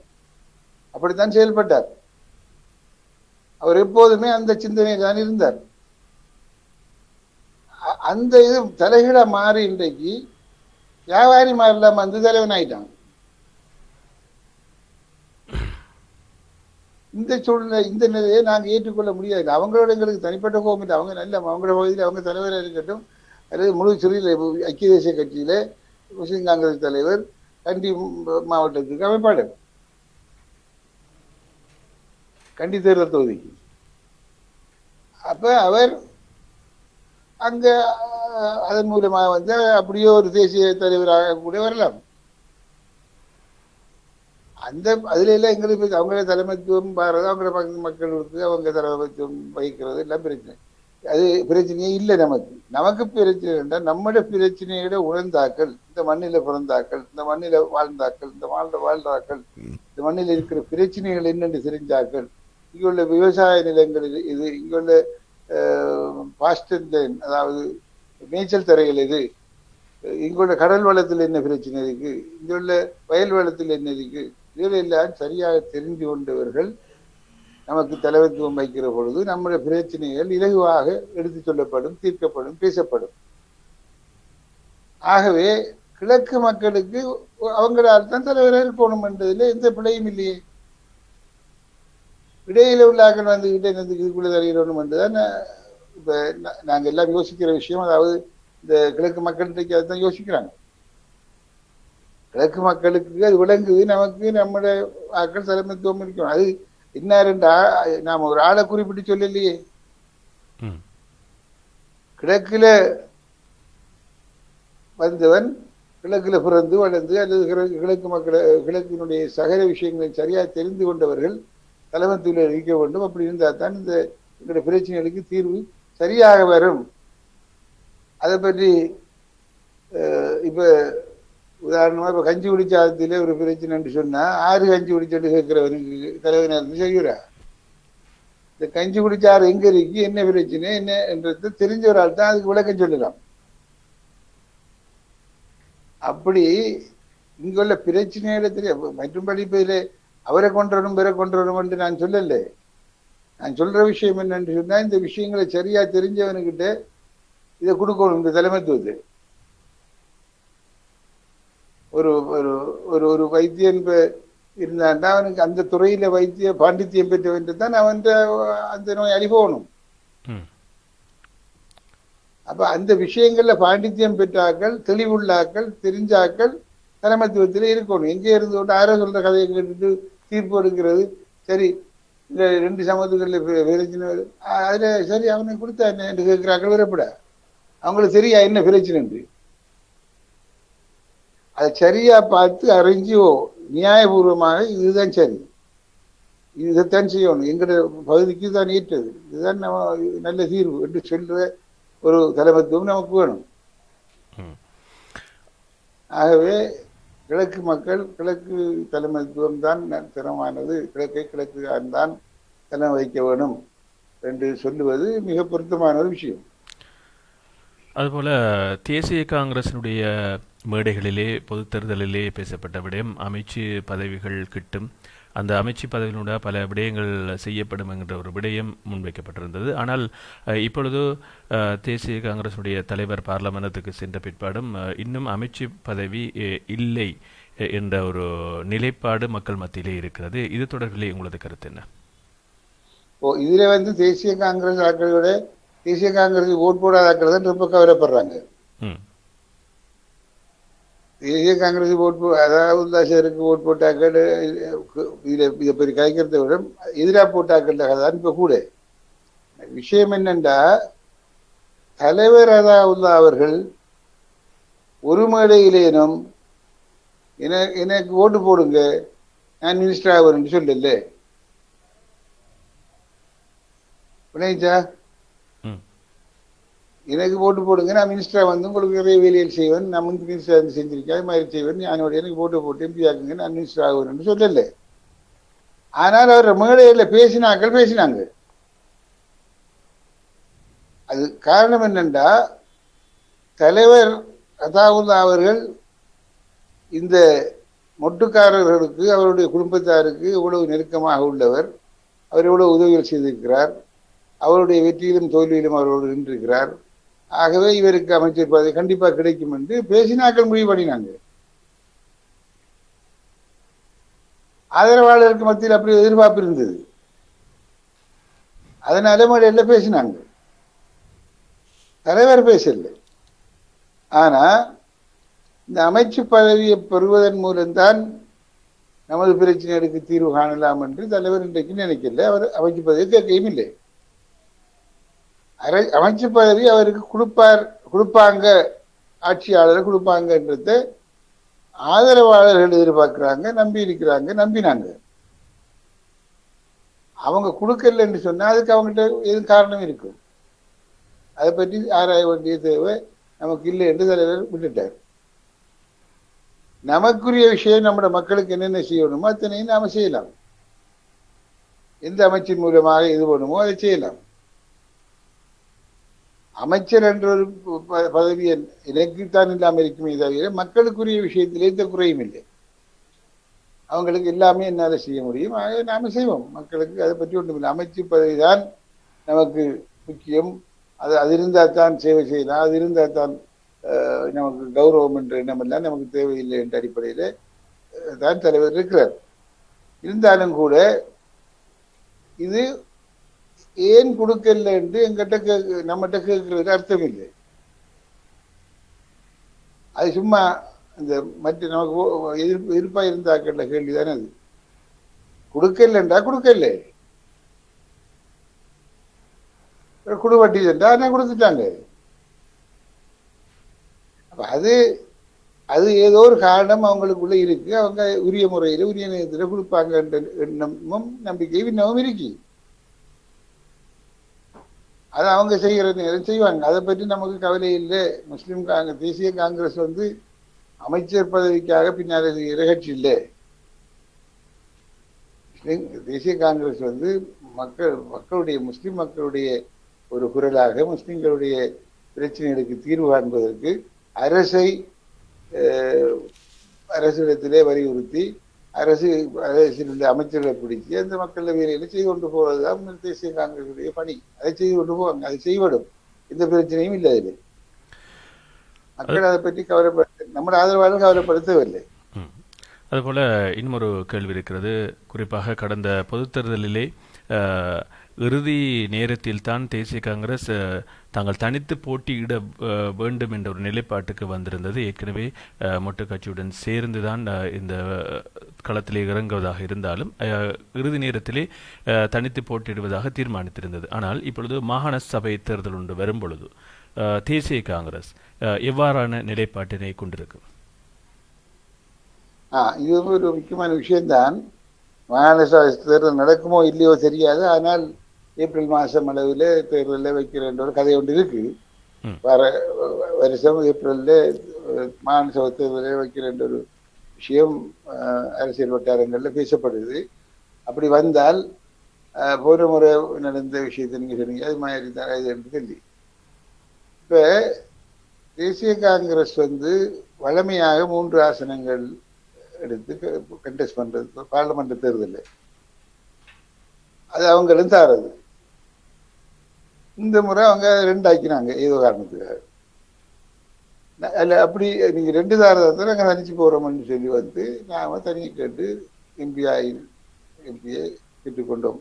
அப்படித்தான் செயல்பட்டார். அவர் எப்போதுமே அந்த சிந்தனை தான் இருந்தார். அந்த இது தலைகீழ மாறி இன்றைக்கு வியாபாரி மாறலாம் வந்து தலைவன் ஆயிட்டான். இந்த சூழ்நிலை, இந்த நிலையை நாங்கள் ஏற்றுக்கொள்ள முடியாது. அவங்களோட எங்களுக்கு தனிப்பட்ட கோபம் இல்லை. அவங்க நல்ல அவங்களோட பகுதியில் அவங்க தலைவராக இருக்கட்டும், அல்லது முழு சிறையில் ஐக்கிய தேசிய கட்சியில முஸ்லிம் காங்கிரஸ் தலைவர், கண்டி மாவட்டத்துக்கு அமைப்பாளர், கண்டி தேர்தல் தொகுதிக்கு. அப்ப அவர் அங்க அதன் மூலமாக வந்து அப்படியே ஒரு தேசிய தலைவராக கூட வரலாம். அந்த அதுல எல்லாம் எங்களுக்கு அவங்கள தலைமைத்துவம் பாருறது, அவங்கள மக்களுக்கு அவங்க தலைமைத்துவம் வகிக்கிறது எல்லாம் பிரச்சனை. அது பிரச்சனையே இல்லை. நமக்கு பிரச்சனை என்றால் நம்முடைய பிரச்சனையோட உணர்ந்தாக்கள், இந்த மண்ணில பிறந்தாக்கள், இந்த மண்ணில வாழ்ந்தாக்கள், இந்த வாழ்ந்தாக்கள், இந்த மண்ணில் இருக்கிற பிரச்சனைகள் என்னென்று தெரிஞ்சாக்கள், இங்குள்ள விவசாய நிலங்களில் இது, இங்குள்ள பாஸ்டன் லைன் அதாவது மேய்ச்சல் தரைகள் இது, இங்குள்ள கடல் வளத்தில் என்ன பிரச்சனை இருக்கு, இங்குள்ள வயல் வளத்தில் என்ன இருக்கு, இதையெல்லாம் சரியாக தெரிந்து கொண்டவர்கள் நமக்கு தலைமைத்துவம் வைக்கிற பொழுது நம்முடைய பிரச்சனைகள் இலகுவாக எடுத்து சொல்லப்படும், தீர்க்கப்படும், பேசப்படும். ஆகவே கிழக்கு மக்களுக்கு அவங்களால் தான் தலைவர்கள் போகணும் என்றதுல எந்த பிழையும் இல்லையே. இடையில உள்ளாக்கள் வந்து இதுக்குள்ள தலையிடணும் என்றுதான் இப்ப நாங்க எல்லாம் யோசிக்கிற விஷயம். அதாவது இந்த கிழக்கு மக்கள் அதுதான் யோசிக்கிறாங்க. கிழக்கு மக்களுக்கு அது விளங்குது, நமக்கு நம்முடைய ஆக்கள் தலைமைத்துவம் இருக்கணும். அது என்னருண்டா நாம ஒரு ஆளை குறிப்பிட்டு சொல்லலையே. கிழக்குல வந்தவன் கிழக்கில் பிறந்து வளர்ந்து அல்லது கிழக்கு மக்களை கிழக்கினுடைய சகல விஷயங்களை சரியாக தெரிந்து கொண்டவர்கள் தலைமத்துவத்தில் இருக்க வேண்டும். அப்படி இருந்தால் தான் இந்த எங்களுடைய பிரச்சனைகளுக்கு தீர்வு சரியாக வரும். அதை பற்றி இப்ப உதாரணமா இப்ப கஞ்சி குடிச்சாதத்திலே ஒரு பிரச்சனை என்று சொன்னா 6 கஞ்சி குடிச்சுட்டு கேட்கிறவனுக்கு தலைவனா இருந்து செய்கிறா. இந்த கஞ்சி குடிச்சாரு எங்க இருக்கு, என்ன பிரச்சனை என்ன என்றது தெரிஞ்ச ஒரு ஆள் தான் அதுக்கு விளக்கம் சொல்லலாம். அப்படி இங்குள்ள பிரச்சனைகளை தெரியும். மற்றும்படி இப்ப அவரை கொன்றணும் பிற கொன்றணும் என்று நான் சொல்லல. நான் சொல்ற விஷயம் என்னன்னு சொன்னா, இந்த விஷயங்களை சரியா தெரிஞ்சவனுக்கிட்ட இதை கொடுக்கணும். இந்த தலைமைத்துவத்தை ஒரு ஒரு ஒரு வைத்தியன் இருந்தான்டா, அவனுக்கு அந்த துறையில வைத்திய பாண்டித்தியம் பெற்றவன் தான் அவன் அந்த நோய் அழிபோகணும். அப்ப அந்த விஷயங்கள்ல பாண்டித்தியம் பெற்றாக்கள், தெளிவுள்ளாக்கள், தெரிஞ்சாக்கள் தலைமைத்துவத்திலே இருக்கணும். எங்கே இருந்து கொண்டு ஆரோ சொல்ற கதையை கேட்டுட்டு தீர்ப்பு எடுக்கிறது சரி, இந்த 2 சமத்துகளில் பிரச்சனை அதுல சரி அவனுக்கு கொடுத்தா என்ன என்று கேட்கிறாக்கள் விரப்பட அவங்களுக்கு சரியா என்ன பிரச்சனை, அதை சரியா பார்த்து அறிஞ்சோ நியாயபூர்வமாக இதுதான் சரி, இதைத்தான் செய்யணும், எங்கட பகுதிக்கு தான் ஏற்றது, இதுதான் நம்ம நல்ல தீர்வு என்று சொல்ற ஒரு தலைமைத்துவம் நமக்கு வேணும். ஆகவே கிழக்கு மக்கள் கிழக்கு தலைமைத்துவம் தான் திறமானது, கிழக்கு தான் தலைமை வைக்க வேணும் என்று சொல்லுவது மிக பொருத்தமான ஒரு விஷயம். அதுபோல தேசிய காங்கிரசினுடைய மேடைகளிலே பொது தேர்தலிலே பேசப்பட்ட விடயம் அமைச்சு பதவிகள் கிட்டும், அந்த அமைச்சு பதவியினுடைய பல விடயங்கள் செய்யப்படும் என்கிற ஒரு விடயம் முன்வைக்கப்பட்டிருந்தது. ஆனால் இப்பொழுது தேசிய காங்கிரசுடைய தலைவர் பார்லமெனத்துக்கு சென்ற பிற்பாடும் இன்னும் அமைச்சு பதவி இல்லை என்ற ஒரு நிலைப்பாடு மக்கள் மத்தியிலே இருக்கிறது. இது தொடர்பிலே உங்களது கருத்து என்ன? இதுல தேசிய காங்கிரஸ் ஆட்களோட தேசிய காங்கிரஸ் ஓட் போடாத ஆட்கள் தான் ரொம்ப கவலைப்படுறாங்க. தேசிய காங்கிரஸ் அதாவது தாசருக்கு ஓட் போட்டாக்கள் இதை பெரிய கலைக்கிறத விட எதிராக போட்டாக்கள் தான் இப்ப கூட. விஷயம் என்னண்டா, தலைவர் அதாவுல்லா அவர்கள் ஒரு மேடையிலேனும் எனக்கு ஓட்டு போடுங்க நான் மினிஸ்டர் ஆவேன் சொல்லல. புரியுதா? எனக்கு ஓட்டு போடுங்க நான் மினிஸ்டரா வந்து உங்களுக்கு நிறைய வேலையில் செய்வேன், நான் முந்தி மினிஸ்டர் வந்து செஞ்சிருக்கேன், அது மாதிரி செய்வேன், என்னோட எனக்கு ஓட்டு போட்டு எம்பி ஆக்குங்க நான் மினிஸ்டர் ஆகுவேன் சொல்லல. ஆனால் அவர் மேடையில பேசினாங்க. அது காரணம் என்னண்டா, தலைவர் அதாவுல்லா அவர்கள் இந்த மொட்டுக்காரர்களுக்கு அவருடைய குடும்பத்தாருக்கு எவ்வளவு நெருக்கமாக உள்ளவர், அவர் எவ்வளவு உதவிகள் செய்திருக்கிறார், அவருடைய வெற்றியிலும் தோல்வியிலும் அவரோடு நின்றிருக்கிறார். ஆகவே இவருக்கு அமைச்சர் பதவி கண்டிப்பா கிடைக்கும் என்று பேசினாக்கள் முடிவு பண்ணினாங்க. ஆதரவாளருக்கு மத்தியில் அப்படி எதிர்பார்ப்பு இருந்தது, அதனால மேடையில பேசினாங்க, தலைவர் பேசல. ஆனா இந்த அமைச்சு பதவியை பெறுவதன் மூலம்தான் நமது பிரச்சனைகளுக்கு தீர்வு காணலாம் என்று தலைவர் இன்றைக்கு நினைக்கல. அவர் அமைச்சு பதவியை கேட்கவும் இல்லை. அமைச்சு பதவி அவருக்கு கொடுப்பாங்க, ஆட்சியாளர் கொடுப்பாங்கன்றத ஆதரவாளர்கள் எதிர்பார்க்கிறாங்க, நம்பினாங்க. அவங்க கொடுக்கல என்று சொன்னா அதுக்கு அவங்ககிட்ட எதுவும் காரணம் இருக்கும், அதை பற்றி ஆராய வேண்டிய தேவை நமக்கு இல்லை என்று தலைவர் விட்டுட்டார். நமக்குரிய விஷயம் நம்முடைய மக்களுக்கு என்னென்ன செய்யணுமோ அத்தனையும் நாம செய்யலாம், எந்த அமைச்சின் மூலமாக இது வேணுமோ அதை செய்யலாம். அமைச்சர் என்ற ஒரு பதவி எனக்குத்தான் இல்லாமல் இருக்குமே தவிர மக்களுக்குரிய விஷயத்திலே எந்த குறையும் இல்லை. அவங்களுக்கு எல்லாமே என்னால செய்ய முடியும், ஆக நாம செய்வோம். மக்களுக்கு அதை பற்றி ஒன்றும் இல்லை. அமைச்சு பதவி தான் நமக்கு முக்கியம், அது இருந்தால் தான் சேவை செய்யலாம், அது இருந்தால் தான் நமக்கு கௌரவம் என்ற எண்ணமெல்லாம் நமக்கு தேவையில்லை என்ற அடிப்படையில தான் தலைவர் இருக்கிறார். இருந்தாலும் கூட இது ஏன் கொடுக்கல என்று எங்கிட்ட நம்மகிட்ட கேட்கறது அர்த்தம் இல்லை. அது சும்மா இந்த மற்ற நமக்கு எதிர்ப்பா இருந்தாக்கல கேள்விதானே. அது கொடுக்கலன்றா கொடுக்கல, குடுவட்டி சென்றா கொடுத்துட்டாங்க. அப்ப அது ஏதோ ஒரு காரணம் அவங்களுக்குள்ள இருக்கு. அவங்க உரிய முறையில உரிய நேரத்தில் கொடுப்பாங்க என்ற எண்ணமும் நம்பிக்கையும் இன்னமும் இருக்கு. அதை அவங்க செய்கிற நேரம் செய்வாங்க. அதை பற்றி நமக்கு கவலை இல்லை. முஸ்லிம் தேசிய காங்கிரஸ் அமைச்சர் பதவிக்காக பின்னால் செய்கிற கட்சி இல்லை. தேசிய காங்கிரஸ் மக்களுடைய முஸ்லிம் மக்களுடைய ஒரு குரலாக முஸ்லிம்களுடைய பிரச்சனைகளுக்கு தீர்வு காண்பதற்கு அரசிடத்திலே வலியுறுத்தி அரசில் உள்ள அமைச்சர்களை பிடிச்சி அந்த மக்கள் வேலையில செய்து கொண்டு போவதுதான் தேசிய காங்கிரசுடைய பணி. அதை செய்து கொண்டு போவாங்க. அதை செய்வடும். எந்த பிரச்சனையும் இல்லை. அதில் மக்கள் அதை பற்றி நம்ம ஆதரவாளர்கள் கவலைப்படுத்தவில்லை. அதுபோல இன்னொரு கேள்வி இருக்கிறது. குறிப்பாக கடந்த பொதுத் தேர்தலிலே இறுதி நேரத்தில் தான் தேசிய காங்கிரஸ் தாங்கள் தனித்து போட்டியிட வேண்டும் என்ற ஒரு நிலைப்பாட்டுக்கு வந்திருந்தது. ஏற்கனவே மொட்டு கட்சியுடன் சேர்ந்துதான் இந்த களத்திலே இறங்குவதாக இருந்தாலும் இறுதி நேரத்திலே தனித்து போட்டியிடுவதாக தீர்மானித்திருந்தது. ஆனால் இப்பொழுது மாகாண சபை தேர்தல் ஒன்று வரும் பொழுது தேசிய காங்கிரஸ் எவ்வாறான நிலைப்பாட்டினை கொண்டிருக்கும்? இது ஒரு முக்கியமான விஷயம்தான். மாகாண சபை தேர்தல் நடக்குமோ இல்லையோ தெரியாது. ஆனால் ஏப்ரல் மாதம் அளவில் தேர்தலில் வைக்கிற ஒரு கதை ஒன்று இருக்கு. வருஷம் ஏப்ரலில் மாகாண சபை தேர்தலில் வைக்கிற ஒரு விஷயம் அரசியல் வட்டாரங்களில் பேசப்படுது. அப்படி வந்தால் போன முறை நடந்த விஷயத்தை நீங்க சொன்னீங்க, அது மாதிரி தான் இது என்று சொல்லி. இப்போ தேசிய காங்கிரஸ் வழமையாக 3 ஆசனங்கள் எடுத்து கண்டெஸ்ட் பண்றது பார்லிமெண்ட் தேர்தலில் அது அவங்களும் தாரது. இந்த முறை அவங்க 2 ஆக்கினாங்க ஏதோ காரணத்துக்காக. அப்படி நீங்க 2 தாரதை நாங்கள் தனிச்சு போறோம்னு சொல்லி நாம தனியை கேட்டு எம்பியை கேட்டுக்கொண்டோம்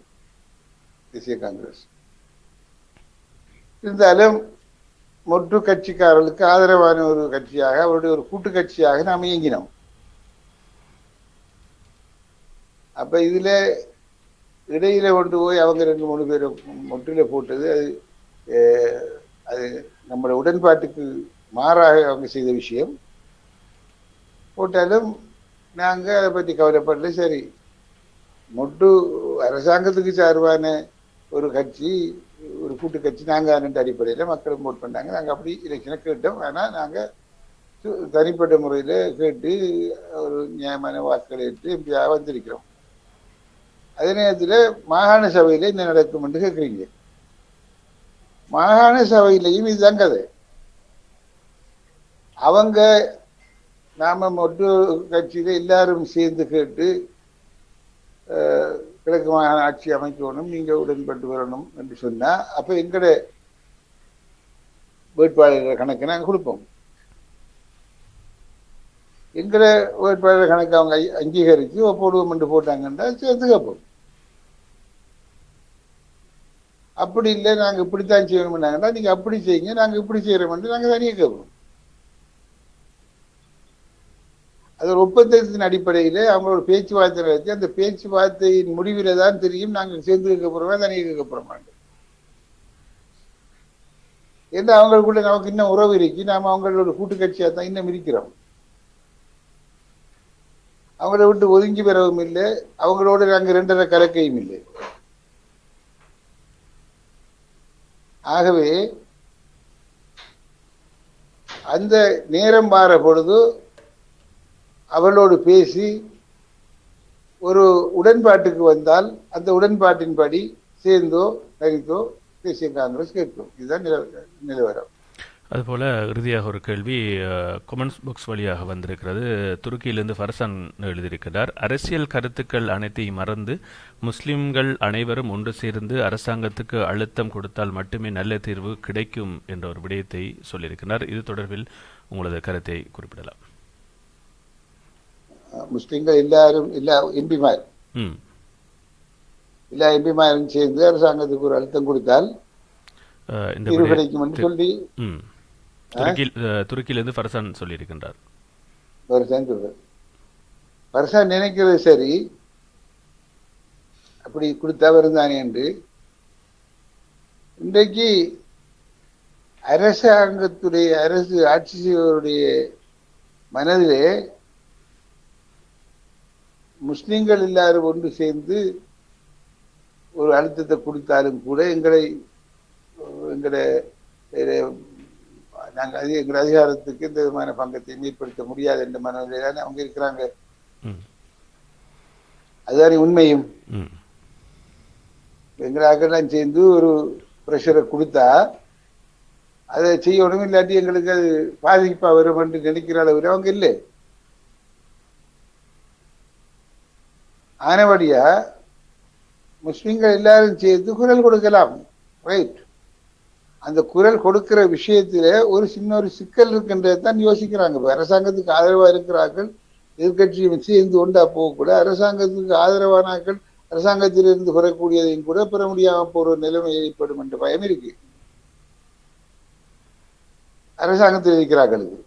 தேசிய காங்கிரஸ். இருந்தாலும் மொட்டு கட்சிக்காரர்களுக்கு ஆதரவான ஒரு கட்சியாக அவருடைய ஒரு கூட்டு கட்சியாக நாம் இயங்கினோம். அப்ப இதுல இடையில கொண்டு போய் அவங்க 2-3 பேரை மொட்டில போட்டது அது நம்மளோட உடன்பாட்டுக்கு மாறாக அவங்க செய்த விஷயம். போட்டாலும் நாங்க அதை பற்றி கவலைப்படல. சரி, மொட்டு அரசாங்கத்துக்கு சார்பான ஒரு கட்சி, ஒரு கூட்டு கட்சி, நாங்க அடிப்படையில் மக்களும் ஓட் பண்ணாங்க. நாங்க அப்படி எலெக்ஷனை கேட்டோம். ஆனா நாங்க தனிப்பட்ட முறையில கேட்டு ஒரு நியாயமான வாக்குகளை எடுத்து எம்பியாக வந்திருக்கிறோம். அதே நேரத்தில் மாகாண சபையில என்ன நடக்கும் என்று கேட்குறீங்க. மாகாண சபையிலையும் இதுதான் கதை. அவங்க நாம மொட்டு கட்சியில எல்லாரும் சேர்ந்து கேட்டு கிழக்கு மாகாண ஆட்சி அமைக்கணும், நீங்க உடன்பட்டு வரணும் என்று சொன்னா அப்ப எங்கட வேட்பாளர் கணக்கு நாங்கள் கொடுப்போம். எங்கட வேட்பாளர் கணக்கு அவங்க அங்கீகரித்து போடுவோம் என்று போட்டாங்கன்னா சேர்த்து கேட்போம். அப்படி இல்லை நாங்க இப்படித்தான் செய்யணும்னாங்கன்னா நீங்க அப்படி செய்யுங்க, நாங்க இப்படி செய்யறோம் நாங்க தனியாக கேட்போம். அது ஒரு ஒப்பந்தத்தின் அடிப்படையில அவங்களோட பேச்சுவார்த்தை நடத்தி அந்த பேச்சுவார்த்தையின் முடிவில தான் தெரியும் நாங்கள் சேர்ந்து கேட்க போறோமா தனியாக கேட்க போறோமாண்டு. ஏன்னா அவங்களுக்குள்ள நமக்கு இன்னும் உறவு இருக்கு. நாம அவங்களோட கூட்டு கட்சியா தான் இன்னும் இருக்கிறோம். அவங்கள விட்டு ஒதுங்கி பெறவும் இல்லை, அவங்களோட நாங்கள் 2.5 கலக்கையும் இல்லை. ஆகவே அந்த நேரம் மாற பொழுது அவளோடு பேசி ஒரு உடன்பாட்டுக்கு வந்தால் அந்த உடன்பாட்டின்படி சேர்ந்தோ தனித்தோ தேசிய காங்கிரஸ் கேட்கும். இதுதான் நிலவரம். அதுபோல இறுதியாக ஒரு கேள்வி கொமெண்ட்ஸ் பாக்ஸ் வழியாக வந்திருக்கிறது. துருக்கியிலிருந்து ஃபர்சான் எழுதியிருக்கிறார். அரசியல் கருத்துக்கள் அனைத்தையும் மறந்து முஸ்லிம்கள் அனைவரும் ஒன்று சேர்ந்து அரசாங்கத்துக்கு அழுத்தம் கொடுத்தால் மட்டுமே நல்ல தீர்வு கிடைக்கும் என்ற ஒரு விடயத்தை சொல்லியிருக்கிறார். இது தொடர்பில் உங்களது கருத்தை குறிப்பிடலாம். முஸ்லிம்கள் எல்லா எம்பிமாரும் சேர்ந்து அரசாங்கத்துக்கு ஒரு அழுத்தம் கொடுத்தால் தீர்வு கிடைக்கும் என்று சொல்லி துருக்கியிலிருந்து ஃபர்சான் சொல்லியிருக்கின்றார். ஃபர்சான் நினைக்கிறது சரி, அப்படி கொடுத்தா வருந்தானே என்று. இன்றைக்கு அரசு ஆட்சி செய்வருடைய மனதிலே முஸ்லிம்கள் எல்லாரும் ஒன்று சேர்ந்து ஒரு அழுத்தத்தை கொடுத்தாலும் கூட நாங்கள் எங்கள் அதிகாரத்துக்கு எந்த விதமான பங்கத்தை ஏற்படுத்த முடியாது என்ற மனநிலை தானே அவங்க இருக்கிறாங்க. அதுதானே உண்மையும். எங்களாக்கெல்லாம் சேர்ந்து ஒரு பிரஷரை கொடுத்தா அதை செய்யணும், இல்லாட்டி எங்களுக்கு அது பாதிப்பா வரும் என்று நினைக்கிற அளவில் அவங்க இல்லை. ஆனபடியா முஸ்லிம்கள் எல்லாரும் சேர்த்து குரல் கொடுக்கலாம், ரைட். அந்த குரல் கொடுக்கிற விஷயத்தில ஒரு சின்ன ஒரு சிக்கல் இருக்கின்றதான் யோசிக்கிறாங்க. அரசாங்கத்துக்கு ஆதரவா இருக்கிறார்கள், எதிர்கட்சியும் சேர்ந்து ஒன்றா போகக்கூட அரசாங்கத்துக்கு ஆதரவானாக்கள் அரசாங்கத்திலிருந்து பெறக்கூடியதையும் கூட பெற முடியாம போற நிலைமை ஏற்படும் என்ற பயம் இருக்கு அரசாங்கத்தில் இருக்கிறார்களுக்கு.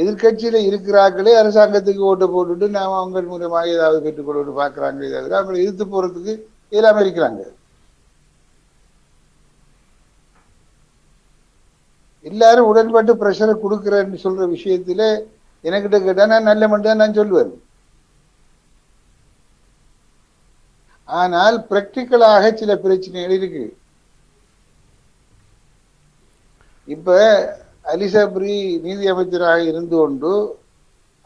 எதிர்கட்சியில இருக்கிறார்களே அரசாங்கத்துக்கு ஓட்டு போட்டுட்டு நாம அவங்க மூலமாக ஏதாவது பெற்றுக்கொண்டு பாக்குறாங்களே தவிர அவங்களை எதிர்த்து போறதுக்கு இயலாம இருக்கிறாங்க. எல்லாரும் உடன்பட்டு பிரஷரை கொடுக்கிறேன்னு சொல்ற விஷயத்துல எனக்கிட்ட கேட்டா நான் நல்ல மட்டும் நான் சொல்லுவேன். ஆனால் பிராக்டிக்கலாக சில பிரச்சனைகள் இருக்கு. இப்ப அலி சப்ரி நீதி அமைச்சராக இருந்து கொண்டு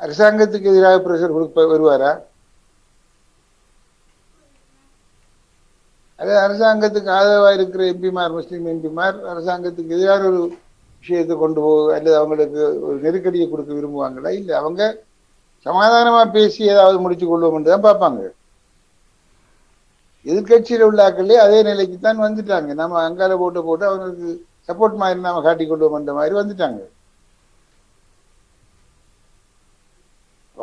அரசாங்கத்துக்கு எதிராக பிரஷர் வருவாரா? அது அரசாங்கத்துக்கு ஆதரவா இருக்கிற எம்பிமார், முஸ்லிம் எம்பிமார் அரசாங்கத்துக்கு எதிரான ஒரு விஷயத்தை கொண்டு அல்லது அவங்களுக்கு ஒரு நெருக்கடியை கொடுக்க விரும்புவாங்களா? இல்லை, அவங்க சமாதானமா பேசி ஏதாவது முடிச்சு கொள்வோம் தான் பார்ப்பாங்க. எதிர்கட்சியில் உள்ள ஆக்களே அதே நிலைக்கு தான் வந்துட்டாங்க. நம்ம அங்கால போட்டு அவங்களுக்கு சப்போர்ட் மாதிரி நாம காட்டி கொள்வோம் மாதிரி வந்துட்டாங்க.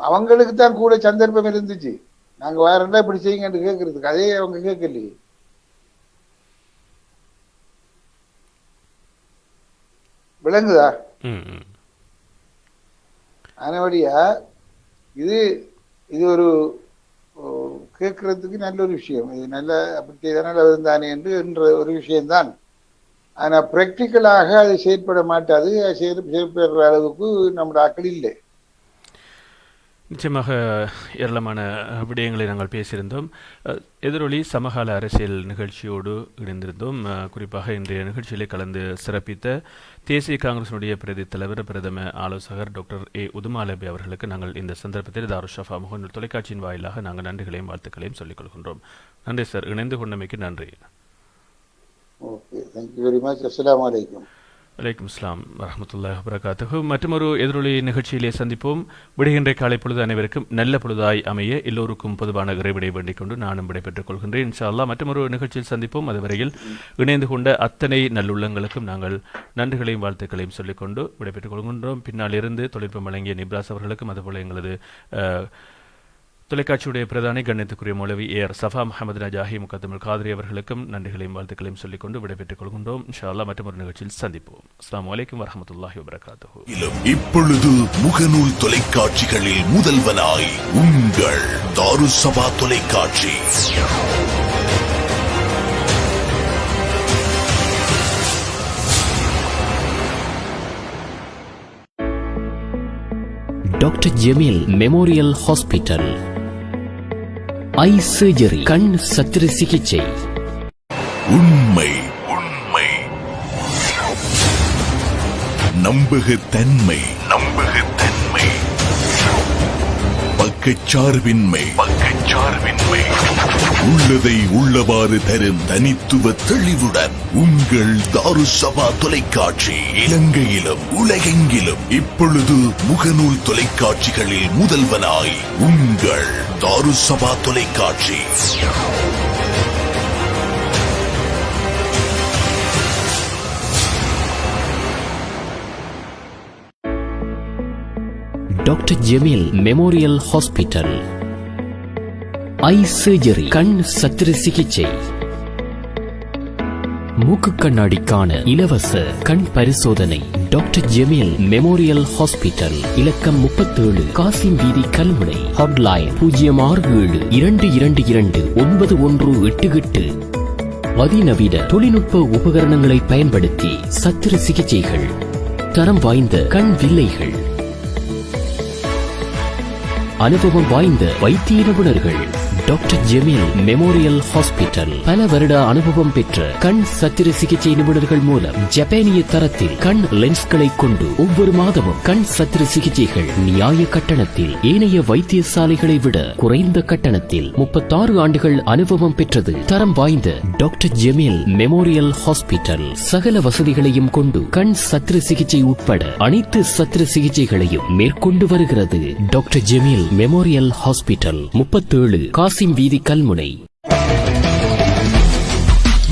அவங்களுக்கு தான் கூட சந்தர்ப்பம் இருந்துச்சு, நாங்க வேறண்டா இப்படி செய்யுங்கன்னு கேட்கறதுக்கு. அதே அவங்க கேட்கலையே. விளங்குதா? ஆனபடியா இது ஒரு கேட்கறதுக்கு நல்ல ஒரு விஷயம். இது நல்ல அப்படி நல்ல இருந்தானே என்ற ஒரு விஷயம்தான். ஆனா பிராக்டிக்கலாக அது செயற்பட மாட்டாது. செயற்படுற அளவுக்கு நம்முடைய ஆக்கள் இல்லை. நிச்சயமாக ஏராளமான விடயங்களை நாங்கள் பேசியிருந்தோம். எதிரொலி சமகால அரசியல் நிகழ்ச்சியோடு இணைந்திருந்தோம். குறிப்பாக இன்றைய நிகழ்ச்சியிலே கலந்து சிறப்பித்த தேசிய காங்கிரசினுடைய பிரதி தலைவர், பிரதம ஆலோசகர் டாக்டர் ஏ உதுமாலபி அவர்களுக்கு நாங்கள் இந்த சந்தர்ப்பத்தில் தாருஷஃபா முகநூல் தொலைக்காட்சியின் வாயிலாக நாங்கள் நன்றிகளையும் வாழ்த்துக்களையும் சொல்லிக் கொள்கின்றோம். நன்றி சார், இணைந்து கொண்டமைக்கு நன்றி. Okay, thank you very much. அஸ்ஸலாமு அலைக்கும். வலைக்கம் அஸ்லாம் வரஹ்மத்துல்லாஹி வபரகாத்துஹு. மற்றொரு எதிரொலி நிகழ்ச்சியிலே சந்திப்போம். விடுகின்ற காலை பொழுது அனைவருக்கும் நல்ல பொழுதாய் அமைய எல்லோருக்கும் பொதுவான இறைவிடை வேண்டிக் கொண்டு நானும் விடைபெற்றுக் கொள்கின்றேன். இன்ஷா அல்லாஹ் மற்றொரு நிகழ்ச்சியில் சந்திப்போம். அதுவரையில் இணைந்து கொண்ட அத்தனை நல்லுள்ளங்களுக்கும் நாங்கள் நன்றிகளையும் வாழ்த்துக்களையும் சொல்லிக்கொண்டு விடைபெற்றுக் கொள்கின்றோம். பின்னால் இருந்து தொழில்நுட்பம் வழங்கிய நிப்ராஸ் அவர்களுக்கும் அதுபோல எங்களது தொலைக்காட்சியுடைய பிரதானி கண்ணியத்துக்குரிய மௌலவி ஏஆர் சஃபா முஹம்மது நஜாஹி முகத்தமிழ் காதிரி அவர்களுக்கும் நன்றிகளையும் வாழ்த்துக்களையும் சொல்லிக்கொண்டு விடைபெற்றுக் கொள்கின்றோம். இன்ஷா அல்லாஹ் மற்றொரு நிகழ்ச்சியில் சந்திப்போம். அஸ்ஸலாமு அலைக்கும் வரஹ்மத்துல்லாஹி வபரகாத்துஹு. இப்பொழுது முகநூல் தொலைக்காட்சிகளில் முதல்வனாய் உங்கள் தாருஸ்ஸபா தொலைக்காட்சி. Doctor Jameel memorial hospital. Eye surgery, கண் சத்திர சிகிச்சை. உண்மை உண்மை, நம்பகத்தன்மை நம்பகத்தன்மை, பக்கச்சார்பின்மை பக்கச்சார்பின்மை, உள்ளதை உள்ளவாறு தரும் தனித்துவ தெளிவுடன் உங்கள் தாருஸ்ஸபா தொலைக்காட்சி. இலங்கையிலும் உலகெங்கிலும் இப்பொழுது முகநூல் தொலைக்காட்சிகளில் முதல்வனாய் உங்கள் தாருஸ்ஸபா தொலைக்காட்சி. Doctor Jameel memorial hospital. Eye surgery, கண் சத்திர சிகிச்சை. மூக்கு கண்ணாடிக்கான இலவச கண் பரிசோதனை. Doctor Jameel memorial hospital. இலக்கம் 37, காசிம் வீதி, கல்முனை. ஹாட்லைன் 0672229188. அதிநவீன தொழில்நுட்ப உபகரணங்களை பயன்படுத்தி சத்திர சிகிச்சைகள். தரம் வாய்ந்த கண் வில்லைகள், அனுபவம் வாய்ந்த வைத்திய நிபுணர்கள். டாக்டர் ஜெமீல் மெமோரியல் ஹாஸ்பிட்டல் பல வருட அனுபவம் பெற்ற கண் சத்திர சிகிச்சை நிபுணர்கள் மூலம் ஜப்பானிய தரத்தில் கண் லென்ஸ்களை கொண்டு ஒவ்வொரு மாதமும் கண் சத்திர சிகிச்சைகள் நியாய கட்டணத்தில், ஏனைய வைத்தியசாலைகளை விட குறைந்த கட்டணத்தில் 36 ஆண்டுகள் அனுபவம் பெற்றது தரம் வாய்ந்த டாக்டர் ஜெமீல் மெமோரியல் ஹாஸ்பிட்டல் சகல வசதிகளையும் கொண்டு கண் சத்திர சிகிச்சை உட்பட அனைத்து சத்திர சிகிச்சைகளையும் மேற்கொண்டு வருகிறது. Doctor Jemeel memorial hospital 37 Kasim வீதி, கல்முனை.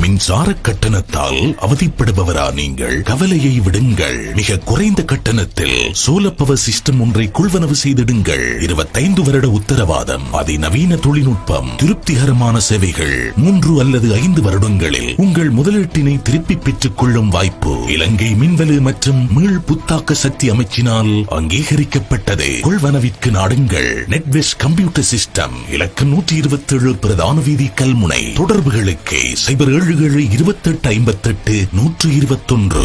மின்சார கட்டணத்தால் அவதிப்படுபவரா நீங்கள்? கவலையை விடுங்கள். மிக குறைந்த கட்டணத்தில் சோலார் பவர் சிஸ்டம் ஒன்றை கொள்வனவு செய்திடுங்கள். 25 வருட உத்தரவாதம், அதிநவீன தொழில்நுட்பம், திருப்திகரமான சேவைகள். 3 அல்லது 5 வருடங்களில் உங்கள் முதலீட்டினை திருப்பி பெற்றுக் கொள்ளும் வாய்ப்பு இலங்கை மின்வெளி மற்றும் மீள் புத்தாக்க சக்தி அமைச்சினால் அங்கீகரிக்கப்பட்டது. கொள்வனவிற்கு நாடுங்கள். நெட்வெஸ் கம்ப்யூட்டர் சிஸ்டம், இலக்கம் 127 பிரதான வீதி, கல்முனை. தொடர்புகளுக்கு 07 2858 121.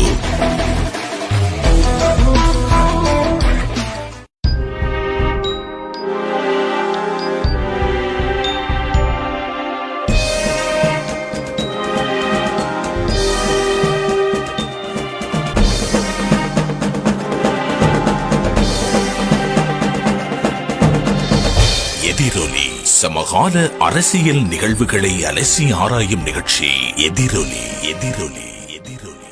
எதிரொலி சமகால அரசியல் நிகழ்வுகளை அலசி ஆராயும் நிகழ்ச்சி எதிரொலி. எதிரொலி எதிரொலி.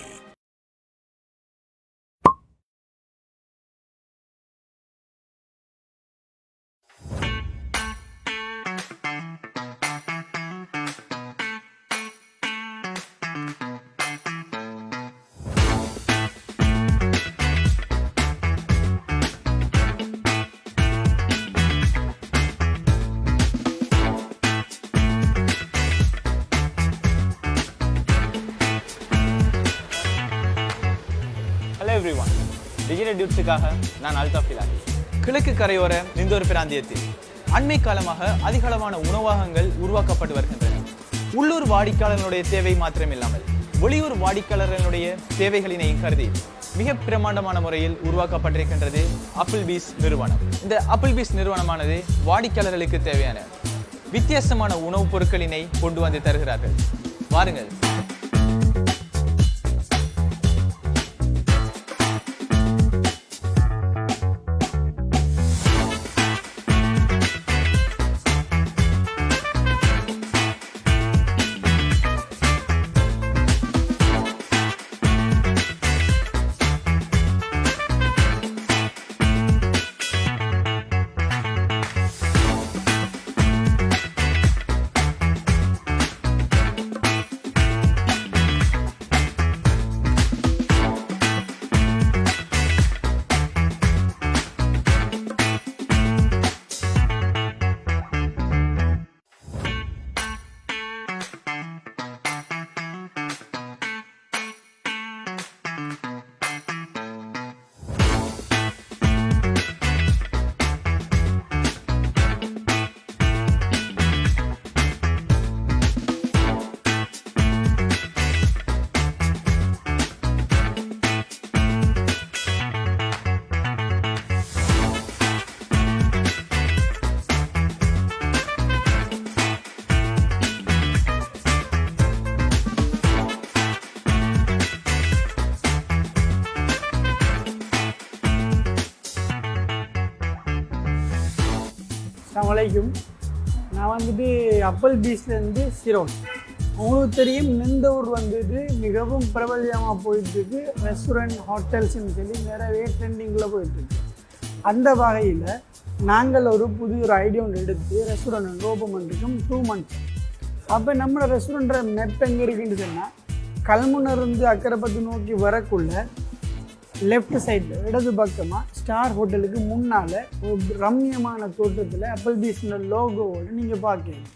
டிஜிட்டல் டியூட்ஸுக்காக நான் அல்தாஃப் இலாஹி. கிழக்கு கரையோர இந்த ஒரு பிராந்தியத்தில் அண்மை காலமாக அதிகளவான உணவகங்கள் உருவாக்கப்பட்டு வருகின்றன. உள்ளூர் வாடிக்கையாளர்களுடைய தேவை மாத்திரமில்லாமல் வெளியூர் வாடிக்கையாளர்களுடைய தேவைகளினையும் கருதி மிக பிரமாண்டமான முறையில் உருவாக்கப்பட்டிருக்கின்றது ஆப்பிள்பீஸ் நிறுவனம். இந்த ஆப்பிள்பீஸ் நிறுவனமானது வாடிக்கையாளர்களுக்கு தேவையான வித்தியாசமான உணவுப் பொருட்களினை கொண்டு வந்து தருகிறார்கள். வாருங்கள். வலைக்கும் நான் வந்துட்டு ஆப்பிள்பீஸ்லேருந்து சிரோன். உங்களுக்கு தெரியும், இந்த ஊர் வந்துட்டு மிகவும் பிரபலியமாக போயிட்டுருக்கு. ரெஸ்டாரண்ட் ஹோட்டல்ஸ்ன்னு சொல்லி நிறையவே ட்ரெண்டிங்கில் போயிட்டுருக்கு. அந்த வகையில் நாங்கள் ஒரு புதிய ஒரு ஐடியா ஒன்று எடுத்து ரெஸ்டாரண்ட் ஓப்பன் பண்ணிருக்கோம் 2 months. அப்போ நம்மளோட ரெஸ்டாரண்ட்டை மெப் எங்கே இருக்குன்னு சொன்னால், கல்முனையிலிருந்து அக்கரைப்பத்து நோக்கி வரக்குள்ள லெஃப்ட் சைடில் இடது பக்கமாக ஸ்டார் ஹோட்டலுக்கு முன்னால் ஒரு ரம்மியமான தோட்டத்தில் ஆப்பிள்பீஸ்ன லோகோவோடு நீங்கள் பார்க்கலாம்.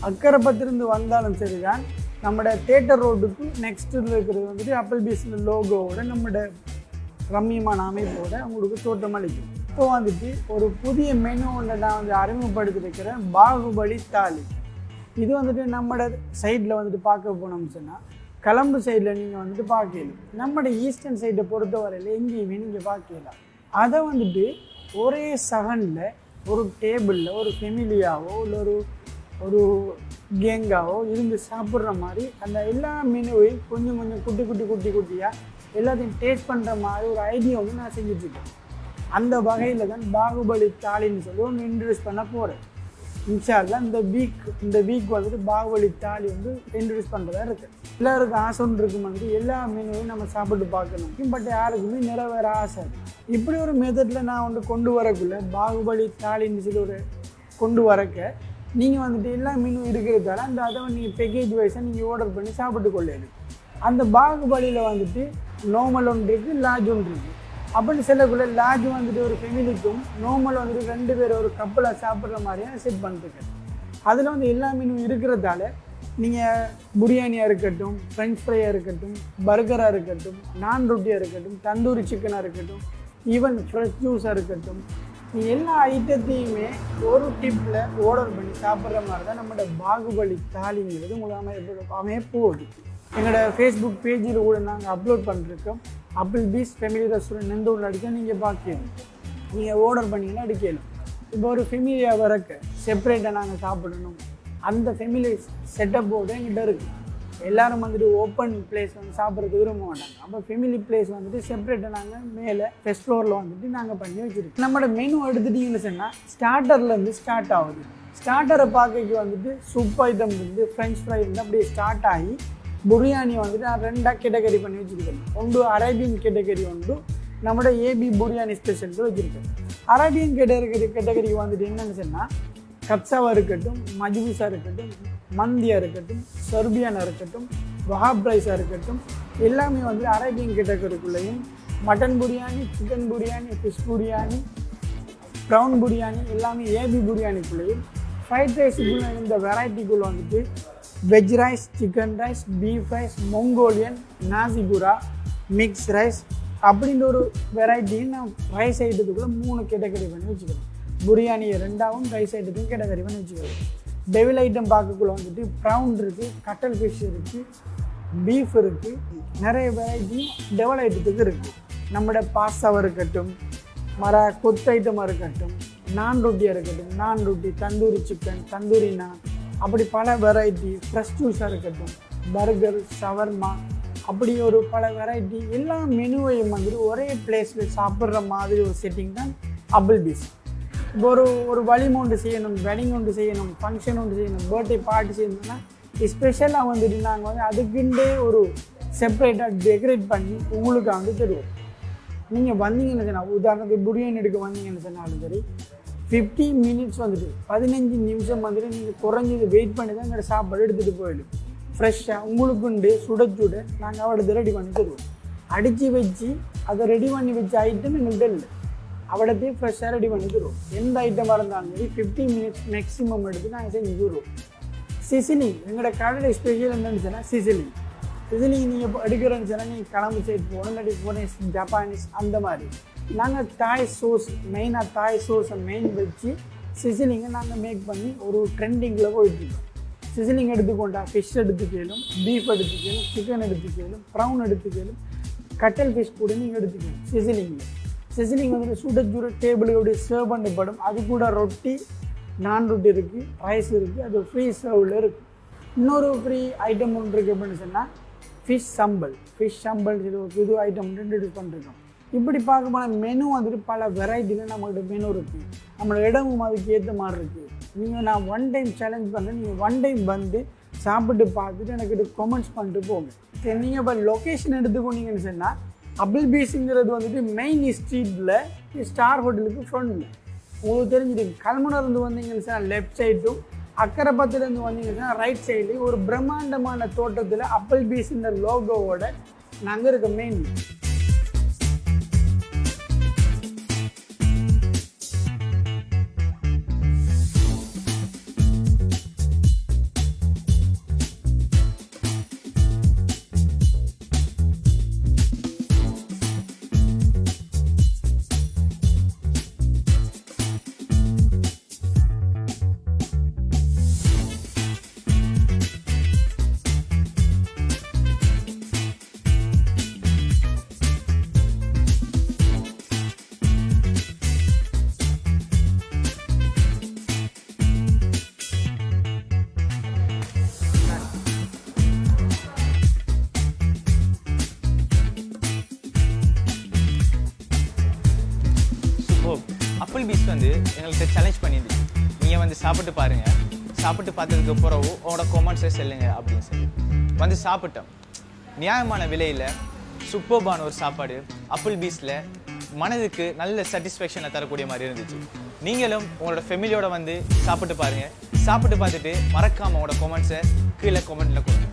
அக்கரைப்பத்திலிருந்து வந்தாலும் சரிதான், நம்மளோட தேட்டர் ரோடுக்கு நெக்ஸ்ட்டில் இருக்கிறது வந்துட்டு ஆப்பிள்பீஸ்ன லோகோவோட நம்மளோட ரம்மியமான அமைப்போட அவங்களுக்கு தோட்டம் அளிக்கும். இப்போ வந்துட்டு ஒரு புதிய மெனு ஒன்று நான் வந்து அறிமுகப்படுத்திருக்கிறேன், பாகுபலி தாலி. இது வந்துட்டு நம்மளோட சைடில் வந்துட்டு பார்க்க போனோம்னு சொன்னால், கிளம்பு சைடில் நீங்கள் வந்துட்டு பார்க்கலாம். நம்மளோட ஈஸ்டர்ன் சைடை பொறுத்தவரையில் எங்கேயுமே நீங்கள் பார்க்கலாம். அதை வந்துட்டு ஒரே செகண்டில் ஒரு டேபிளில் ஒரு ஃபெமிலியாவோ இல்லை ஒரு கேங்காவோ இருந்து சாப்பிட்ற மாதிரி அந்த எல்லா மெனுவையும் கொஞ்சம் கொஞ்சம் குட்டியாக எல்லாத்தையும் டேஸ்ட் பண்ணுற மாதிரி ஒரு ஐடியா வந்து நான் செஞ்சுட்ருக்கேன். அந்த வகையில் தான் பாகுபலி தாலின்னு சொல்லி ஒன்று இன்ட்ரடியூஸ் பண்ண போகிறேன். இன்ஷால்லா இந்த வீக் வந்துட்டு பாகுபலி தாலி வந்து இன்ட்ரடியூஸ் பண்ணுறதா இருக்குது. எல்லாருக்கும் ஆசை ஒன்று இருக்கும் வந்து எல்லா மெனுவையும் நம்ம சாப்பிட்டு பார்க்கணும். பட் யாருக்குமே நிறைவேற ஆசை. இப்படி ஒரு மெத்தடில் நான் வந்து கொண்டு வரக்குள்ள பாகுபலி தாலின்னு சொல்லி கொண்டு வரக்க நீங்கள் வந்துட்டு எல்லா மெனு இருக்கிறதால அதை நீங்கள் பேக்கேஜ் வைஸாக நீங்கள் ஆர்டர் பண்ணி சாப்பிட்டு கொள்ளையிடும். அந்த பாகுபலியில் வந்துட்டு நார்மல் ஒன்று இருக்குது, லார்ஜ் ஒன்று இருக்குது. அப்படின்னு சொல்லக்குள்ள லார்ஜ் வந்துட்டு ஒரு ஃபெமிலிக்கும் நார்மல் வந்துட்டு 2 பேர் ஒரு கப்பலாக சாப்பிட்ற மாதிரியான செட் பண்ணிருக்கேன். அதில் வந்து எல்லா மெனு இருக்கிறதால நீங்கள் பிரியாணியாக இருக்கட்டும், ஃப்ரெஞ்ச் ஃப்ரையாக இருக்கட்டும், பர்கராக இருக்கட்டும், நான் ரொட்டியாக இருக்கட்டும், தந்தூரி சிக்கனாக இருக்கட்டும், ஈவன் ஃப்ரெஷ் ஜூஸாக இருக்கட்டும், எல்லா ஐட்டத்தையுமே ஒரு டிப்பில் ஆர்டர் பண்ணி சாப்பிட்ற மாதிரி தான் நம்மளோட பாகுபலி தாலிங்கிறது உங்களுக்கு அமைய போகுது. எங்களோட ஃபேஸ்புக் பேஜில் கூட நாங்கள் அப்லோட் பண்ணிருக்கோம். Applebee's ஃபேமிலி ரெஸ்டாரண்ட் நெந்தூரில் அடிக்க நீங்கள் பார்க்கணும். நீங்கள் ஆர்டர் பண்ணிங்கன்னா அடிக்கணும். இப்போ ஒரு ஃபெமிலியாக வரக்க செப்பரேட்டாக நாங்கள் சாப்பிடணும், அந்த ஃபெமிலி செட்டப்போடு எங்கிட்ட இருக்குது. எல்லோரும் வந்துட்டு ஓப்பன் பிளேஸ் வந்து சாப்பிட்றதுக்கு விரும்ப மாட்டாங்க. அப்போ ஃபெமிலி பிளேஸ் வந்துட்டு செப்பரேட்டாக நாங்கள் மேலே ஃபர்ஸ்ட் ஃப்ளோரில் வந்துட்டு நாங்கள் பண்ணி வச்சுருக்கோம். நம்மளோட மெனு எடுத்துட்டிங்கன்னு சொன்னால் ஸ்டார்டர்லேருந்து ஸ்டார்ட் ஆகுது. ஸ்டார்டரை பார்க்க வந்துட்டு சூப் ஐட்டம் இருந்து ஃப்ரெஞ்ச் ஃப்ரை இருந்து அப்படியே ஸ்டார்ட் ஆகி பிரியாணியை வந்துட்டு நான் 2 கேட்டகரி பண்ணி வச்சுருக்கேன். ஒன்று அரேபியன் கேட்டகரி, ஒன்று நம்மளோட ஏபி பிரியாணி ஸ்பெஷல் வச்சுருக்கேன். அரேபியன் கேட்டகரிக்கு வந்துட்டு என்னென்னு சொன்னால் கப்சாவாக இருக்கட்டும், மஜ்பூஸாக இருக்கட்டும், மந்தியாக இருக்கட்டும், சர்பியானாக இருக்கட்டும், வஹாப் ரைஸாக இருக்கட்டும், எல்லாமே வந்து அரேபியன் கேட்டகரிக்குள்ளேயும் mutton biryani, chicken biryani, fish biryani, brown biryani எல்லாமே ஏபி பிரியாணிக்குள்ளேயும், ஃப்ரைட் ரைஸுக்குள்ளே இந்த வெரைட்டிக்குள்ளே வந்துட்டு veg rice, chicken rice, beef rice, Mongolian, நாசிகுரா, மிக்ஸ் ரைஸ் அப்படின்ற ஒரு வெரைட்டியும் நான் ரைஸ் ஐட்டத்துக்குள்ளே 3 கேட்டகரி பண்ணி வச்சுக்கிறேன். பிரியாணியை 2ஆகவும் ரைஸ் ஐட்டத்தையும் கேட்டகரி பண்ணி வச்சுக்கிறேன். டெவில் ஐட்டம் பார்க்கக்குள்ள வந்துட்டு ப்ரௌன் இருக்குது, கட்டல் ஃபிஷ் இருக்குது, பீஃப் இருக்குது, நிறைய வெரைட்டியும் டெவல் ஐட்டத்துக்கு இருக்குது. நம்மளோட பாஸ்தாவாக இருக்கட்டும், கொத்து ஐட்டமாக இருக்கட்டும், நான் ரொட்டியாக இருக்கட்டும், நான் ரொட்டி, தந்தூரி சிக்கன், தந்தூரி நான், அப்படி பல வெரைட்டி, ஃப்ரெஷ் ஜூஸாக இருக்கட்டும், பர்கர், ஷவர்மா, அப்படி ஒரு பல வெரைட்டி எல்லா மெனுவையும் வந்துட்டு ஒரே பிளேஸில் சாப்பிட்ற மாதிரி ஒரு செட்டிங் தான் Applebee's. இப்போ ஒரு வலிமை ஒன்று செய்யணும், வெட்டிங் ஒன்று செய்யணும், ஃபங்க்ஷன் ஒன்று செய்யணும், பர்த்டே பார்ட்டி செய்யணும்னா ஸ்பெஷலாக வந்துட்டு நாங்கள் வந்து அதுக்குண்டே ஒரு செப்பரேட்டாக டெக்கரேட் பண்ணி உங்களுக்கு வந்து தருவோம். நீங்கள் வந்தீங்கன்னு சொன்னால், உதாரணத்துக்கு பிரியாணி எடுக்க வந்தீங்கன்னு சொன்னாலும் சரி, 15 மினிட்ஸ் வந்துட்டு 15 நிமிஷம் வந்துட்டு நீங்கள் குறைஞ்சது வெயிட் பண்ணி தான் எங்களோட சாப்பாடு எடுத்துகிட்டு போயிடும். ஃப்ரெஷ்ஷாக உங்களுக்குண்டு சுட நாங்கள் அவடத்தை ரெடி பண்ணி தருவோம். அடித்து வச்சு அதை ரெடி பண்ணி வச்ச ஐட்டம் எங்கள்கிட்ட இல்லை, அவடத்தையே ஃப்ரெஷ்ஷாக ரெடி பண்ணி தருவோம். எந்த ஐட்டமாக இருந்தாலும் சரி 15 மினிட்ஸ் மேக்ஸிமம் எடுத்து நாங்கள் செஞ்சு தருவோம். சிசிலிங் எங்களோட கடையில் ஸ்பெஷல் என்னன்னு சொன்னால் சிசிலிங் நீங்கள் எடுக்கிறேன்னு சொன்னால் நீங்கள் கிளம்பு சைட் போகணும், இல்லாட்டி போனீஸ், ஜப்பானீஸ் அந்த மாதிரி. நாங்கள் தாய் சோஸ் மெயினாக தாய் சோஸை மெயின் வச்சு சிசிலிங்கை நாங்கள் மேக் பண்ணி ஒரு ட்ரெண்டிங்கில் போயிட்டுருக்கோம். சிசிலிங் எடுத்துக்கொண்டா ஃபிஷ் எடுத்துக்கலும், பீஃப் எடுத்துக்கலும், சிக்கன் எடுத்துக்கலும், ப்ரௌன் எடுத்துக்கலும், கட்டல் ஃபிஷ் கூட நீங்கள் எடுத்துக்கணும். சிசிலிங் வந்துட்டு சுட டேபிளுக்கு அப்படியே சர்வ் பண்ணப்படும். அது கூட ரொட்டி, நான் ரொட்டி இருக்குது, ரைஸ் இருக்குது, அது ஃப்ரீ சர்வில் இருக்குது. இன்னொரு ஃப்ரீ ஐட்டம் ஒன்று இருக்குது அப்படின்னு சொன்னால் ஃபிஷ் சம்பல் சொல்லி ஒரு புது ஐட்டம் இன்ட்ரடியூஸ் பண்ணிருக்கோம். இப்படி பார்க்க போனால் மெனு வந்துட்டு பல வெரைட்டியில் நம்மள்கிட்ட மெனு இருக்குது. நம்மளோட இடமும் அதுக்கு ஏற்ற மாதிரி இருக்குது. நான் 1 டைம் சேலஞ்ச் பண்ணுறேன், நீங்கள் 1 டைம் வந்து சாப்பிட்டு பார்த்துட்டு எனக்கு கமெண்ட்ஸ் பண்ணிட்டு போங்க. சரி, நீங்கள் இப்போ லொக்கேஷன் எடுத்துக்கொண்டீங்கன்னு சொன்னால் Applebee'sங்கிறது வந்துட்டு மெயின் ஸ்ட்ரீட்டில் ஸ்டார் ஹோட்டலுக்கு ஃப்ரண்டில் உங்களுக்கு தெரிஞ்சுட்டு கல்முனையிலேருந்து வந்தீங்கன்னு சொன்னால் லெஃப்ட் சைடும், அக்கரைப்பத்துலேருந்து வந்தீங்கன்னு சொன்னால் ரைட் சைட்லேயும் ஒரு பிரம்மாண்டமான தோட்டத்தில் Applebee'sன்ற லோகோவோட நாங்கள் இருக்க மெயின். அப்பிள் பீஸ் வந்து எங்களுக்கு சேலஞ்ச் பண்ணியிருந்துச்சு, நீங்கள் வந்து சாப்பிட்டு பாருங்கள், சாப்பிட்டு பார்த்ததுக்கு பிறகு உங்களோட கொமெண்ட்ஸை சொல்லுங்க அப்படின்னு சொல்லி வந்து சாப்பிட்டோம். நியாயமான விலையில் சூப்பர்பான ஒரு சாப்பாடு அப்பிள் பீஸில் மனதுக்கு நல்ல சாட்டிஸ்ஃபேக்ஷனை தரக்கூடிய மாதிரி இருந்துச்சு. நீங்களும் உங்களோட ஃபேமிலியோட வந்து சாப்பிட்டு பாருங்கள். சாப்பிட்டு பார்த்துட்டு மறக்காமல் உங்களோட கொமெண்ட்ஸை கீழே கொமெண்ட்டில் கொடுங்க.